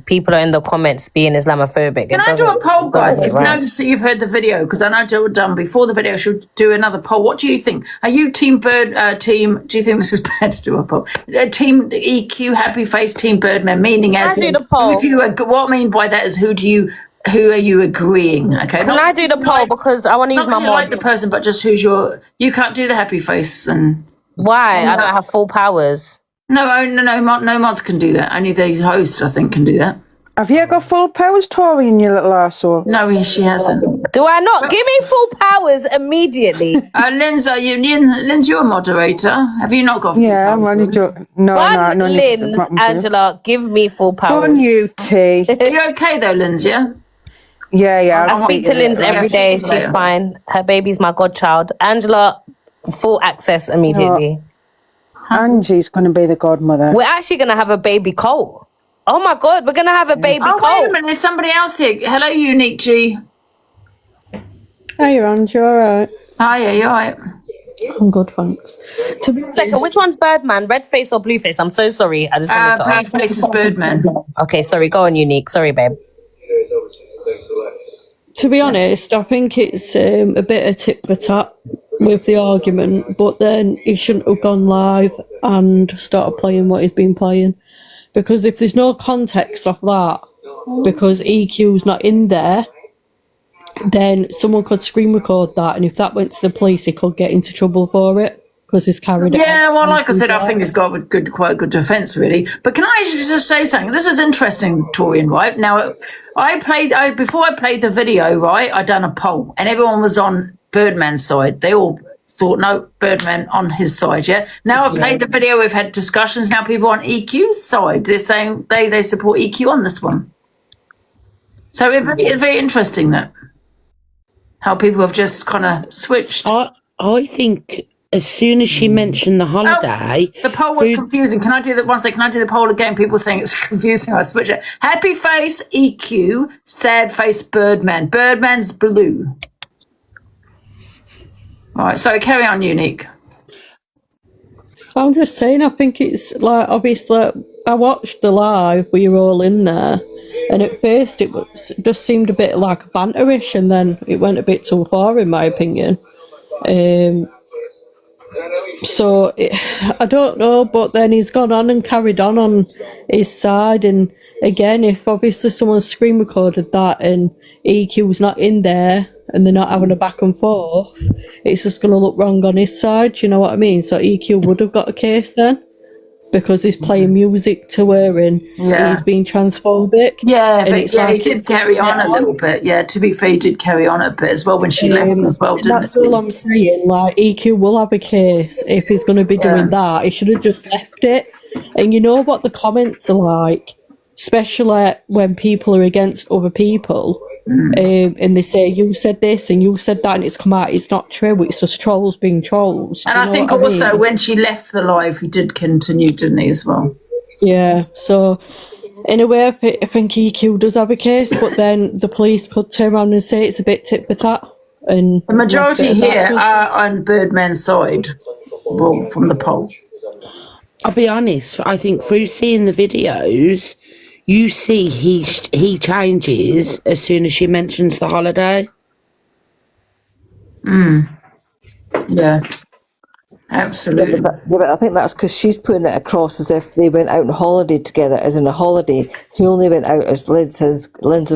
people are in the comments being Islamophobic. Can I do a poll, guys? Because now you've heard the video, because I know Joe done before the video. Should do another poll. What do you think? Are you team Bird? Team? Do you think this is bad to do a poll? Team EQ, happy face, team Birdman. Meaning as do the poll. What I mean by that is who are you agreeing? Okay. Can I do the poll because I want to use my mod? Not like the person, but just you can't do the happy face then. Why? I don't have full powers. No mods can do that. Only the host, I think, can do that. Have you got full powers, Tori, in your little arsehole? No, she hasn't. Do I not? Give me full powers immediately. Linz, you're a moderator. Have you not got full powers? Yeah, I'm only joking. No, Linz, Angela, give me full powers. On you, T. Are you okay though, Linz, yeah? Yeah. I speak to Linz every day. She's fine. Her baby's my godchild. Angela, full access immediately. Angie's going to be the godmother. We're actually going to have a baby Colt. Oh my God, we're going to have a baby Colt. Wait a minute, there's somebody else here. Hello, Unique G. Hey, you're on, you all right? Hiya, you all right? I'm good, thanks. To be Second, which one's Birdman? Red face or blue face? I'm so sorry. I just wanted to ask. Blue face is Birdman. Okay, sorry. Go on, Unique. Sorry, babe. To be honest, I think it's a bit of tit for tat with the argument, but then he shouldn't have gone live and started playing what he's been playing. Because if there's no context of that, because EQ's not in there, then someone could screen record that, and if that went to the police, he could get into trouble for it because he's carried it. Yeah, well, like I said, I think he's got quite a good defence, really. But can I just say something? This is interesting, Torian, right? Now, before I played the video, right, I done a poll, and everyone was on Birdman's side. They all thought, no, Birdman on his side, yeah? Now I've played the video, we've had discussions, now people on EQ's side, they're saying they support EQ on this one. So it's very interesting that how people have just kind of switched. I think as soon as she mentioned the holiday... the poll was confusing. Can I do that one second? Can I do the poll again? People saying it's confusing. I switch it. Happy face, EQ. Sad face, Birdman. Birdman's blue. All right, so carry on, Unique. I'm just saying, I think it's like, obviously, I watched the live where you're all in there, and at first it just seemed a bit like banterish, and then it went a bit too far, in my opinion. I don't know, but then he's gone on and carried on his side, and again, if obviously someone screen recorded that and EQ's not in there and they're not having a back and forth, it's just going to look wrong on his side, you know what I mean? So EQ would have got a case then, because he's playing music to her and he's being transphobic. Yeah, but he did carry on a little bit. Yeah, to be fair, he did carry on a bit as well when she left as well, didn't That's all I'm saying. Like, EQ will have a case if he's going to be doing that. He should have just left it. And you know what the comments are like, especially when people are against other people, and they say, you said this and you said that, and it's come out, it's not true, it's just trolls being trolls. And I think also when she left the live, he did continue, didn't he, as well? Yeah, so in a way, I think EQ does have a case, but then the police could turn around and say it's a bit tit for tat. And the majority here are on Birdman's side, well, from the poll. I'll be honest, I think through seeing the videos, you see he changes as soon as she mentions the holiday. Yeah, absolutely. Yeah, but I think that's because she's putting it across as if they went out on holiday together, as in a holiday. He only went out, as Liz has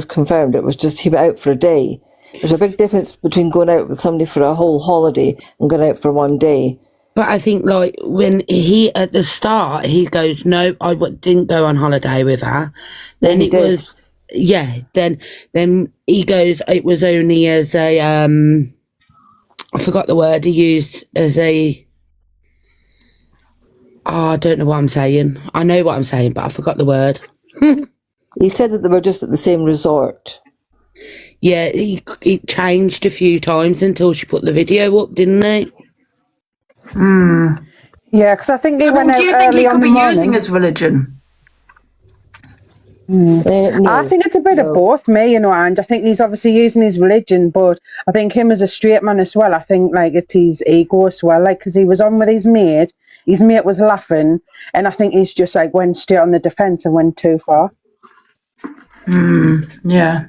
confirmed, it was just he went out for a day. There's a big difference between going out with somebody for a whole holiday and going out for one day. But I think, like, when he, at the start, he goes, no, I didn't go on holiday with her. Then it was, then he goes, it was only as a, I forgot the word he used, as a, I don't know what I'm saying. I know what I'm saying, but I forgot the word. He said that they were just at the same resort. Yeah, he changed a few times until she put the video up, didn't he? Yeah, because I think they went out. Do you think he could be using his religion? I think it's a bit of both, me, and I think he's obviously using his religion, but I think him as a straight man as well, I think, like, it's his ego as well, like, because he was on with his mate was laughing, and I think he's just, like, went straight on the defence and went too far. Yeah.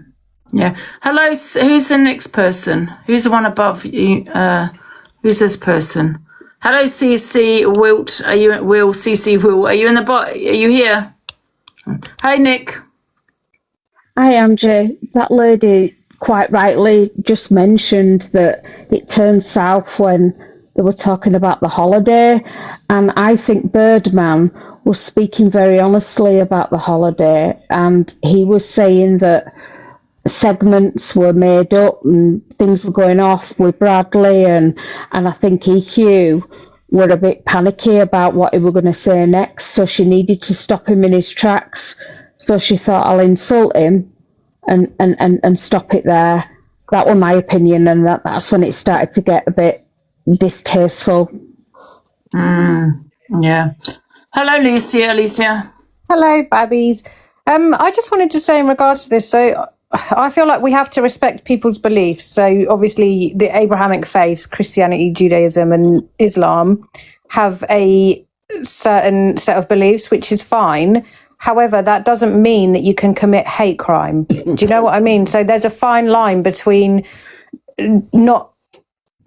Hello, who's the next person? Who's the one above you? Who's this person? Hello, CC Wilt. Are you Will? CC Will. Are you in the bot? Are you here? Hi, Nick. Hi, Angie. That lady quite rightly just mentioned that it turned south when they were talking about the holiday, and I think Birdman was speaking very honestly about the holiday, and he was saying that segments were made up and things were going off with Bradley, and I think EQ were a bit panicky about what he were going to say next, so she needed to stop him in his tracks. So she thought, I'll insult him and stop it there. That was my opinion, and that's when it started to get a bit distasteful. Yeah. Hello, Alicia. Hello, babbies. I just wanted to say in regards to this, so I feel like we have to respect people's beliefs. So obviously the Abrahamic faiths, Christianity, Judaism and Islam have a certain set of beliefs, which is fine. However, that doesn't mean that you can commit hate crime. Do you know what I mean? So there's a fine line between not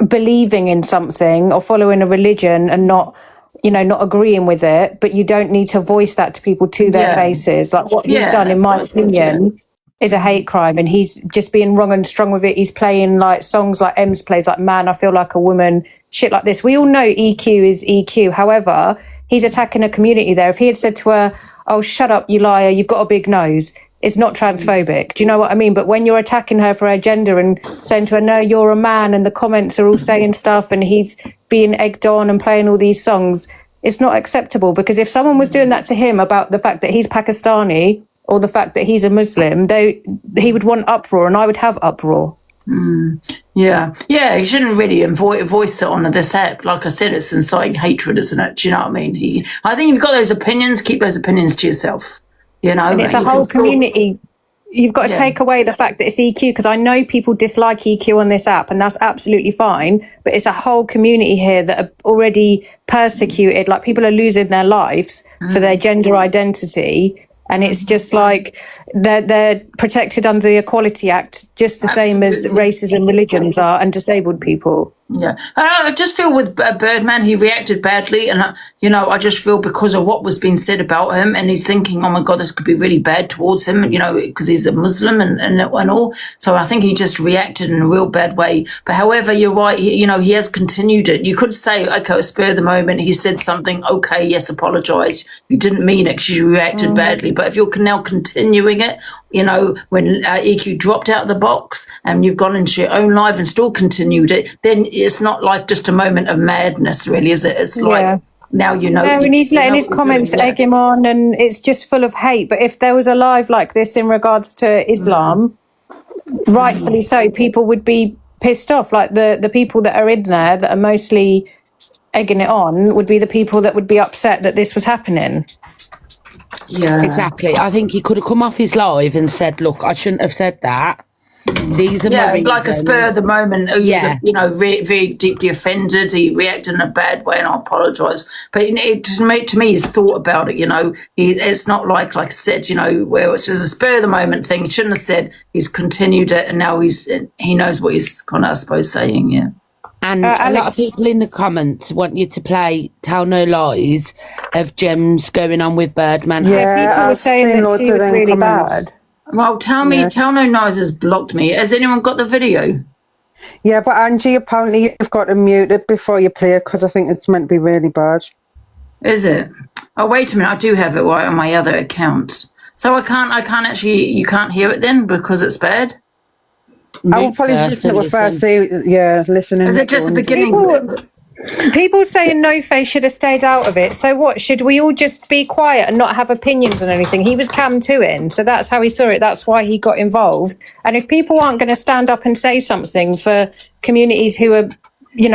believing in something or following a religion and not agreeing with it, but you don't need to voice that to people to their faces. Like what he's done, in my opinion, is a hate crime, and he's just being wrong and strong with it. He's playing like songs like Ems plays, like Man, I Feel Like a Woman, shit like this. We all know EQ is EQ. However, he's attacking a community there. If he had said to her, oh, shut up, you liar, you've got a big nose, it's not transphobic. Do you know what I mean? But when you're attacking her for her gender and saying to her, no, you're a man, and the comments are all saying stuff and he's being egged on and playing all these songs, it's not acceptable. Because if someone was doing that to him about the fact that he's Pakistani or the fact that he's a Muslim, he would want uproar, and I would have uproar. Yeah, you shouldn't really voice it on this app. Like I said, it's inciting hatred, isn't it? Do you know what I mean? I think you've got those opinions, keep those opinions to yourself. You know, and it's a whole community. You've got to take away the fact that it's EQ, because I know people dislike EQ on this app, and that's absolutely fine. But it's a whole community here that are already persecuted. Like, people are losing their lives for their gender identity. And it's just like they're protected under the Equality Act, just the same as races and religions are, and disabled people. Yeah, I just feel with Birdman, he reacted badly, and I just feel because of what was being said about him, and he's thinking, oh my God, this could be really bad towards him, because he's a Muslim and all. So I think he just reacted in a real bad way. But however, you're right, he has continued it. You could say, okay, spur of the moment, he said something, okay, yes, apologise. You didn't mean it because you reacted badly. But if you're now continuing it, when EQ dropped out of the box and you've gone into your own life and still continued it, then it's not like just a moment of madness, really, is it? It's like now and he's letting his comments egg him on, and it's just full of hate. But if there was a live like this in regards to Islam, rightfully so, people would be pissed off. Like the people that are in there that are mostly egging it on would be the people that would be upset that this was happening. Yeah, exactly. I think he could have come off his live and said, look, I shouldn't have said that. These are my reasons. Like a spur of the moment. Very deeply offended. He reacted in a bad way, and I apologise. But to me, he's thought about it. It's not like I said, where it's just a spur of the moment thing. He shouldn't have said. He's continued it, and now he knows what he's kind of, I suppose, saying. Yeah. And a lot of people in the comments want you to play Tell No Lies of Gems going on with Birdman. Yeah, people were saying that she was really bad. Well, Tell No Lies has blocked me. Has anyone got the video? Yeah, but Angie, apparently you've got to mute it before you play it, because I think it's meant to be really bad. Is it? Oh, wait a minute. I do have it right on my other account. So I can't actually, you can't hear it then because it's bad? I will probably listen to it first. Listening. Is it just the beginning? People saying No Face should have stayed out of it. So what? Should we all just be quiet and not have opinions on anything? He was cam to in, so that's how he saw it. That's why he got involved. And if people aren't going to stand up and say something for communities who are,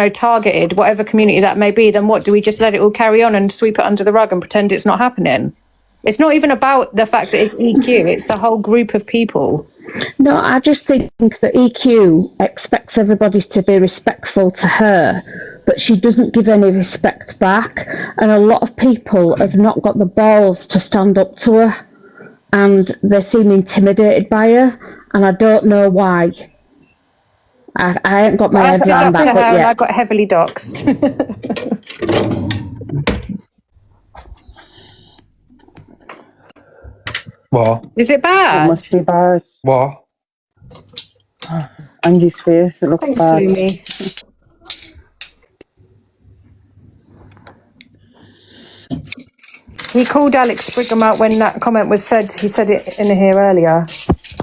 targeted, whatever community that may be, then what? Do we just let it all carry on and sweep it under the rug and pretend it's not happening? It's not even about the fact that it's EQ. It's a whole group of people. No, I just think that EQ expects everybody to be respectful to her, but she doesn't give any respect back. And a lot of people have not got the balls to stand up to her, and they seem intimidated by her, and I don't know why. I ain't got my head around that yet. And I got heavily doxed. What? Is it bad? It must be bad. What? Angie's face, it looks bad. Lumi. He called Alex Brigham out when that comment was said. He said it in here earlier.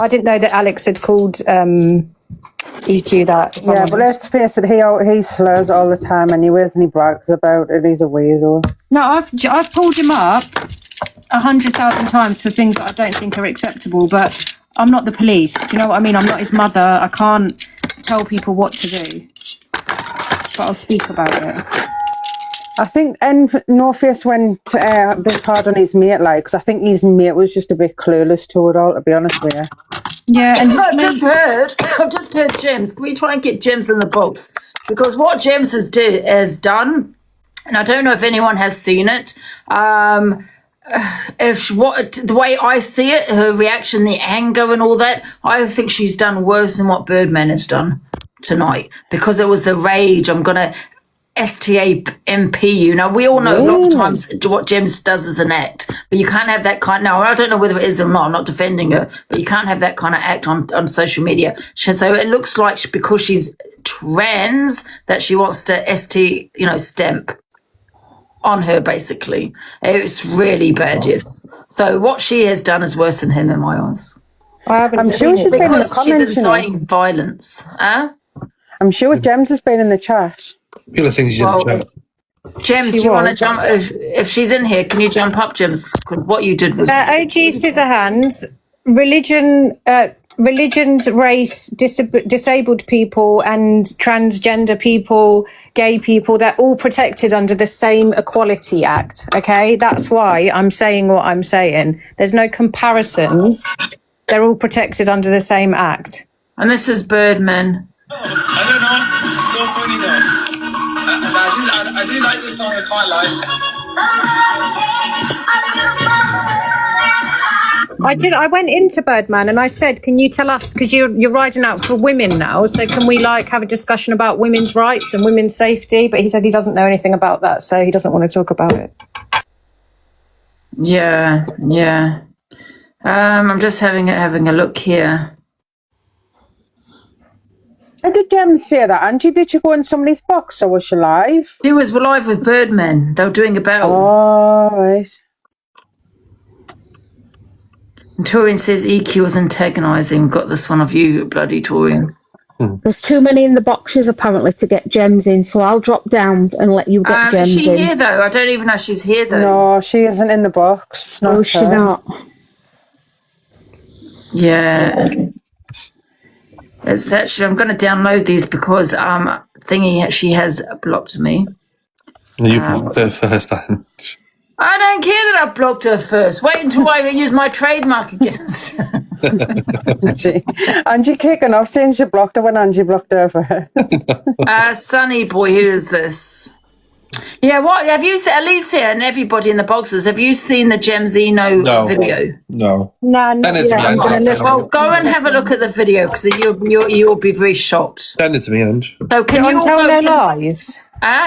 I didn't know that Alex had called EQ that. Yeah, but let's face it, he slurs all the time anyways, and he brags about it. He's a weirdo. No, I've pulled him up 100,000 times for things that I don't think are acceptable, but I'm not the police. Do you know what I mean? I'm not his mother. I can't tell people what to do, but I'll speak about it. I think No Face went a bit hard on his mate, because I think his mate was just a bit clueless to it all, to be honest with you. Yeah, and I've just heard James. Can we try and get James in the box? Because what James has done, and I don't know if anyone has seen it. The way I see it, her reaction, the anger, and all that, I think she's done worse than what Birdman has done tonight, because it was the rage. I'm gonna STAMP you. Now we all know a lot of times what James does is an act, but you can't have that kind. Now I don't know whether it is or not. I'm not defending her, but you can't have that kind of act on social media. So it looks like because she's trans that she wants to stamp on her. Basically, it's really bad. Yes. So what she has done is worse than him in my eyes. I'm sure she's been in the comments. She's inciting violence. I'm sure James has been in the chat. People are saying she's in the chat. James, do you want to jump? If she's in here, can you jump up, James? What you did was OG Scissorhands. Religions, race, disabled people, and transgender people, gay people, they're all protected under the same Equality Act, okay? That's why I'm saying what I'm saying. There's no comparisons. They're all protected under the same act. And this is Birdman. I don't know. It's so funny though. I do like this song. I quite like. I went into Birdman and I said, can you tell us, because you're riding out for women now, so can we have a discussion about women's rights and women's safety? But he said he doesn't know anything about that, so he doesn't want to talk about it. Yeah. I'm just having a look here. How did James say that? Angie, did you go in somebody's box or was she live? She was live with Birdman. They were doing a battle. Oh, right. And Torian says EQ was antagonising. Got this one of you, bloody Torian. There's too many in the boxes apparently to get Gems in, so I'll drop down and let you get Gems in. Is she here though? I don't even know if she's here though. No, she isn't in the box. No, she's not. Yeah. It's actually, I'm going to download these because she has blocked me. You blocked her first time. I don't care that I blocked her first. Wait until I use my trademark against her. Angie kicking off saying she blocked her when Angie blocked her first. Sunny boy, who is this? Yeah, what have you seen? Alicia and everybody in the boxes, have you seen the Gemzino video? No. Well, go and have a look at the video because you'll be very shocked. Send it to me, Ange. So can you tell no lies?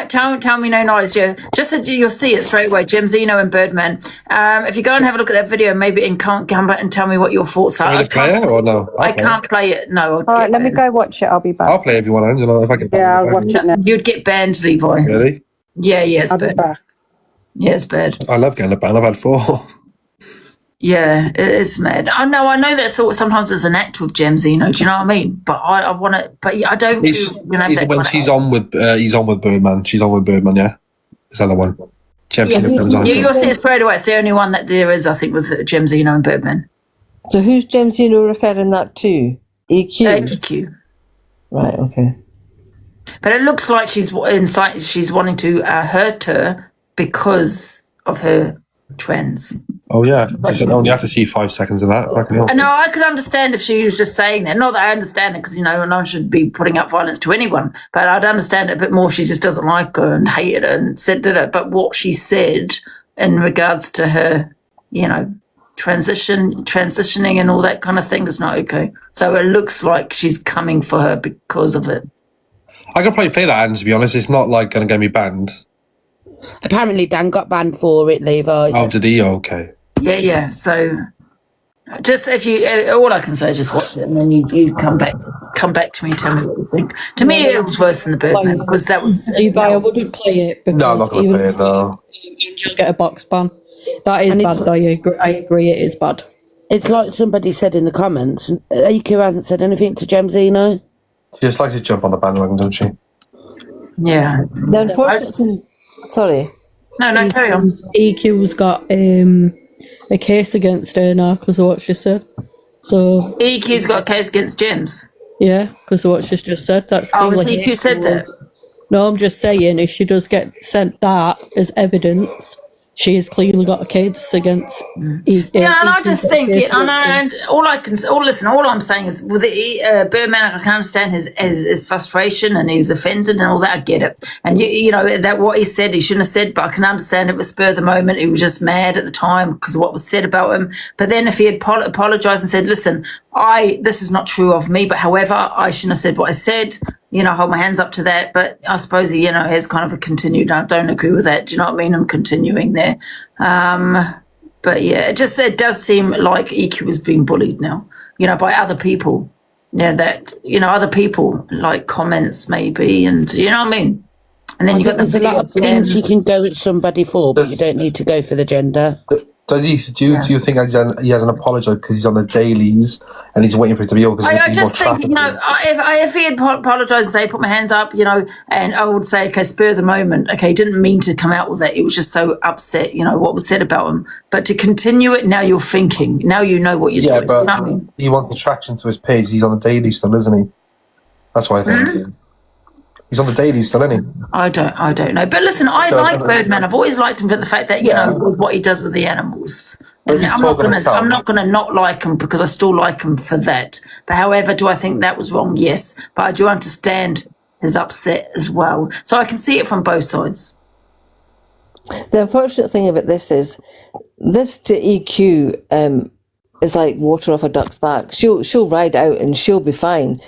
Tell me no lies, yeah. Just so you'll see it straight away. Gemzino and Birdman. If you go and have a look at that video, maybe and can't come back and tell me what your thoughts are. Can I play it or no? I can't play it. No. All right, let me go watch it. I'll be back. I'll play it if you want, Ange. If I can. Yeah, I'll watch it now. You'd get banned, Levi. Really? Yeah, it's I'll bad. be back. Yeah, it's bad. I love getting a ban. I've had 4. Yeah, it's mad. I know that sometimes there's an act with Gemzino. Do you know what I mean? But I want to. But I don't. He's on with Birdman. She's on with Birdman. Yeah, is that the one? Gemzino comes on. You'll see it straight away. It's the only one that there is, I think, with Gemzino and Birdman. So who's Gemzino referring that to? EQ. EQ. Right. Okay. But it looks like she's wanting to hurt her because of her trends. Oh yeah, you only have to see 5 seconds of that. No, I could understand if she was just saying that. Not that I understand it, because no one should be putting up violence to anyone. But I'd understand it a bit more if she just doesn't like her and hated her and said it. But what she said in regards to her, transitioning and all that kind of thing is not okay. So it looks like she's coming for her because of it. I could probably play that, and to be honest, it's not like going to get me banned. Apparently, Dan got banned for it, Levi. Oh, did he? Okay. Yeah. So, just if you, all I can say is just watch it, and then you come back to me and tell me what you think. To me, it was worse than the Birdman because that was. Levi, I wouldn't play it. No, I'm not going to play it. No. You'll get a box ban. That is bad. Though I agree, it is bad. It's like somebody said in the comments. AQ hasn't said anything to Gemzino. She just likes to jump on the bandwagon, doesn't she? Yeah. The unfortunate thing. Sorry. No, carry on. EQ's got a case against her now because of what she said. So EQ's got a case against Gems. Yeah, because of what she's just said. That's has EQ said that? No, I'm just saying if she does get sent that as evidence, she has clearly got a case against. Yeah, and I just think and all I'm saying is with Birdman, I can understand his frustration and he was offended and all that. I get it, and you know that what he said he shouldn't have said, but I can understand it was spur of the moment. He was just mad at the time because of what was said about him. But then if he had apologized and said, "Listen, this is not true of me, but however, I shouldn't have said what I said." You know, hold my hands up to that. But I suppose he, has kind of a continued. I don't agree with that. Do you know what I mean? I'm continuing there. But yeah, it does seem like EQ is being bullied now, by other people. Yeah, that, other people like comments maybe, and you know what I mean? And then you got the video. There's a lot of things you can go at somebody for, but you don't need to go for the gender. Do you think he hasn't apologised because he's on the dailies and he's waiting for it to be over? I just think, if he had apologised and say, put my hands up, and I would say, okay, spur of the moment. Okay, he didn't mean to come out with that. He was just so upset, what was said about him. But to continue it, now you're thinking. Now you know what you're doing. Yeah, but you know what I mean? He wants attraction to his page. He's on the daily still, isn't he? That's why I think. Mm-hmm. He's on the daily still, isn't he? I don't know. But listen, I like Birdman. I've always liked him for the fact that, with what he does with the animals. And I'm not going to not like him because I still like him for that. But however, do I think that was wrong? Yes. But I do understand his upset as well. So I can see it from both sides. The unfortunate thing about this is, this to EQ is like water off a duck's back. She'll ride out and she'll be fine.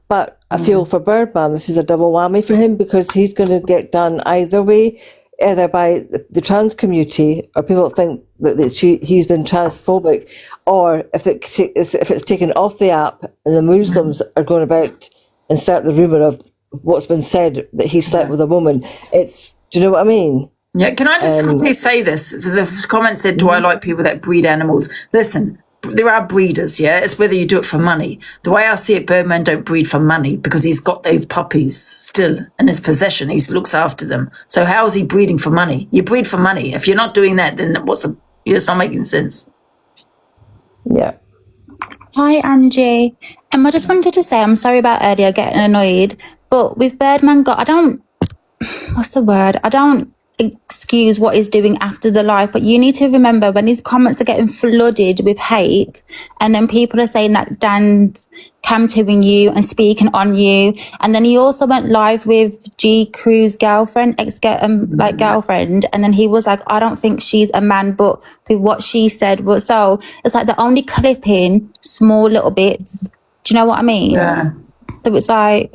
But I feel for Birdman, this is a double whammy for him because he's going to get done either way, either by the trans community or people think that he's been transphobic, or if it's taken off the app and the Muslims are going about and start the rumour of what's been said that he slept with a woman. Do you know what I mean? Yeah, can I just quickly say this? The comment said, do I like people that breed animals? Listen, there are breeders, yeah? It's whether you do it for money. The way I see it, Birdman don't breed for money because he's got those puppies still in his possession. He looks after them. So how is he breeding for money? You breed for money. If you're not doing that, then it's not making sense. Yeah. Hi, Angie. I just wanted to say, I'm sorry about earlier getting annoyed, but with Birdman, I don't excuse what he's doing after the live, but you need to remember when his comments are getting flooded with hate and then people are saying that Dan's camping you and speaking on you, and then he also went live with G Crew's girlfriend, girlfriend, and then he was like, I don't think she's a man, but with what she said was, so it's like they're only clipping small little bits. Do you know what I mean? Yeah. So it's like,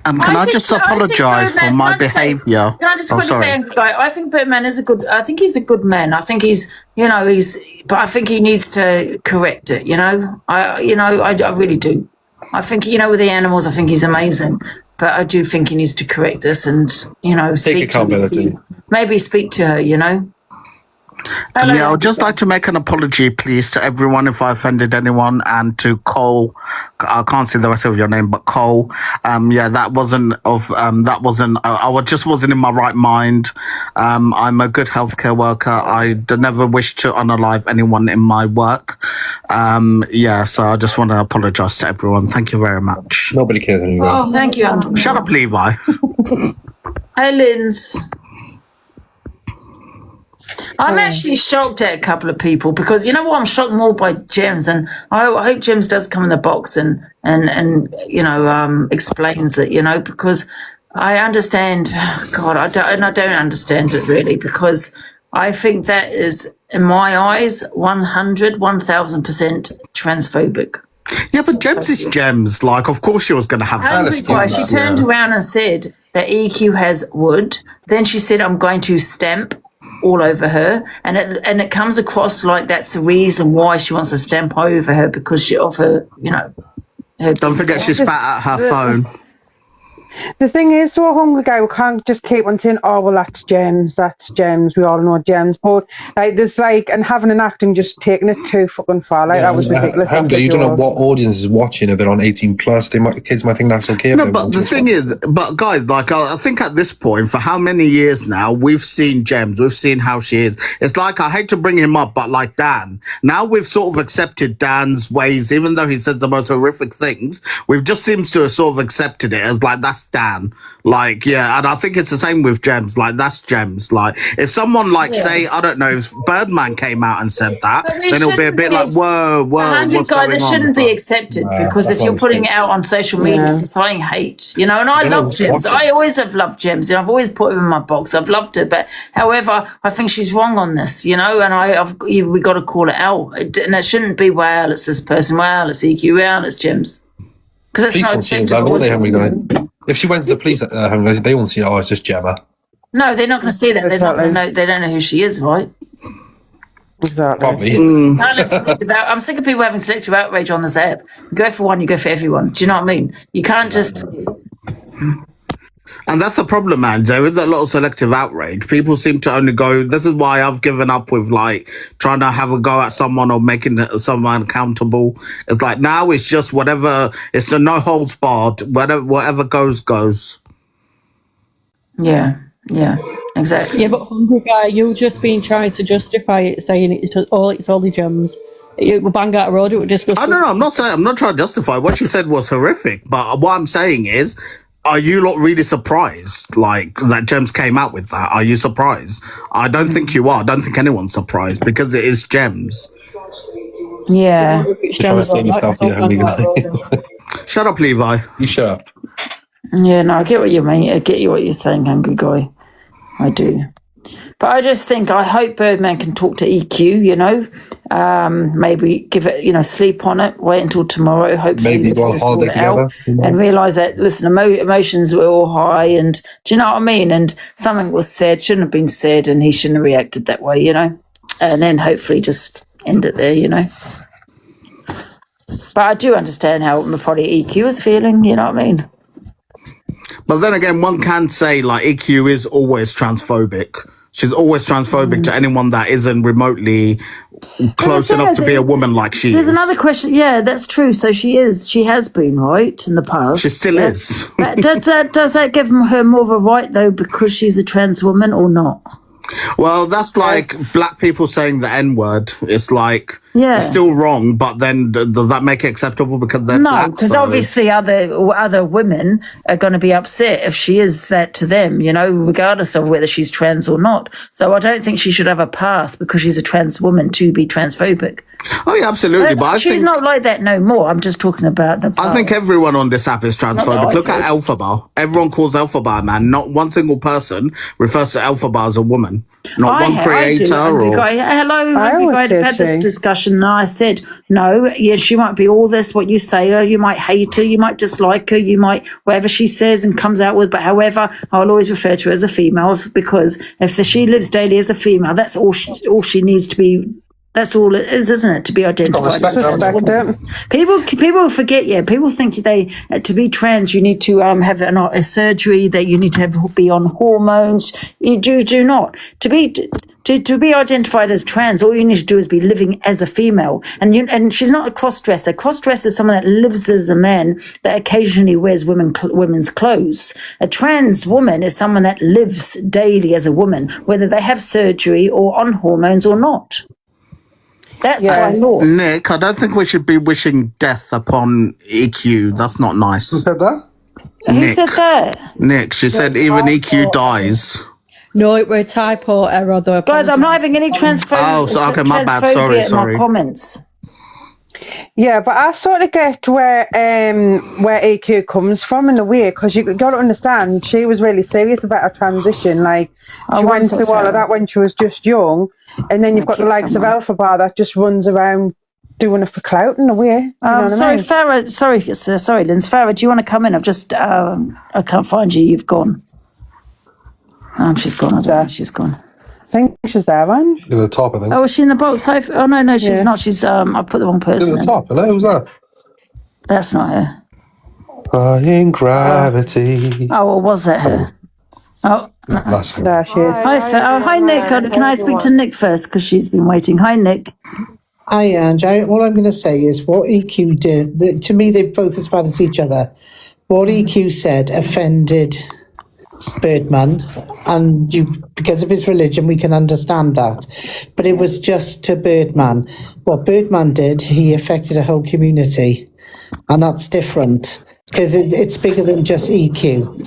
can I just apologise for my behaviour? Can I just quickly say, I think Birdman is I think he's a good man. I think but I think he needs to correct it, I really do. I think, with the animals, I think he's amazing. But I do think he needs to correct this and, take accountability. Maybe speak to her, Hello. Yeah, I would just like to make an apology, please, to everyone if I offended anyone, and to Cole. I can't see the rest of your name, but Cole. That wasn't. I just wasn't in my right mind. I'm a good healthcare worker. I never wish to unalive anyone in my work. So I just want to apologise to everyone. Thank you very much. Nobody cares anymore. Oh, thank you. Shut up, Levi. Hi, Linz. I'm actually shocked at a couple of people because you know what? I'm shocked more by Gems, and I hope Gems does come in the box and explains it, because I understand. God, I don't understand it really because I think that is, in my eyes, 1000% transphobic. Yeah, but Gems is Gems. Of course she was going to have that. She turned around and said that EQ has wood. Then she said, "I'm going to stamp all over her," and it comes across like that's the reason why she wants to stamp over her because of her, her. Don't forget she spat at her phone. The thing is, so Hunger Guy, we can't just keep on saying, "Oh, well, that's Gems, we all know Gems." But and having an acting just taking it too fucking far, that was ridiculous. Hunger, you don't know what audience is watching. If they're on 18 plus, kids might think that's okay. No, but the thing is, guys, I think at this point, for how many years now, we've seen Gems, we've seen how she is. It's like, I hate to bring him up, but like Dan, now we've sort of accepted Dan's ways, even though he said the most horrific things. We've just seemed to have sort of accepted it as that's Dan. Dan. Like, yeah, and I think it's the same with Gems. Like, that's Gems. Like, if someone, like, say, I don't know, if Birdman came out and said that, then it'll be a bit like, whoa, what's going on? This shouldn't be accepted because if you're putting it out on social media, it's inspiring hate, you know. And I love Gems. I always have loved Gems, and I've always put her in my box. I've loved her, but however, I think she's wrong on this, you know. And we got to call it out, and it shouldn't be, well, it's this person, well, it's EQ, well, it's Gems, because it's not acceptable. If she went to the police, they won't see, oh, it's just Gemma. No, they're not going to see that. They're not going to know. They don't know who she is, right? Exactly. Probably. I'm sick of people having selective outrage on this app. You go for one, you go for everyone. Do you know what I mean? You can't just. And that's the problem, man. There is a lot of selective outrage. People seem to only go. This is why I've given up with like trying to have a go at someone or making someone accountable. It's like now it's just whatever. It's a no holds barred. Whatever goes. Yeah, exactly. Yeah, but Hungry Guy, you've just been trying to justify it, saying it's only Gems. You would bang out a road, it would discuss. I don't know. I'm not trying to justify. What she said was horrific. But what I'm saying is, are you lot really surprised, like, that Gems came out with that? Are you surprised? I don't think you are. I don't think anyone's surprised because it is Gems. Yeah. Shut up, Levi. You shut up. Yeah, no, I get what you mean. I get what you're saying, Hungry Guy. I do. But I just think, I hope Birdman can talk to EQ, you know. Maybe give it, sleep on it, wait until tomorrow, hopefully. Maybe go on holiday together. And realise that, listen, emotions were all high, and do you know what I mean? And something was said, shouldn't have been said, and he shouldn't have reacted that way, you know. And then hopefully just end it there, you know. But I do understand how probably EQ is feeling, you know what I mean? But then again, one can say, like, EQ is always transphobic. She's always transphobic to anyone that isn't remotely close enough to be a woman like she is. There's another question. Yeah, that's true. So she is. She has been, right, in the past. She still is. Does that give her more of a right, though, because she's a trans woman or not? Well, that's like black people saying the N-word. It's like, it's still wrong, but then does that make it acceptable because they're black? No, because obviously other women are going to be upset if she is that to them, you know, regardless of whether she's trans or not. So I don't think she should have a pass because she's a trans woman to be transphobic. Oh, yeah, absolutely. But she's not like that no more. I'm just talking about the past. I think everyone on this app is transphobic. Look at Elphaba. Everyone calls Elphaba a man. Not one single person refers to Elphaba as a woman. Not one creator or... Hello, I've had this discussion and I said, no, yes, she might be all this, what you say her, you might hate her, you might dislike her, you might, whatever she says and comes out with, but however, I'll always refer to her as a female because if she lives daily as a female, that's all she needs to be. That's all it is, isn't it? To be identified. People forget. People think to be trans, you need to have a surgery, that you need to be on hormones. You do not. To be identified as trans, all you need to do is be living as a female. And she's not a cross-dresser. Cross-dresser is someone that lives as a man that occasionally wears women's clothes. A trans woman is someone that lives daily as a woman, whether they have surgery or on hormones or not. That's what I thought. Nick, I don't think we should be wishing death upon EQ. That's not nice. Who said that? Who said that? Nick, she said even EQ dies. No, it were a typo error though. Guys, I'm not having any transphobia my bad. Sorry. in my comments. Yeah, but I sort of get where EQ comes from in a way, because you got to understand she was really serious about her transition. Like she went through all of that when she was just young, and then you've got the likes of Elphaba that just runs around doing it for clout in a way. Farah. Sorry, Linz. Farah, do you want to come in? I've just I can't find you. You've gone. She's gone. I don't know. She's gone. I think she's there, Ange. At the top, I think. Oh, is she in the box? Oh no, she's not. She's I put the wrong person. At the top. Hello, who's that? That's not her. Defying gravity. Oh, well, was that her? Oh, that's her. There she is. Hi, Nick. Can I speak to Nick first because she's been waiting? Hi, Nick. Hi, Ange. All I'm going to say is what EQ did. To me, they're both as bad as each other. What EQ said offended Birdman, and because of his religion we can understand that, but it was just to Birdman. What Birdman did, he affected a whole community, and that's different. Because it's bigger than just EQ.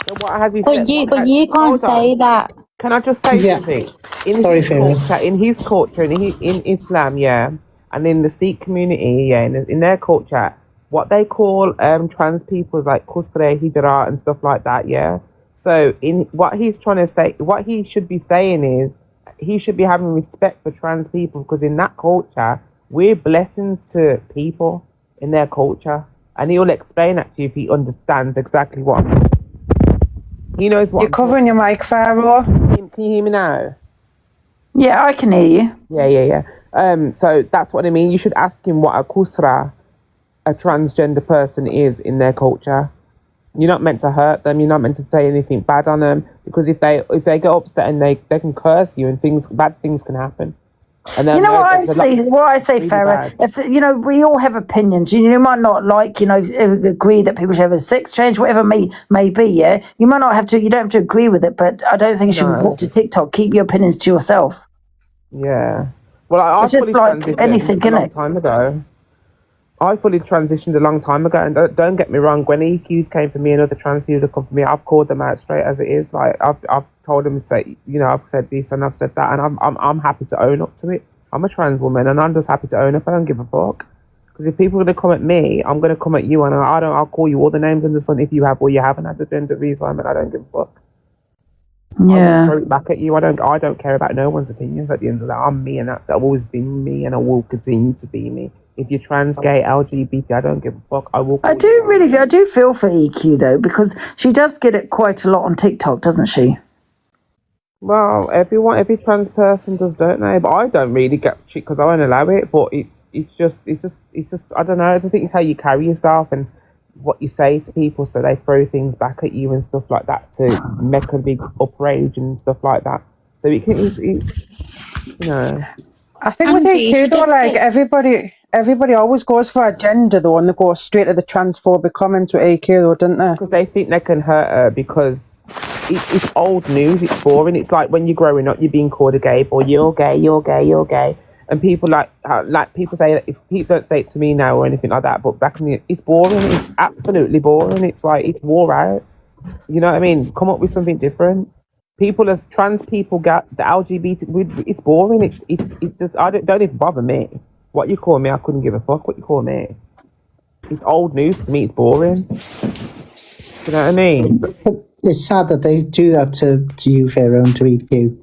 So what has he But said? you can't Hold on. say that. Can I just say Yeah. something? Sorry, Farah. In his culture, in Islam, yeah, and in the Sikh community, yeah, in their culture, what they call trans people is like kusre, hijra, and stuff like that, yeah. So in what he's trying to say, what he should be saying is, he should be having respect for trans people, because in that culture, we're blessings to people in their culture, and he'll explain that to you if he understands exactly what. He knows what. You're covering your mic, Pharaoh. Can you hear me now? Yeah, I can hear you. Yeah. So that's what I mean. You should ask him what a kusra, a transgender person, is in their culture. You're not meant to hurt them. You're not meant to say anything bad on them, because if they get upset and they can curse you and bad things can happen. And You know what I say, really Farah? bad. If we all have opinions. You might not agree that people should have a sex change, whatever may be. Yeah, you might not have to. You don't have to agree with it, but I don't think you should be brought to TikTok. Keep your opinions to yourself. Yeah. Well, I It's just fully like transitioned anything, a long innit? time ago. I fully transitioned a long time ago, and don't get me wrong. When EQs came for me and other trans people come for me, I've called them out straight as it is. Like I've told them to say, I've said this and I've said that, and I'm happy to own up to it. I'm a trans woman, and I'm just happy to own up. I don't give a fuck. Because if people are gonna come at me, I'm gonna come at you, and I'll call you all the names in the sun if you have or you haven't had the gender reassignment. I don't give a fuck. I will throw it back at you. I don't care about no one's opinions. At the end of that, I'm me, and I've always been me, and I will continue to be me. If you're trans, gay, LGBT, I don't give a fuck. I will. I do feel for EQ though, because she does get it quite a lot on TikTok, doesn't she? Well, every trans person does, don't they? But I don't really get shit because I won't allow it. But it's just I don't know. I just think it's how you carry yourself and what you say to people, so they throw things back at you and stuff like that to make a big outrage and stuff like that. So it can, I think with Angie, EQ she though, does like get- everybody always goes for a gender though, and they go straight to the transphobic comments with EQ though, don't they? Because they think they can hurt her because it's old news. It's boring. It's like when you're growing up, you're being called a gay boy. You're gay. You're gay. You're gay. And people like people say that if people don't say it to me now or anything like that, but back in it's boring. It's absolutely boring. It's like it's wore out. You know what I mean? Come up with something different. People as trans people get the LGBT. It's boring. It just don't even bother me. What you call me, I couldn't give a fuck. What you call me, it's old news to me. It's boring. You know what I mean? It's sad that they do that to you, Pharaoh, and to EQ.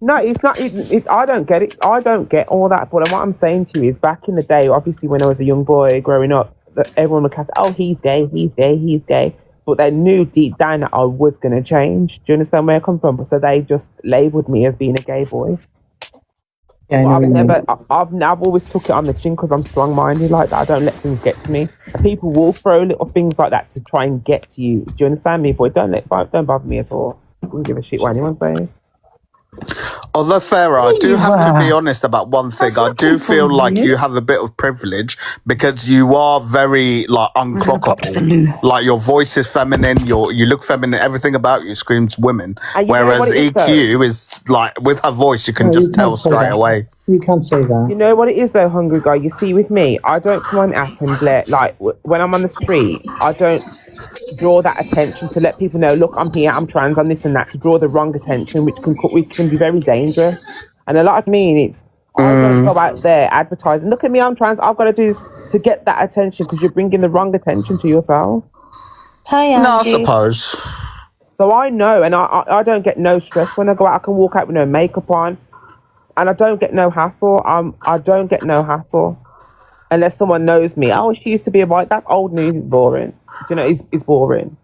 No, it's not. I don't get it. I don't get all that. But what I'm saying to you is, back in the day, obviously, when I was a young boy growing up, that everyone would cast, oh, he's gay, he's gay, he's gay. But they knew deep down that I was going to change. Do you understand where I come from? So they just labelled me as being a gay boy. Yeah, I've always took it on the chin because I'm strong-minded like that. I don't let things get to me. People will throw little things like that to try and get to you. Do you understand me? But don't bother me at all. I don't give a shit what anyone's saying. Although, Farah, I do have to be honest about one thing. I do feel like you have a bit of privilege because you are very unclockable. Like your voice is feminine, you look feminine. Everything about you screams women. Whereas EQ is like with her voice, you can just tell straight away. You can't say that. You know what it is though, hungry guy. You see, with me, I don't come on app and when I'm on the street, I don't draw that attention to let people know, look, I'm here, I'm trans, I'm this and that, to draw the wrong attention, which can be very dangerous. And a lot of me, I don't go out there advertising, look at me, I'm trans, I've got to do this to get that attention, because you're bringing the wrong attention to yourself. No, I suppose. So I know, and I don't get no stress when I go out. I can walk out with no makeup on, and I don't get no hassle. I don't get no hassle. Unless someone knows me, oh, she used to be a white. That's old news. It's boring. Do you know? It's boring.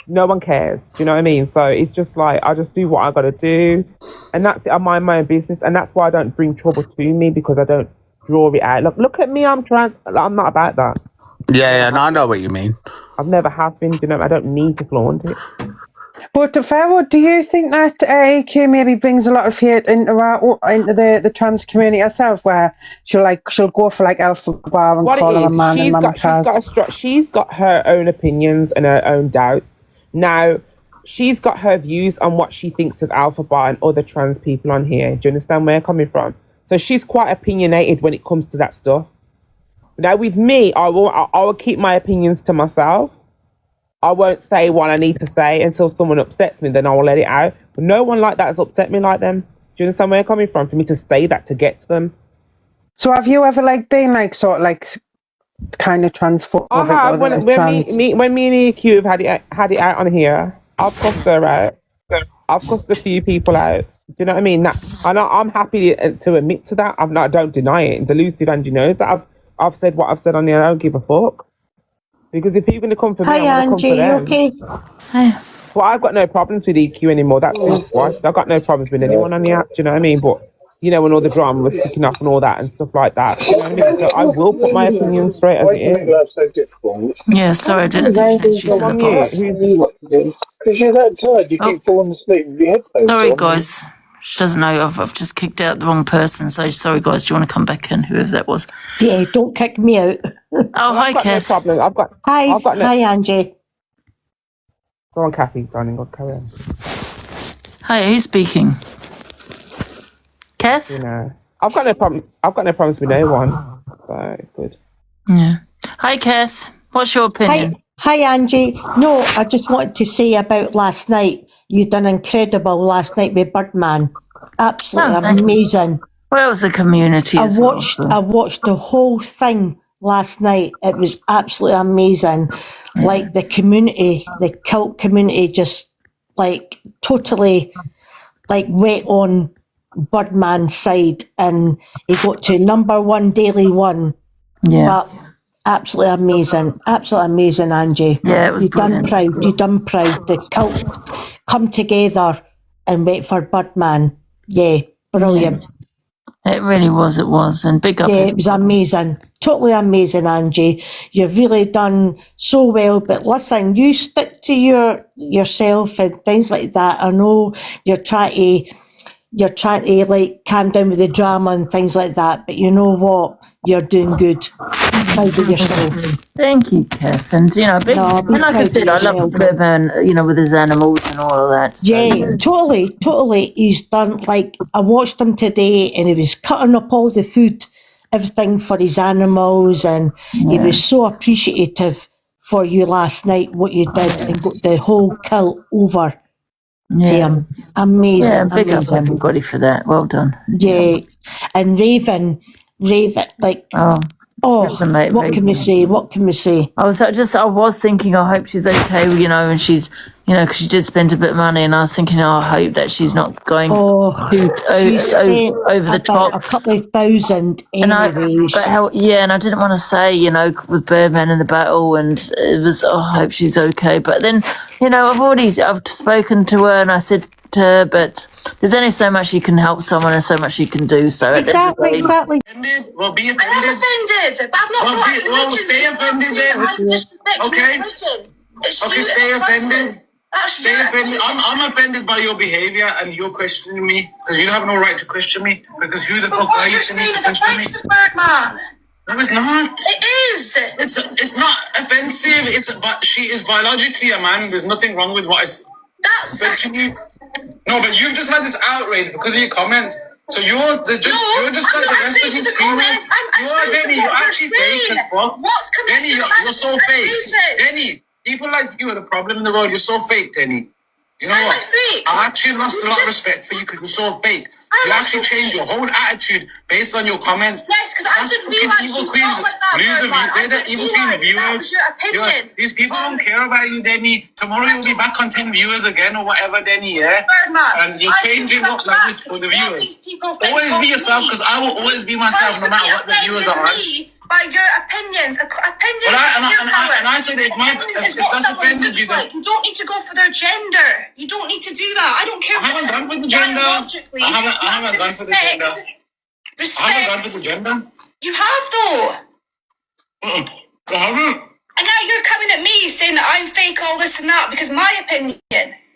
No one cares. Do you know what I mean? So it's just like I just do what I got to do, and that's it. I mind my own business, and that's why I don't bring trouble to me, because I don't draw it out. Look at me. I'm trans. I'm not about that. Yeah, no, I know what you mean. I've never have been. You know, I don't need to flaunt it. But Pharaoh, do you think that AQ maybe brings a lot of hate into the trans community herself, where she'll go for like Alpha Bar and call her a man and Mama Kaz? She's got her own opinions and her own doubts. Now, she's got her views on what she thinks of Alpha Bar and other trans people on here. Do you understand where I'm coming from? So she's quite opinionated when it comes to that stuff. Now, with me, I will keep my opinions to myself. I won't say what I need to say until someone upsets me, then I will let it out. But no one like that has upset me like them. Do you understand where I'm coming from? For me to say that to get to them. So have you ever like been like sort of like kind of transphobic? I have. When me and EQ have had it out on here, I've cussed her out. I've cussed a few people out. Do you know what I mean? I'm happy to admit to that. I don't deny it. And Delusive Angie knows that I've said what I've said on here. I don't give a fuck. Because if you're going to come for me, I'm going to come for them. Okay? Hi. Well, I've got no problems with EQ anymore. That's why I've got no problems with anyone on the app. Do you know what I mean? But you know, when all the drama was kicking off and all that and stuff like that. You know what I mean? So I will put my opinion straight as it is. Yeah, sorry, I didn't think she's in the box. Because you're that tired, you keep falling asleep with your headphones. Sorry, guys. She doesn't know I've just kicked out the wrong person. So sorry, guys. Do you want to come back in, whoever that was? Yeah, don't kick me out. Oh, hi, Kath. No problem. Hi, Angie. Go on, Kathy, darling. Go carry on. Hi, who's speaking? Kath? You know, I've got no problem. I've got no problems with no one. So it's good. Yeah. Hi, Kath. What's your opinion? Hi, Angie. No, I just wanted to say about last night. You done incredible last night with Birdman. Absolutely amazing. Well, it was a community. I watched the whole thing last night. It was absolutely amazing. Like the community, the cult community, just like totally like went on Birdman's side, and he got to #1 Daily One. Yeah. But absolutely amazing, Angie. Yeah, it was brilliant. You done proud. The cult come together and wait for Birdman. Yeah, brilliant. It really was. It was, and big up. Yeah, it was amazing. Totally amazing, Angie. You've really done so well. But listen, you stick to yourself and things like that. I know you're trying to like calm down with the drama and things like that. But you know what? You're doing good. Proud of yourself. Thank you, Kath. And you know, and like I said, I love Birdman. You know, with his animals and all of that. So. Yeah, totally. He's done like I watched him today, and he was cutting up all the food, everything for his animals, and he was so appreciative for you last night. What you did and got the whole cult over. Yeah. Damn, amazing. Yeah, big up amazing. everybody for that. Well done. Yeah, and Raven, like what can we say? What can we say? I was thinking, I hope she's okay, you know, and she's, you know, because she did spend a bit of money, and I was thinking, I hope that she's not going over the top. A couple of thousand anyways. And I didn't want to say, you know, with Birdman in the battle, and it was, I hope she's okay. But then, you know, I've spoken to her, and I said to her, but there's only so much you can help someone and so much you can do. So exactly. Well, be offended. I am offended, but I've not brought religion. Well, stay offended then. Okay. Okay, stay offended. Stay offended. I'm offended by your behaviour, and you're questioning me because you have no right to question me. Because who the fuck are you to me to question me? Birdman. No, it's not. It is. It's not offensive. But she is biologically a man. There's nothing wrong with what I said to you. No, but you've just had this outrage because of your comments. So you're just like the rest of these females. You're actually fake as fuck. Denny, you're so fake. Denny, people like you are the problem in the world. You're so fake, Denny. You know what? I actually lost a lot of respect for you because you're so fake. You actually changed your whole attitude based on your comments. Yes, because I just realized evil queens. They're the evil queen viewers. These people don't care about you, Denny. Tomorrow you'll be back on 10 viewers again or whatever, Denny, yeah? And you're changing up like this for the viewers. Always be yourself, because I will always be myself no matter what the viewers are on. By your opinions, and I said if that's offended you, you don't need to go for their gender. You don't need to do that. I don't care. I haven't gone for the gender. I haven't gone for the gender. Respect. I haven't gone for the gender. You have though. I haven't. And now you're coming at me saying that I'm fake, all this and that, because my opinion.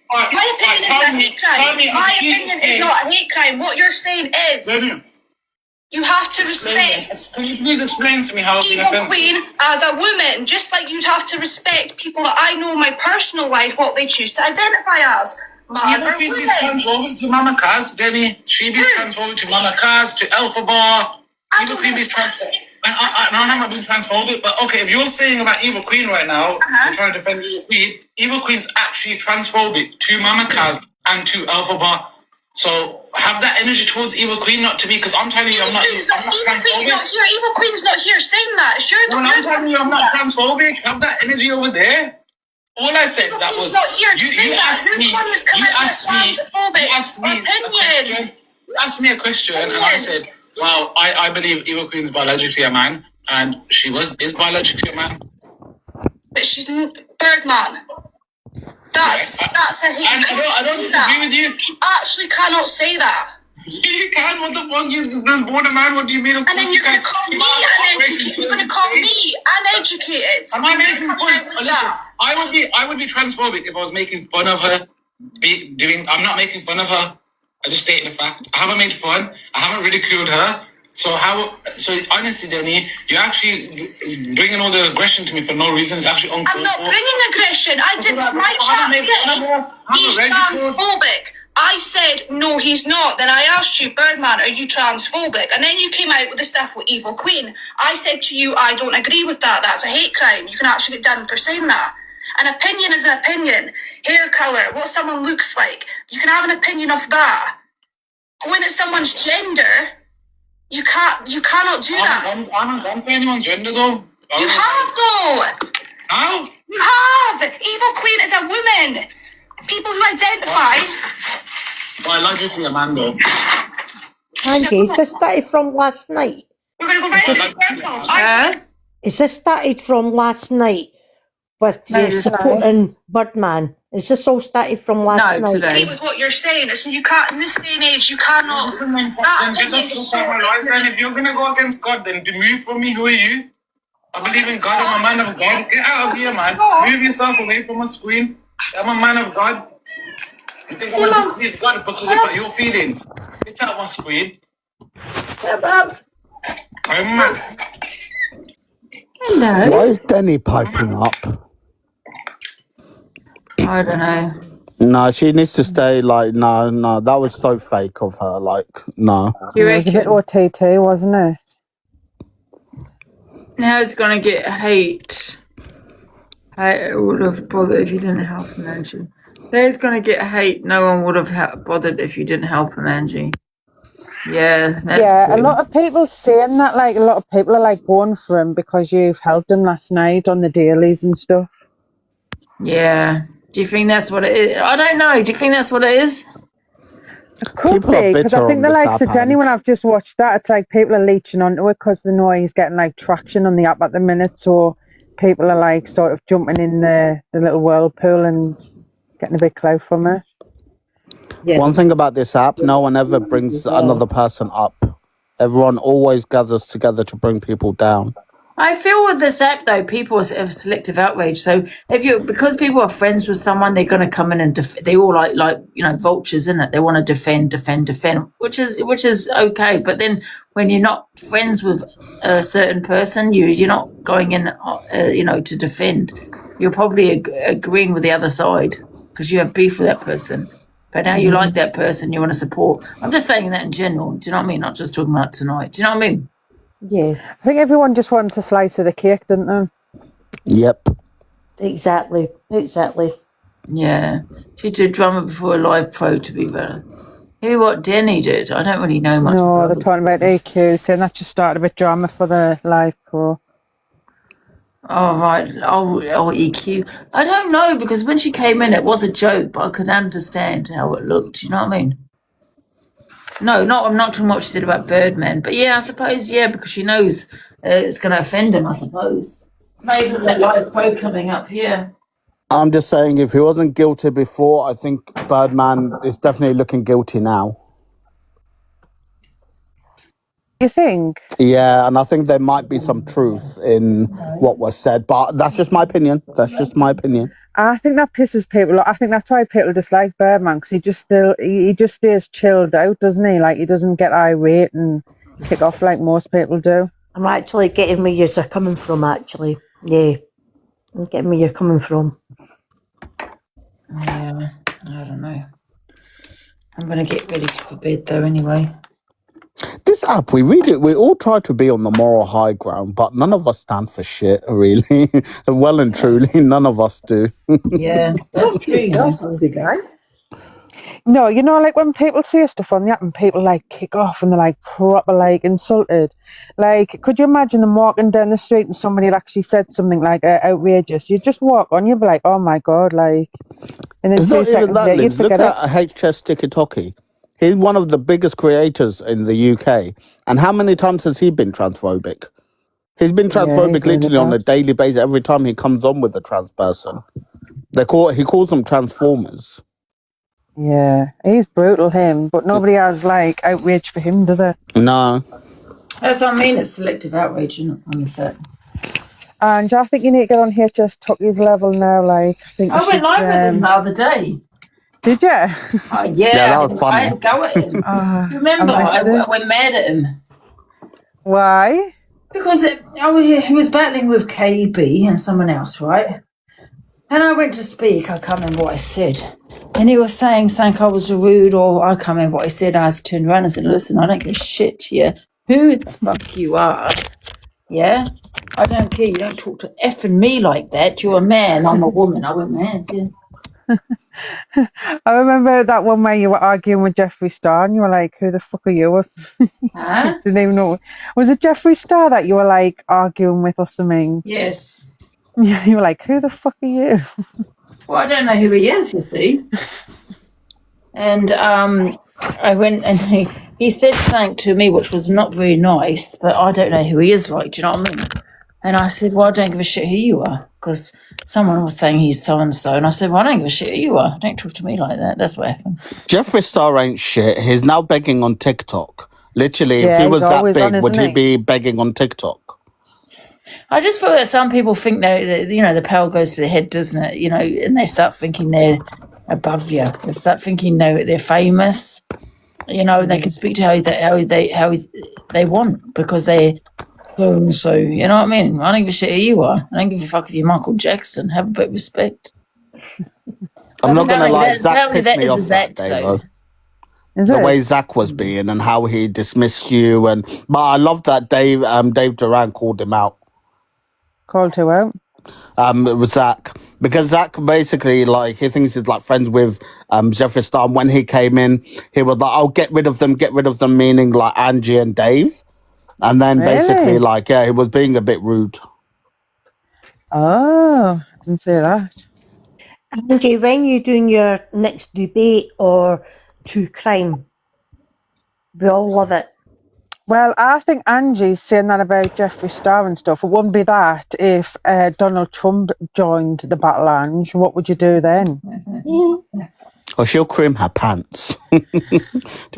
My opinion is not a hate crime. My opinion is not a hate crime. What you're saying is. You have to respect. Can you please explain to me how Evil Queen as a woman, just like you'd have to respect people that I know in my personal life, what they choose to identify as. Evil Queen is transformed to Mama Kaz, Denny. She be transformed to Mama Kaz, to Alpha Bar. Evil Queen is transformed. And I haven't been transphobic, but okay, if you're saying about Evil Queen right now, you're trying to defend Evil Queen's actually transphobic to Mama Kaz and to Alpha Bar. So have that energy towards Evil Queen, not to me, because I'm telling you, I'm not transphobic. Evil Queen's not here saying that. Sure, I'm telling you, I'm not transphobic. Have that energy over there. All I said that was you asked me a question, and I said, well, I believe Evil Queen's biologically a man, and she is biologically a man. But she's Birdman. That's a hate. I don't agree with you. You actually cannot say that. You can. What the fuck? You was born a man. What do you mean? And then you're gonna call me uneducated. You're gonna call me uneducated. Am I making fun? Listen, I would be transphobic if I was making fun of her. I'm not making fun of her. I just stated the fact. I haven't made fun. I haven't ridiculed her. So honestly, Denny, you're actually bringing all the aggression to me for no reason. It's actually uncalled for. I'm not bringing aggression. My chat said he's transphobic. I said, no, he's not. Then I asked you, Birdman, are you transphobic? And then you came out with the stuff with Evil Queen. I said to you, I don't agree with that. That's a hate crime. You can actually get done for saying that. An opinion is an opinion. Hair colour, what someone looks like. You can have an opinion of that. Going at someone's gender, you cannot do that. I haven't gone for anyone's gender, though. You have, though. How? You have. Evil Queen is a woman. People who identify. Biologically a man, though. Angie, is this started from last night? We're going to go right in circles. Is this started from last night with you supporting Birdman? Is this all started from last night? Today. With what you're saying, so you can't, in this day and age, you cannot. Listen, then get the fuck out of my life, then. If you're going to go against God, then move from me. Who are you? I believe in God. I'm a man of God. Get out of here, man. Move yourself away from my screen. I'm a man of God. You think I'm going to displease God because of your feelings? Get out of my screen. I'm a man. Hello. Why is Denny piping up? I don't know. No, she needs to stay. Like, no, that was so fake of her. Like, no. It was a bit OTT, wasn't it? Now it's gonna get hate. It would have bothered if you didn't help him, Angie. There's gonna get hate. No one would have bothered if you didn't help him, Angie. Yeah, that's a true. lot of people saying that. Like, a lot of people are like going for him because you've helped him last night on the dailies and stuff. Yeah. Do you think that's what it is? I don't know. Do you think that's what it is? It could be, because I think the likes of Denny, when I've just watched that, it's like people are leeching onto it because they know he's getting like traction on the app at the minute. So people are like sort of jumping in the little whirlpool and getting a big clout from it. Yeah. One thing about this app, no one ever brings another person up. Everyone always gathers together to bring people down. I feel with this app though, people have selective outrage. So because people are friends with someone, they're going to come in and they all like vultures, isn't it? They want to defend, which is okay. But then when you're not friends with a certain person, you're not going in, to defend. You're probably agreeing with the other side because you have beef with that person. But now you like that person, you want to support. I'm just saying that in general. Do you know what I mean? Not just talking about tonight. Do you know what I mean? Yeah. I think everyone just wants a slice of the cake, don't they? Yep. Exactly. Yeah. She did drama before a live pro, to be better. Hear what Denny did? I don't really know much. No, they're talking about EQ, saying that just started a bit drama for the live pro. Oh, right. Oh, EQ. I don't know, because when she came in, it was a joke, but I could understand how it looked. You know what I mean? No, I'm not talking what she said about Birdman. But yeah, I suppose, because she knows it's going to offend him, I suppose. Maybe that live pro coming up here. I'm just saying, if he wasn't guilty before, I think Birdman is definitely looking guilty now. You think? Yeah, and I think there might be some truth in what was said, but that's just my opinion. I think that pisses people off. I think that's why people dislike Birdman, because he just stays chilled out, doesn't he? Like, he doesn't get irate and kick off like most people do. I'm actually getting where you're coming from, actually. Yeah. I'm getting where you're coming from. Yeah, I don't know. I'm going to get ready for bed, though, anyway. This app, we all try to be on the moral high ground, but none of us stand for shit, really. Well and truly, none of us do. Yeah, that's true. guy. No, you know, like when people say stuff on the app and people like kick off and they're like proper like insulted. Like, could you imagine them walking down the street and somebody had actually said something like outrageous? You just walk on, you'd be like, oh my god, like. And then It's 2 not even seconds that, later, you'd Liz. Look forget it. at HS Tikitoki. He's one of the biggest creators in the UK. And how many times has he been transphobic? He's been transphobic he's really literally on a bad. daily basis every time he comes on with a trans person. He calls them transformers. Yeah, he's brutal, him, but nobody has like outrage for him, do they? No. That's what I mean. It's selective outrage on the set. And I think you need to get on HS Tucky's level now. Like, I think I went live with him the other day. Did you? Yeah, that was funny. I had a go at him. Remember, I went mad at him. Why? Because he was battling with KB and someone else, right? And I went to speak. I can't remember what I said. And he was saying something I was rude, or I can't remember what I said. I turned around and said, listen, I don't give a shit here. Who the fuck you are? Yeah? I don't care. You don't talk to effing me like that. You're a man. I'm a woman. I went mad. Yeah. I remember that one where you were arguing with Jeffree Star and you were like, who the fuck are you? Huh? Didn't even know. Was it Jeffree Star that you were like arguing with or something? Yes. You were like, who the fuck are you? Well, I don't know who he is, you see. And I went and he said something to me which was not very nice, but I don't know who he is like, do you know what I mean? And I said, well, I don't give a shit who you are, because someone was saying he's so-and-so, and I said, well, I don't give a shit who you are. Don't talk to me like that. That's what happened. Jeffree Star ain't shit. He's now begging on TikTok. Literally, Yeah, if he he's was that always big, on, would isn't he he? be begging on TikTok? I just feel that some people think that, you know, the power goes to their head, doesn't it? You know, and they start thinking they're above you. They start thinking they're famous. You know, they can speak to how they want because they're so. You know what I mean? I don't give a shit who you are. I don't give a fuck if you're Michael Jackson. Have a bit of respect. I'm not gonna lie, Zach apparently pissed me is off that Zach, day though. though. The way Zach was being and how he dismissed you, but I love that Dave Duran called him out. Called who out? It was Zach, because Zach basically like he thinks he's like friends with Jeffree Star. And when he came in, he was like, "Oh, get rid of them," meaning like Angie and Dave. And then basically like he was being a bit rude. Oh, I didn't say that. Angie, when you doing your next debate or true crime? We all love it. Well, I think Angie's saying that about Jeffree Star and stuff. It wouldn't be that if Donald Trump joined the Battle Lounge. What would you do then? Or she'll cream her pants. She'll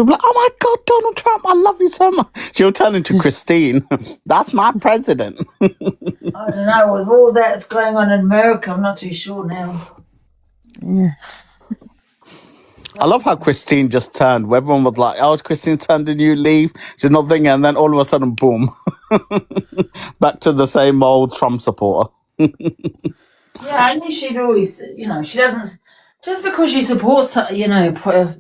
be like, "Oh my God, Donald Trump, I love you so much." She'll turn into Christine. That's my president. I don't know. With all that's going on in America, I'm not too sure now. Yeah. I love how Christine just turned. Where everyone was like, "Oh, Christine turned and you leave." She's not thinking, and then all of a sudden, boom, back to the same old Trump supporter. Yeah, I knew she'd always, you know, she doesn't, just because she supports, you know,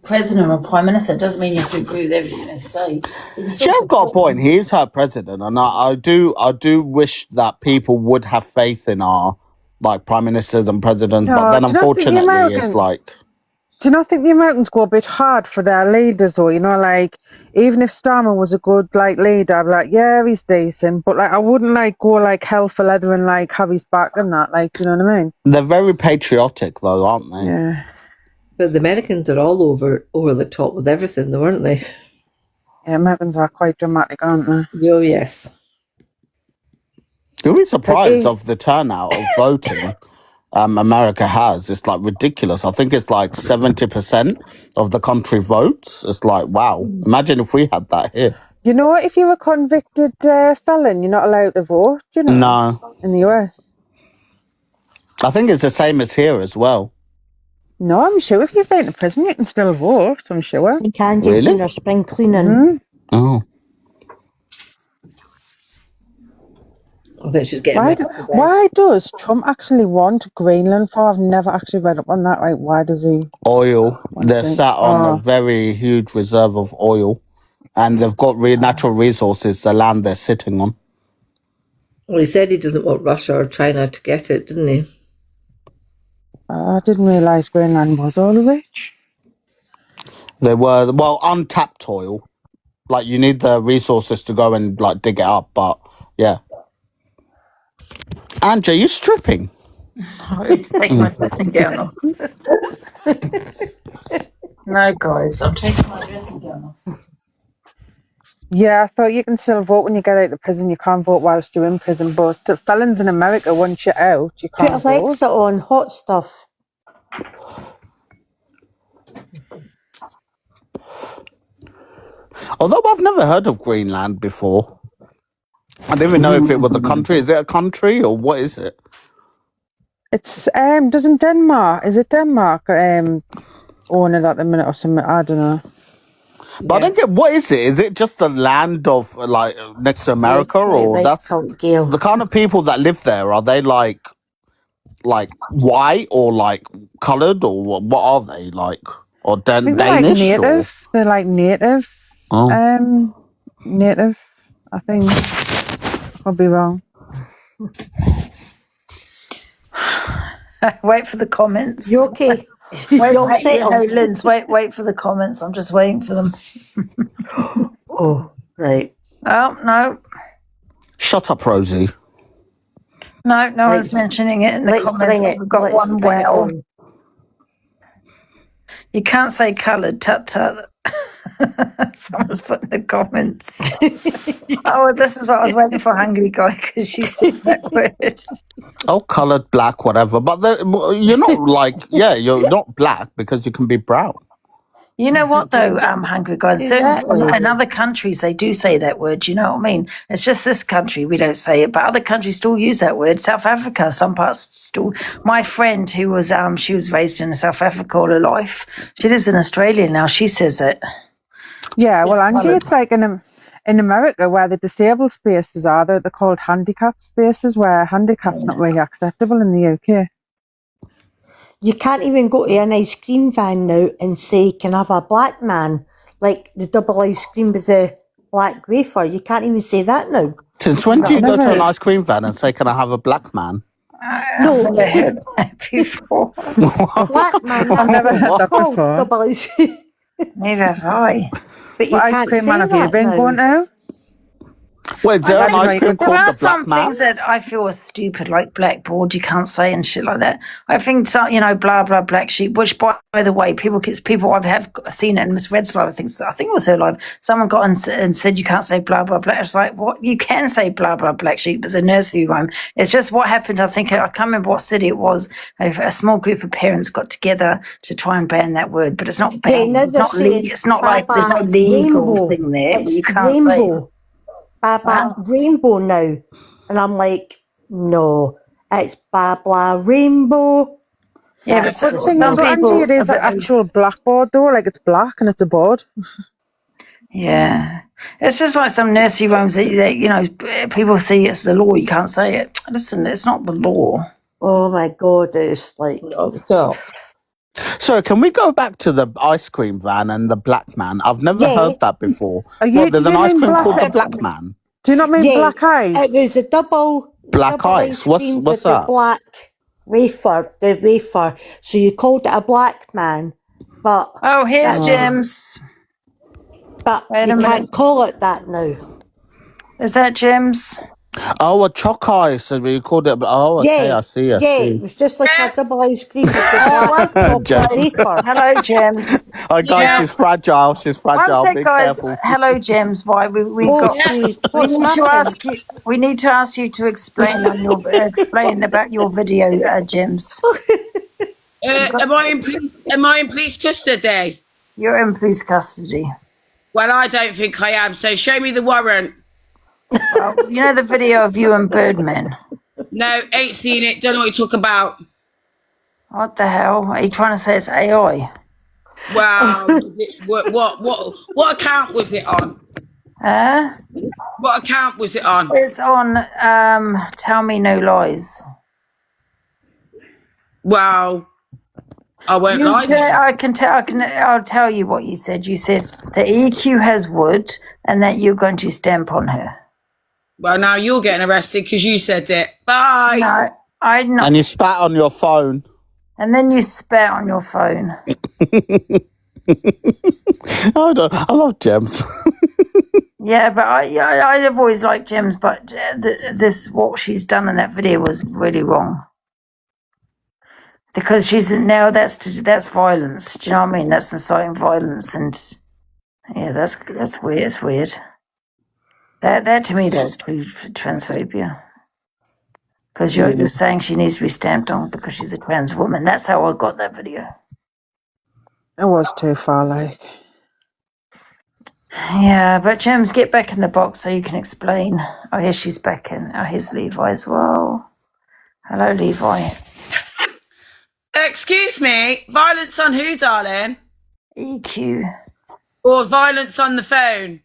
president or prime minister doesn't mean you have to agree with everything they say. She has got a point. He is her president, and I do wish that people would have faith in our like prime ministers and presidents. No, but then do you not think the unfortunately, it's American- like. Do you not think the Americans go a bit hard for their leaders, though? You know, like, even if Starmer was a good, like, leader, I'd be like, yeah, he's decent. But, like, I wouldn't, like, go, like, hell for leather and, like, have his back and that. Like, you know what I mean? They're very patriotic, though, aren't they? Yeah. But the Americans are all over the top with everything, though, aren't they? Yeah, Americans are quite dramatic, aren't they? Oh, yes. You'll be surprised of the turnout of voting America has. It's like ridiculous. I think it's like 70% of the country votes. It's like, wow. Imagine if we had that here. You know what? If you're a convicted felon, you're not allowed to vote, you know? No. In the US. I think it's the same as here as well. No, I'm sure if you've been to prison, you can still vote, I'm sure. You can just Really? do your spring cleaning. Mm. Oh. I think she's getting Why does Trump actually want Greenland for? I've never actually read up on that. Like, why does he? Oil. They're think- sat on Oh. a very huge reserve of oil. and they've got natural resources, the land they're sitting on. Well, he said he doesn't want Russia or China to get it, didn't he? I didn't realise Greenland was all rich. They were, well, untapped oil. Like, you need the resources to go and, like, dig it up, but, yeah. Angie, you stripping? I'm taking my dressing gown off. No, guys, I'm taking my dressing gown off. Yeah, I thought you can still vote when you get out of prison. You can't vote whilst you're in prison, but the felons in America, once you're out, you can't Put vote. Alexa on, hot stuff. Although I've never heard of Greenland before. I didn't even know if it was a country. Is it a country or what is it? It's doesn't Denmark? Is it Denmark? Own it at the minute or something? I don't know. But I don't get, what is it? Is it just the land of, like, next to America, or that's the kind of people that live there? Are they like white or like coloured, or what are they like? Or I think Danish? they're like native. They're like native. Oh. Native. I think. I'll be wrong. Wait for the comments. You okay? Wait, You're wait, settled. no, Linz, wait for the comments. I'm just waiting for them. Oh, right. Oh, no. Shut up, Rosie. No one's mentioning it in the comments. We've got one well. You can't say coloured, tut-tut. Someone's put in the comments. Oh, this is what I was waiting for, Hungry Guy, because she said that word. Oh, coloured, black, whatever. But you're not like, yeah, you're not black because you can be brown. You know what, though, Hungry Guy? In other countries, they do say that word. You know what I mean? It's just this country, we don't say it, but other countries still use that word. South Africa, some parts still. My friend who was, she was raised in South Africa all her life. She lives in Australia now. She says it. Yeah, well, Angie, it's like in America where the disabled spaces are, they're called handicap spaces, where handicap's not really acceptable in the UK. You can't even go to an ice cream van now and say, can I have a black man? Like the double ice cream with the black wafer. You can't even say that now. Since when do you go to an ice cream van and say, can I have a black man? No. I've never heard that before. Black man. I've never heard that before. Double ice cream. Neither have I. But you What ice can't cream say man have you that been now. going to? Well, is there an ice cream There called are the some Black Man? things that I feel are stupid, like blackboard, you can't say and shit like that. I think, so, blah, blah, black sheep, which, by the way, people I have seen it in Miss Red's live, I think it was her live, someone got and said you can't say blah, blah, black. It's like, what? You can say blah, blah, black sheep. It's a nursery rhyme. It's just what happened, I can't remember what city it was. A small group of parents got together to try and ban that word, but it's not banned. now It's they're not, saying it's not like there's no Baba legal Rainbow. thing there. It's You can't say rainbow. Baba Rainbow now. And I'm like, no, it's Baba Rainbow. Yeah, That's but The thing is, some Angie, people it is an actual blackboard though, like it's black and it's a board. Yeah, it's just like some nursery rhymes that people see it's the law. You can't say it. Listen, it's not the law. Oh my God, it's like, Stop. So can we go back to the ice cream van and the black man? I've never Yeah. heard that before. Do There's you an ice mean cream black- called the Black Man. Do you not mean Yeah, black eyes? it was a double Black ice. ice cream What's with that? the black wafer. So you called it a black man, but Oh, here's that's- James. but Wait a you minute. can't call it that now. Is that James? Oh, a chalk ice. So we called it. Oh, okay. Yeah, I see. I yeah, see. it was just like a double ice cream with the Oh, black chocolate James. wafer. Hello, James. Oh, guys, she's fragile. She's fragile. One sec, Be guys. careful. Hello, James. Why we Oh, got? geez, We what's need to happening? ask you. We need to ask you to explain explain about your video, James. Am I in police custody? You're in police custody. Well, I don't think I am. So show me the warrant. You know the video of you and Birdman. No, ain't seen it. Don't know what you talk about. What the hell? Are you trying to say it's AI? Wow. What account was it on? What account was it on? It's on Tell Me No Lies. Wow. I won't You lie. te- I can tell. I'll tell you what you said. You said the EQ has wood, and that you're going to stamp on her. Well, now you're getting arrested because you said it. Bye. No, I not. And you spat on your phone. And then you spat on your phone. I love Gems. Yeah, but I've always liked Gems, but this what she's done in that video was really wrong. Because that's violence. Do you know what I mean? That's inciting violence, and yeah, that's weird. It's weird. That to me, that's transphobia. Because you're saying she needs to be stamped on because she's a trans woman. That's how I got that video. It was too far, like. Yeah, but Gems, get back in the box so you can explain. Oh, here she's back in. Oh, here's Levi as well. Hello, Levi. Excuse me, violence on who, darling? EQ. Or violence on the phone?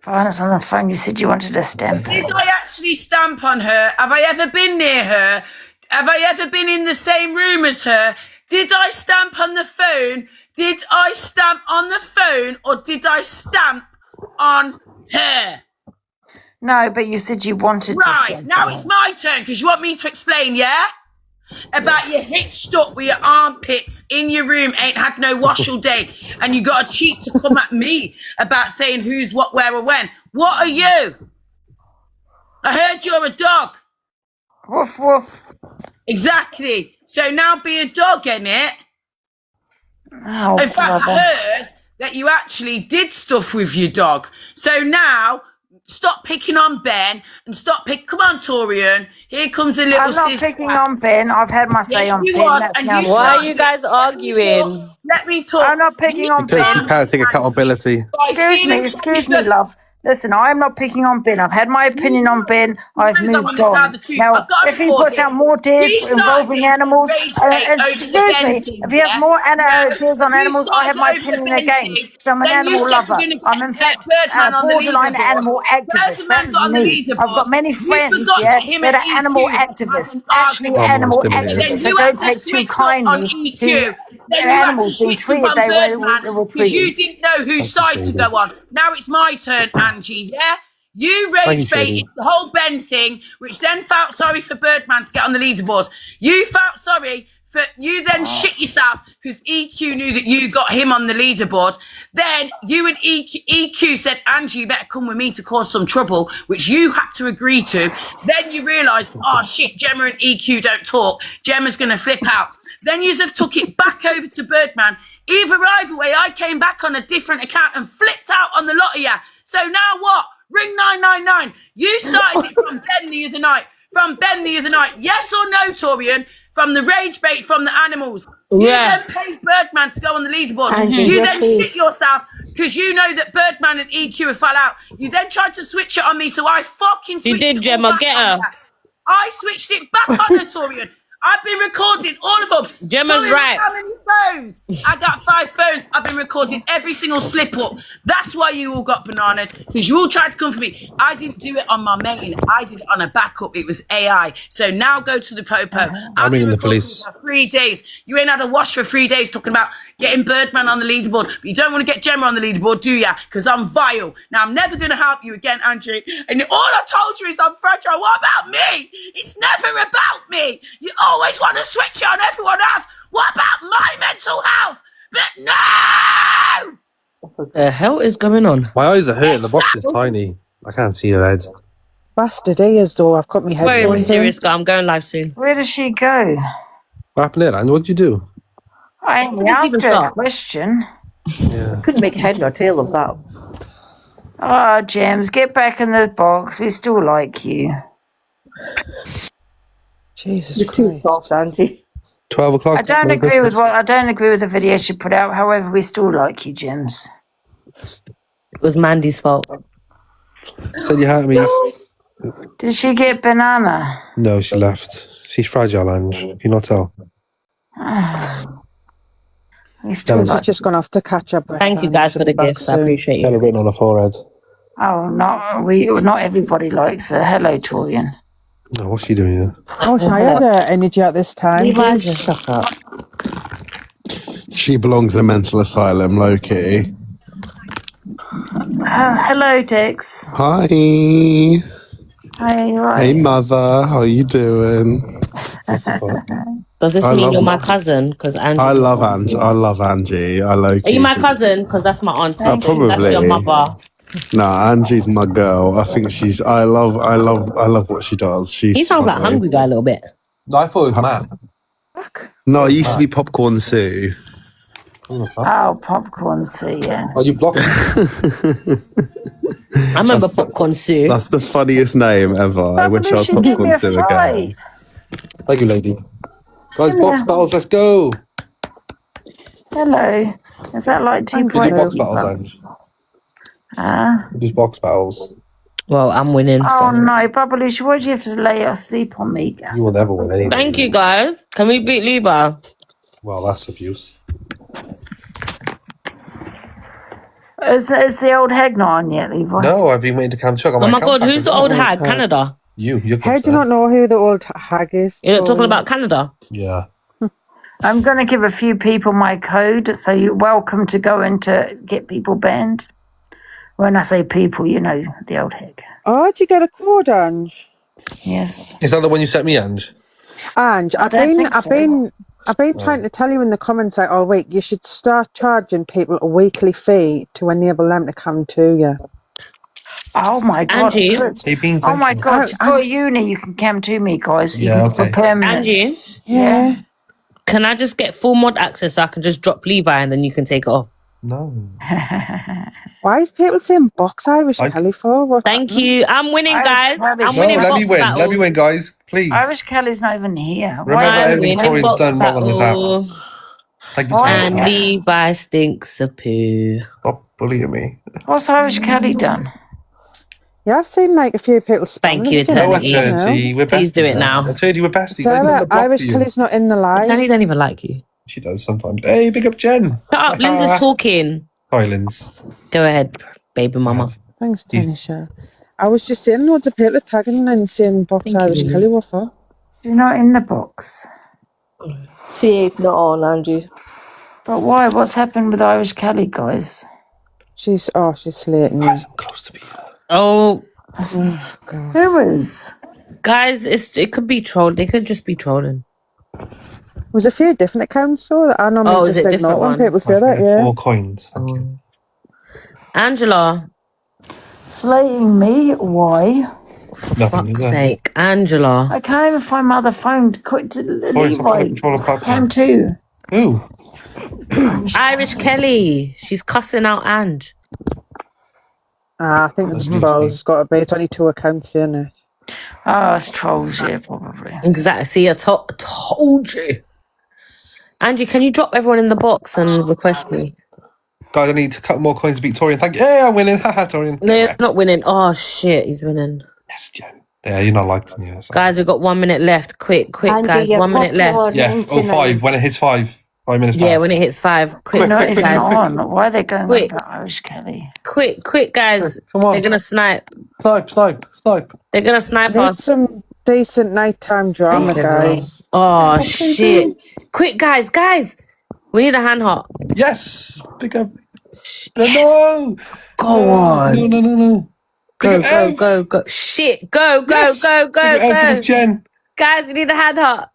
Violence on the phone. You said you wanted a stamp. Did I actually stamp on her? Have I ever been near her? Have I ever been in the same room as her? Did I stamp on the phone? Did I stamp on the phone or did I stamp on her? No, but you said you wanted to Right, stamp now on it's her. my turn because you want me to explain, yeah? About your hitched up with your armpits in your room, ain't had no wash all day, and you got a cheek to come at me about saying who's what, where, or when. What are you? I heard you're a dog. Woof, woof. Exactly. So now be a dog, innit? Oh, in fact, brother. I heard that you actually did stuff with your dog. So now, stop picking on Ben and stop picking. Come on, Torian. Here comes a little I'm not sister. picking on Ben. I've had my say Yes, on you Ben. was, That's and now you done. Why are you guys arguing? Let me talk. I'm not picking on Because Ben. you can't take accountability. Excuse me, love. Listen, I'm not picking on Ben. I've had my opinion on Ben. I've Depends on moved when to tell on. the truth. Now, I've got to if he record puts it. out more He deals started involving it animals, rage bait over the excuse Ben me, thing, if he has yeah? more No, deals on you animals, I have my started over the opinion Ben again. thing. Because I'm an Then you animal said lover. you're going to I'm in fact Birdman on the borderline leaderboard. animal activist. Birdman That's got on the me. leaderboard. I've got many You friends, forgot yeah, that him that and are animal EQ had activists. an Actually, argument. animal Almost activists. Then So you had don't to take too switch up on kindly EQ. to Then you had to animals being switch up treated on the way Birdman they were because you treated. didn't know whose side to go on. Now it's my turn, Angie, yeah? You Thank you, rage baited Shady. the whole Ben thing, which then felt sorry for Birdman to get on the leaderboard. You felt sorry for you then shit yourself because EQ knew that you got him on the leaderboard. Then you and EQ said, Angie, you better come with me to cause some trouble, which you had to agree to. Then you realised, oh shit, Gemma and EQ don't talk. Gemma's going to flip out. Then you have took it back over to Birdman. Either way, I came back on a different account and flipped out on the lot of you. So now what? Ring 999. You started it from Ben the other night. Yes or no, Torian? From the rage bait from the animals. You then paid Birdman to go on the leaderboard. Andrew, You yes, then please. shit yourself because you know that Birdman and EQ have fell out. You then tried to switch it on me, so I fucking switched did, it all Gemma, back get on her. you. I switched it back on her, Torian. I've been recording all of them. Gemma's Torian, right. How many phones? I got 5 phones. I've been recording every single slip up. That's why you all got bananas, because you all tried to come for me. I didn't do it on my main. I did it on a backup. It was AI. So now go to the Popo. I'm ringing the police. For 3 days. You ain't had a wash for 3 days talking about getting Birdman on the leaderboard. But you don't want to get Gemma on the leaderboard, do ya? Because I'm vile. Now, I'm never going to help you again, Andrew. And all I told you is I'm fragile. What about me? It's never about me. You always want to switch it on everyone else. What about my mental health? But no! What the hell is going on? My eyes are hurting. The box is tiny. I can't see your head. Bastard ears, though. I've got my head. Very mysterious guy. I'm going live soon. Where does she go? What happened there, and what did you do? I When does he even asked her a start? question. Yeah. Couldn't make head nor tail of that. Oh, James, get back in the box. We still like you. Jesus You're too soft, Angie. 12 o'clock. I don't Merry agree with Christmas. I don't agree with the video she put out. However, we still like you, James. It was Mandy's fault. Said you had me. Did she get banana? No, she left. She's fragile, Ange. Can you not tell? We still She's like. just gone off to catch up. Thank you guys for the gifts. I appreciate Got you. it written on her forehead. Oh, not everybody likes her. Hello, Torian. No, what's she doing here? Oh, I had energy at this time. Levi, just shut up. She belongs in a mental asylum, low-key. Hello, Dix. Hi. Hi, you right? Hey, mother. How you doing? Does this I mean love you're my Angie. cousin? Because Angie. I love Angie. I love Angie. I low-key. Are you my cousin? Because that's my auntie. Oh, So that's your probably. mother. No, Angie's my girl. I think she's. I love what she does. She's. He sounds like funny. Hungry Guy a little bit. No, I thought it was Matt. No, it used to be Popcorn Sue. Oh, Popcorn Sue, yeah. Oh, you blocked me. I remember Popcorn Sue. That's the funniest name ever. I wish I was Revolution, give me Popcorn a Sue again. fight. Thank you, lady. Guys, Come box here. battles, let's go. Hello. Is that like Do 2.0? box battles, Ange. Do box battles. Well, I'm winning. Oh So. no, Babalush, why'd you have to lay your sleep on me, girl? You will never win anything. Thank you, guys. Can we beat Levi? Well, that's abuse. Is the old hag not on yet, Levi? No, I've been waiting to come check. Oh my God, who's the old hag? Canada. You. How do you not know who the old hag is? You're talking about Canada? Yeah. I'm going to give a few people my code, so you're welcome to go in to get people banned. When I say people, you know the old hag. Oh, did you get a code, Ange? Yes. Is that the one you sent me, Ange? Ange, I've don't been think trying to tell you in the comments like all week, you should start charging people a weekly fee to enable them to come to you. Oh my God. Angie. good. Oh my God. For uni, you can come to me, guys. You Yeah, can prepare me. Angie, Yeah. can I just get full mod access so I can just drop Levi and then you can take it off? No. Why is people saying box Irish Kelly for? What's Thank happening? you. I'm winning, Irish guys. Kelly. I'm No, winning let me box win. battle. Let me win, guys. Please. Irish Kelly's not even here. Remember Why- I'm everything winning Tori's box done wrong on this battle. app. Thank you, Why- Tori. And Levi stinks a poo. Stop bullying me. What's Irish Kelly done? Yeah, I've seen like a few people Thank spamming you, it, you know, No, Eternity. you know. Eternity. We're Please do besties it now. Eternity, we're besties. Sarah, Irish Kelly's not in the live. Eternity don't even like you. She does sometimes. Hey, big up Jen. Shut up, Linz is talking. Sorry, Linz. Go ahead, baby mama. Thanks, Tanisha. I was just saying loads of people tagging and saying box Thank Irish you. Kelly. What for? She's not in the box. CA's not on, Angie. But why? What's happened with Irish Kelly, guys? She's slating you. Oh, Who is? guys, it could be trolled. They could just be trolling. Was a few different accounts so that I normally Oh, is just it ignore different when ones? people say that, yeah. 4 coins. Thank you. Angela, Slating me? Why? for Nothing, fuck's is there? sake, Angela. I can't even find my other phone. Quick, Tori, stop trying to Levi. control the platform. Cam too. Who? Irish Kelly. She's cussing out Ange. I think it's trolls. It's got to be 22 accounts in it. Oh, it's trolls, yeah, probably. Exactly. See, I told you. Angie, can you drop everyone in the box and request me? Guys, I need to cut more coins to beat Torian. Thank you. Yeah, I'm winning. Haha, Torian. No, you're not winning. Oh shit, he's winning. Yes, Jen. Yeah, you're not liked me. Yeah, so. Guys, we've got 1 minute left. Quick, Andy, guys. you're 1 minute popular left. Yeah, on oh, 5. When it hits 5 minutes past. Yeah, when it hits 5. Quick, Not quick, even guys. on. Why are they going Quick. on about Irish Kelly? Quick, guys. Come on. They're gonna snipe. Snipe. They're gonna snipe Need us. some decent nighttime drama, guys. Oh shit! Quick, guys. We need a hand hot. Yes. Pick up. No. Go on. No. Go. Shit. Go. Jen. Guys, we need a hand hot.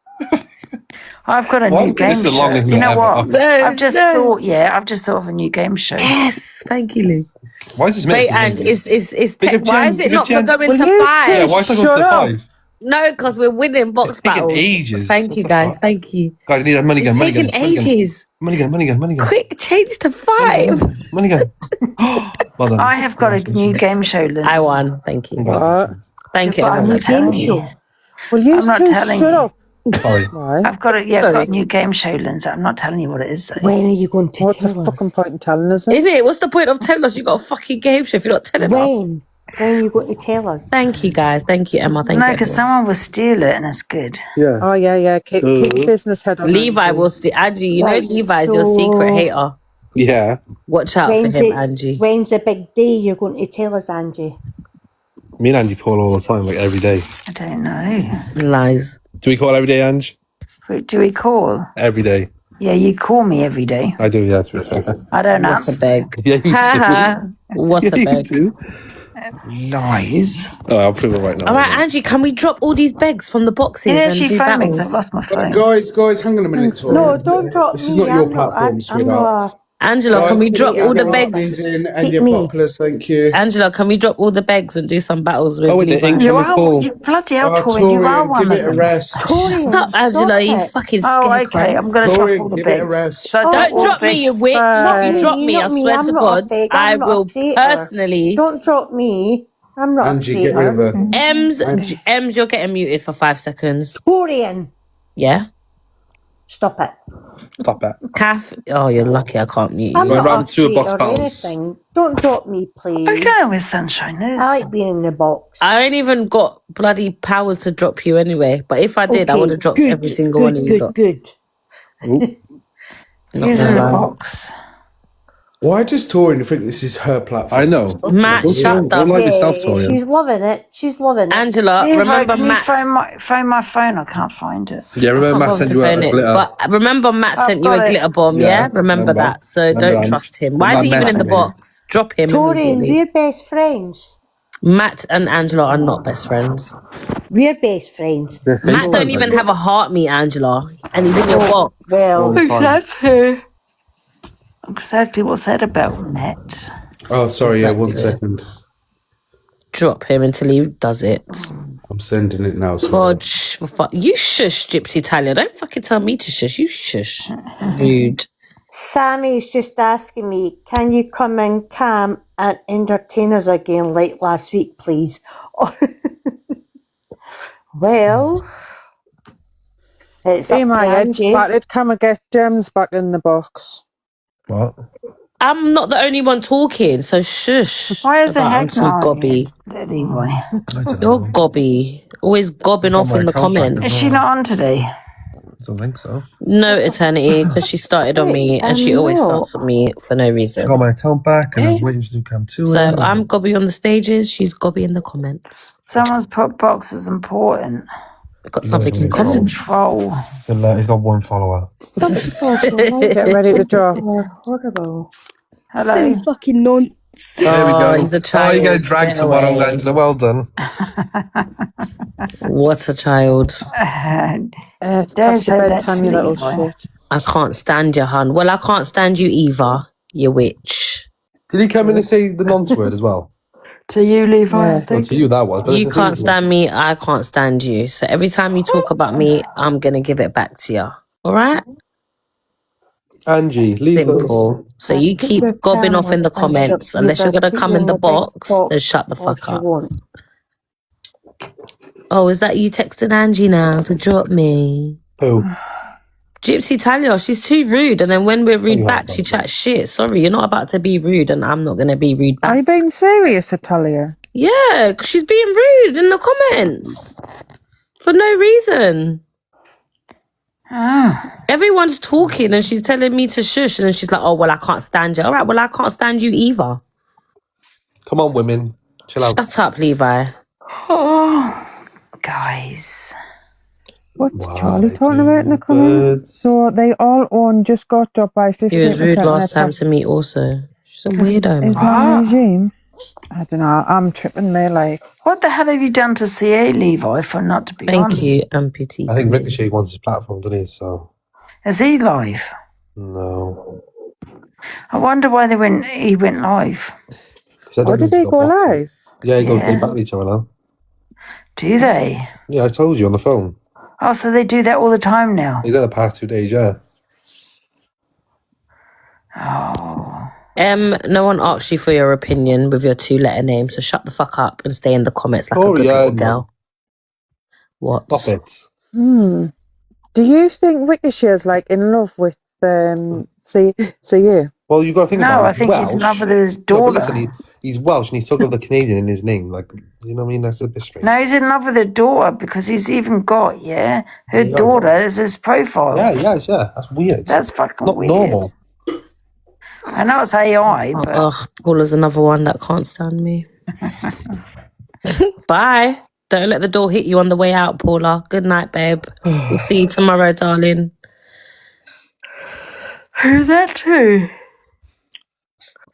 I've got a Why new would this game the show. longest You know ever? what? No, I've just thought of a new game show. Yes, thank you, Lou. Why is this Wait, minute? and is Big up why Jen, is it big not up Jen. going Will to you 5? Yeah, why is it going Shut to up. 5? No, because we're winning box It's taking battles. ages. Thank What you, the guys. fuck? Thank you. Guys, I need a money It's gun. Money taking gun. ages. Money gun. Quick, change to 5. Money gun. Well done. I have got a new game show, Linz. I won. Thank you. What? Thank you, But I'm everyone. not telling you. Will you I'm not two telling shut you. up? Sorry. Why? I've got a Sorry. new game show, Linz. I'm not telling you what it is. Though. When are you going to What's the tell fucking us? point in telling us? Isn't it? What's the point of telling us you got a fucking game show if you're not telling us? When? When are you going to tell us? Thank you, guys. Thank you, Emma. Thank No, you. because everyone. someone will steal it, and it's good. Yeah. Oh, yeah. Keep your business head on. Levi Angie. will steal. Angie, you Right, know Levi is your so- secret hater. Yeah. Watch out When's for him, it- Angie. When's the big day you're going to tell us, Angie? Me and Angie call all the time, like every day. I don't know. Lies. Do we call every day, Ange? Wait, do we call? Every day. Yeah, you call me every day. I do, yeah, to be fair. I don't What's a answer. beg? Yeah, you do. What's a Yeah, you beg? do. Lies. Oh, I'll prove it right now. All right, Angie, can we drop all these begs from the boxes Yeah, and she do phoned me 'cause battles? I've lost my phone. Guys, hang on a minute. Tori. No, don't drop This me. is not your I'm platform, I'm sweetheart. not. Angela, Guys, can we drop get all the your begs? things in and Pick your me. poplars, thank you. Angela, can we drop all the begs and do some battles with Oh, wait, the Levi? incoming call. You bloody hell, Oh, Torian, you are Torian, one give of it a them. rest. Shut up, Angela, you fucking Oh, scarecrow. okay. I'm going to drop all Torian, the give it a begs. rest. So I Don't all drop the me, you begs witch. Not If you me, drop me, I not me. swear I'm to not God, a pig. I I'm not will a traitor. personally. Don't drop me. I'm not Angie, a get rid of traitor. her. Ems, you're getting muted for 5 seconds. Torian, Yeah? stop it. Stop it. Kath, oh, you're lucky I can't mute you. I'm We're not round a two of box traitor or battles. anything. Don't drop me, please. Okay, with Sunshine. I like being in the box. I ain't even got bloody powers to drop you anyway. But if I did, I Okay, would have dropped good, every single one of you. lot. good. Not Use gonna the lie. box. Why does Torian think this is her platform? I know. Matt, shut Don't the like yourself, Yeah, Torian. she's loving it. She's loving it. Angela, Levi, remember can you Matt. phone my phone? I can't find it. Yeah, I remember can't Matt bother sent to you phone a it. glitter. But remember Matt I've sent you a got it. glitter bomb, yeah? Remember that. So don't that. trust him. Why is he even in the box? Drop him Torian, immediately. we're best friends. Matt and Angela are not best friends. We're best friends. Matt don't even have a heart meet, Angela. And he's in your box. Well, Exactly. Exactly what's that about, Matt? Oh, sorry, yeah, 1 second. Drop him until he does it. I'm sending it now. Sorry. God, you shush, Gypsy Talia. Don't fucking tell me to shush. You shush. Rude. Sammy's just asking me, can you come in Cam and entertain us again like last week, please? Well, it's See up my to head's Angie. battered. Come and get Gems back in the box. What? I'm not the only one talking, so shush. Why is the I'm heck too not? gobby. Anyway. You're gobby. Always gobbing off in the comments. Is she not on today? I don't think so. No, Eternity, because she started on me and she always starts on me for no reason. I got my account back and I'm waiting to do cam 2. So I'm gobby on the stages, she's gobby in the comments. Someone's put box is important. I've got something in Because common. a troll. He's got 1 follower. Get ready to drop. Horrible. Hello. Silly fucking nonce. There we go. He's a Oh, child. you get dragged Get tomorrow, away. Angela. Well done. What a child. It's Don't past say your that bedtime, to you little Levi. shit. I can't stand you, hun. Well, I can't stand you either, you witch. Did he come in and say the nonce word as well? To you, Levi, I Well, think. to you that was. But You can't stand me, I can't stand you. So every time you talk about me, I'm going to give it back to you. All right? Angie, leave Simple. So you keep gobbing off in the comments. Unless you're going to come in the box, then shut the fuck up. Oh, is that you texting Angie now to drop me? Who? Gypsy Talia, she's too rude. And then when we're rude Oh, back, she chats shit. Sorry, you're not about to be rude and I'm not going to be rude Are back. you being serious, Atalia? Yeah, 'cause she's being rude in the comments. For no reason. Everyone's talking and she's telling me to shush. And then she's like, oh, well, I can't stand you. All right, well, I can't stand you either. Come on, women. Chill out. Shut up, Levi. Oh, guys. What's Charlie talking about in the comments? So they all own just got dropped by 50%. He was rude last time to me also. She's a weirdo, Is man. that regime? I don't know. I'm tripping me like. What the hell have you done to CA, Levi, for not to be on? Thank you, amputee. I think Ricochet wants his platform, doesn't he? So, Is he live? no. I wonder why he went live. What did they go live? Yeah, Yeah. they battle each other now. Do they? Yeah, I told you on the phone. Oh, so they do that all the time now. He's done the past 2 days, yeah. Oh. No one asked you for your opinion with your 2-letter name, so shut the fuck up and stay in the comments like a good little girl. What? Stop it. Do you think Ricochet's like in love with CU? Well, you got to think No, about it. I think he's in love with his No, but daughter. listen, he's Welsh and he's took the Canadian in his name. Like, you know what I mean? That's a bit strange. No, he's in love with her daughter because he's even got, her daughter as his profile. Yeah, yeah. That's weird. That's fucking Not weird. normal. I know it's AI, but Ugh, Paula's another one that can't stand me. Bye. Don't let the door hit you on the way out, Paula. Good night, babe. We'll see you tomorrow, darling. Who's that too?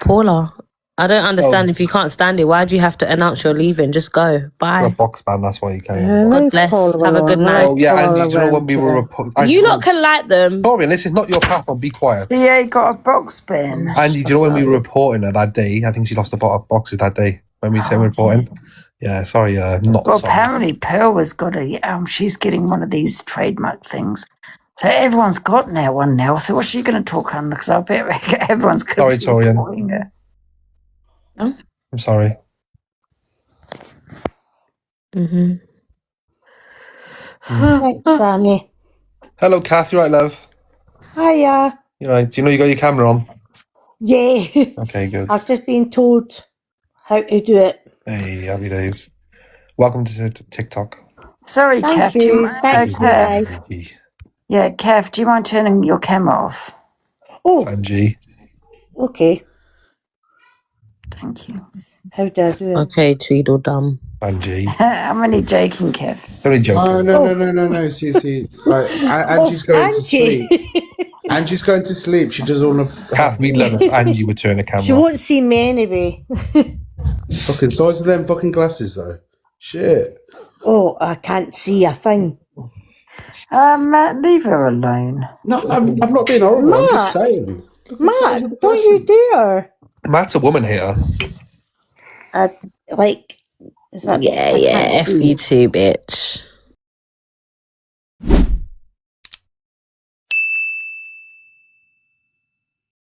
Paula. I don't understand if you can't stand it. Why do you have to announce you're leaving? Just go. You're a Bye. box man, that's why you came. God bless. Have a good night. Oh, yeah, and do you know when we were... You lot can like them. Torian, this is not your platform, be quiet. CA got a box bin. And do you know when we were reporting her that day? I think she lost a lot of boxes that day when we said we're reporting. Yeah, sorry, not Well, sorry. apparently Pearl has got she's getting one of these trademark things. So everyone's got one now. So what's she going to talk on? Because I bet everyone's going to Sorry, be Torian. reporting her. I'm sorry. Mm-hmm. Thanks, Sammy. Hello, Kath, you right, love? Hiya. You right? Do you know you got your camera on? Yeah. Okay, good. I've just been told how to do it. Hey, happy days. Welcome to TikTok. Sorry, Thank Kath. you. Thanks, guys. Yeah, Kath, do you mind turning your camera off? Oh. Angie. Okay. Thank you. How do I do it? Okay, Tweedledum. Angie. I'm only joking, Kev. Only joking. No. See. Like, Angie's going to sleep. Angie's going to sleep. She doesn't want to... Kath, we'd love if Angie would turn the camera She off. won't see me anyway. Fucking size of them fucking glasses, though. Shit. Oh, I can't see a thing. Matt, leave her alone. No, I'm not being horrible. I'm just saying. Matt, don't you dare. Matt's a woman hater. Like, is that Yeah, F you too, bitch.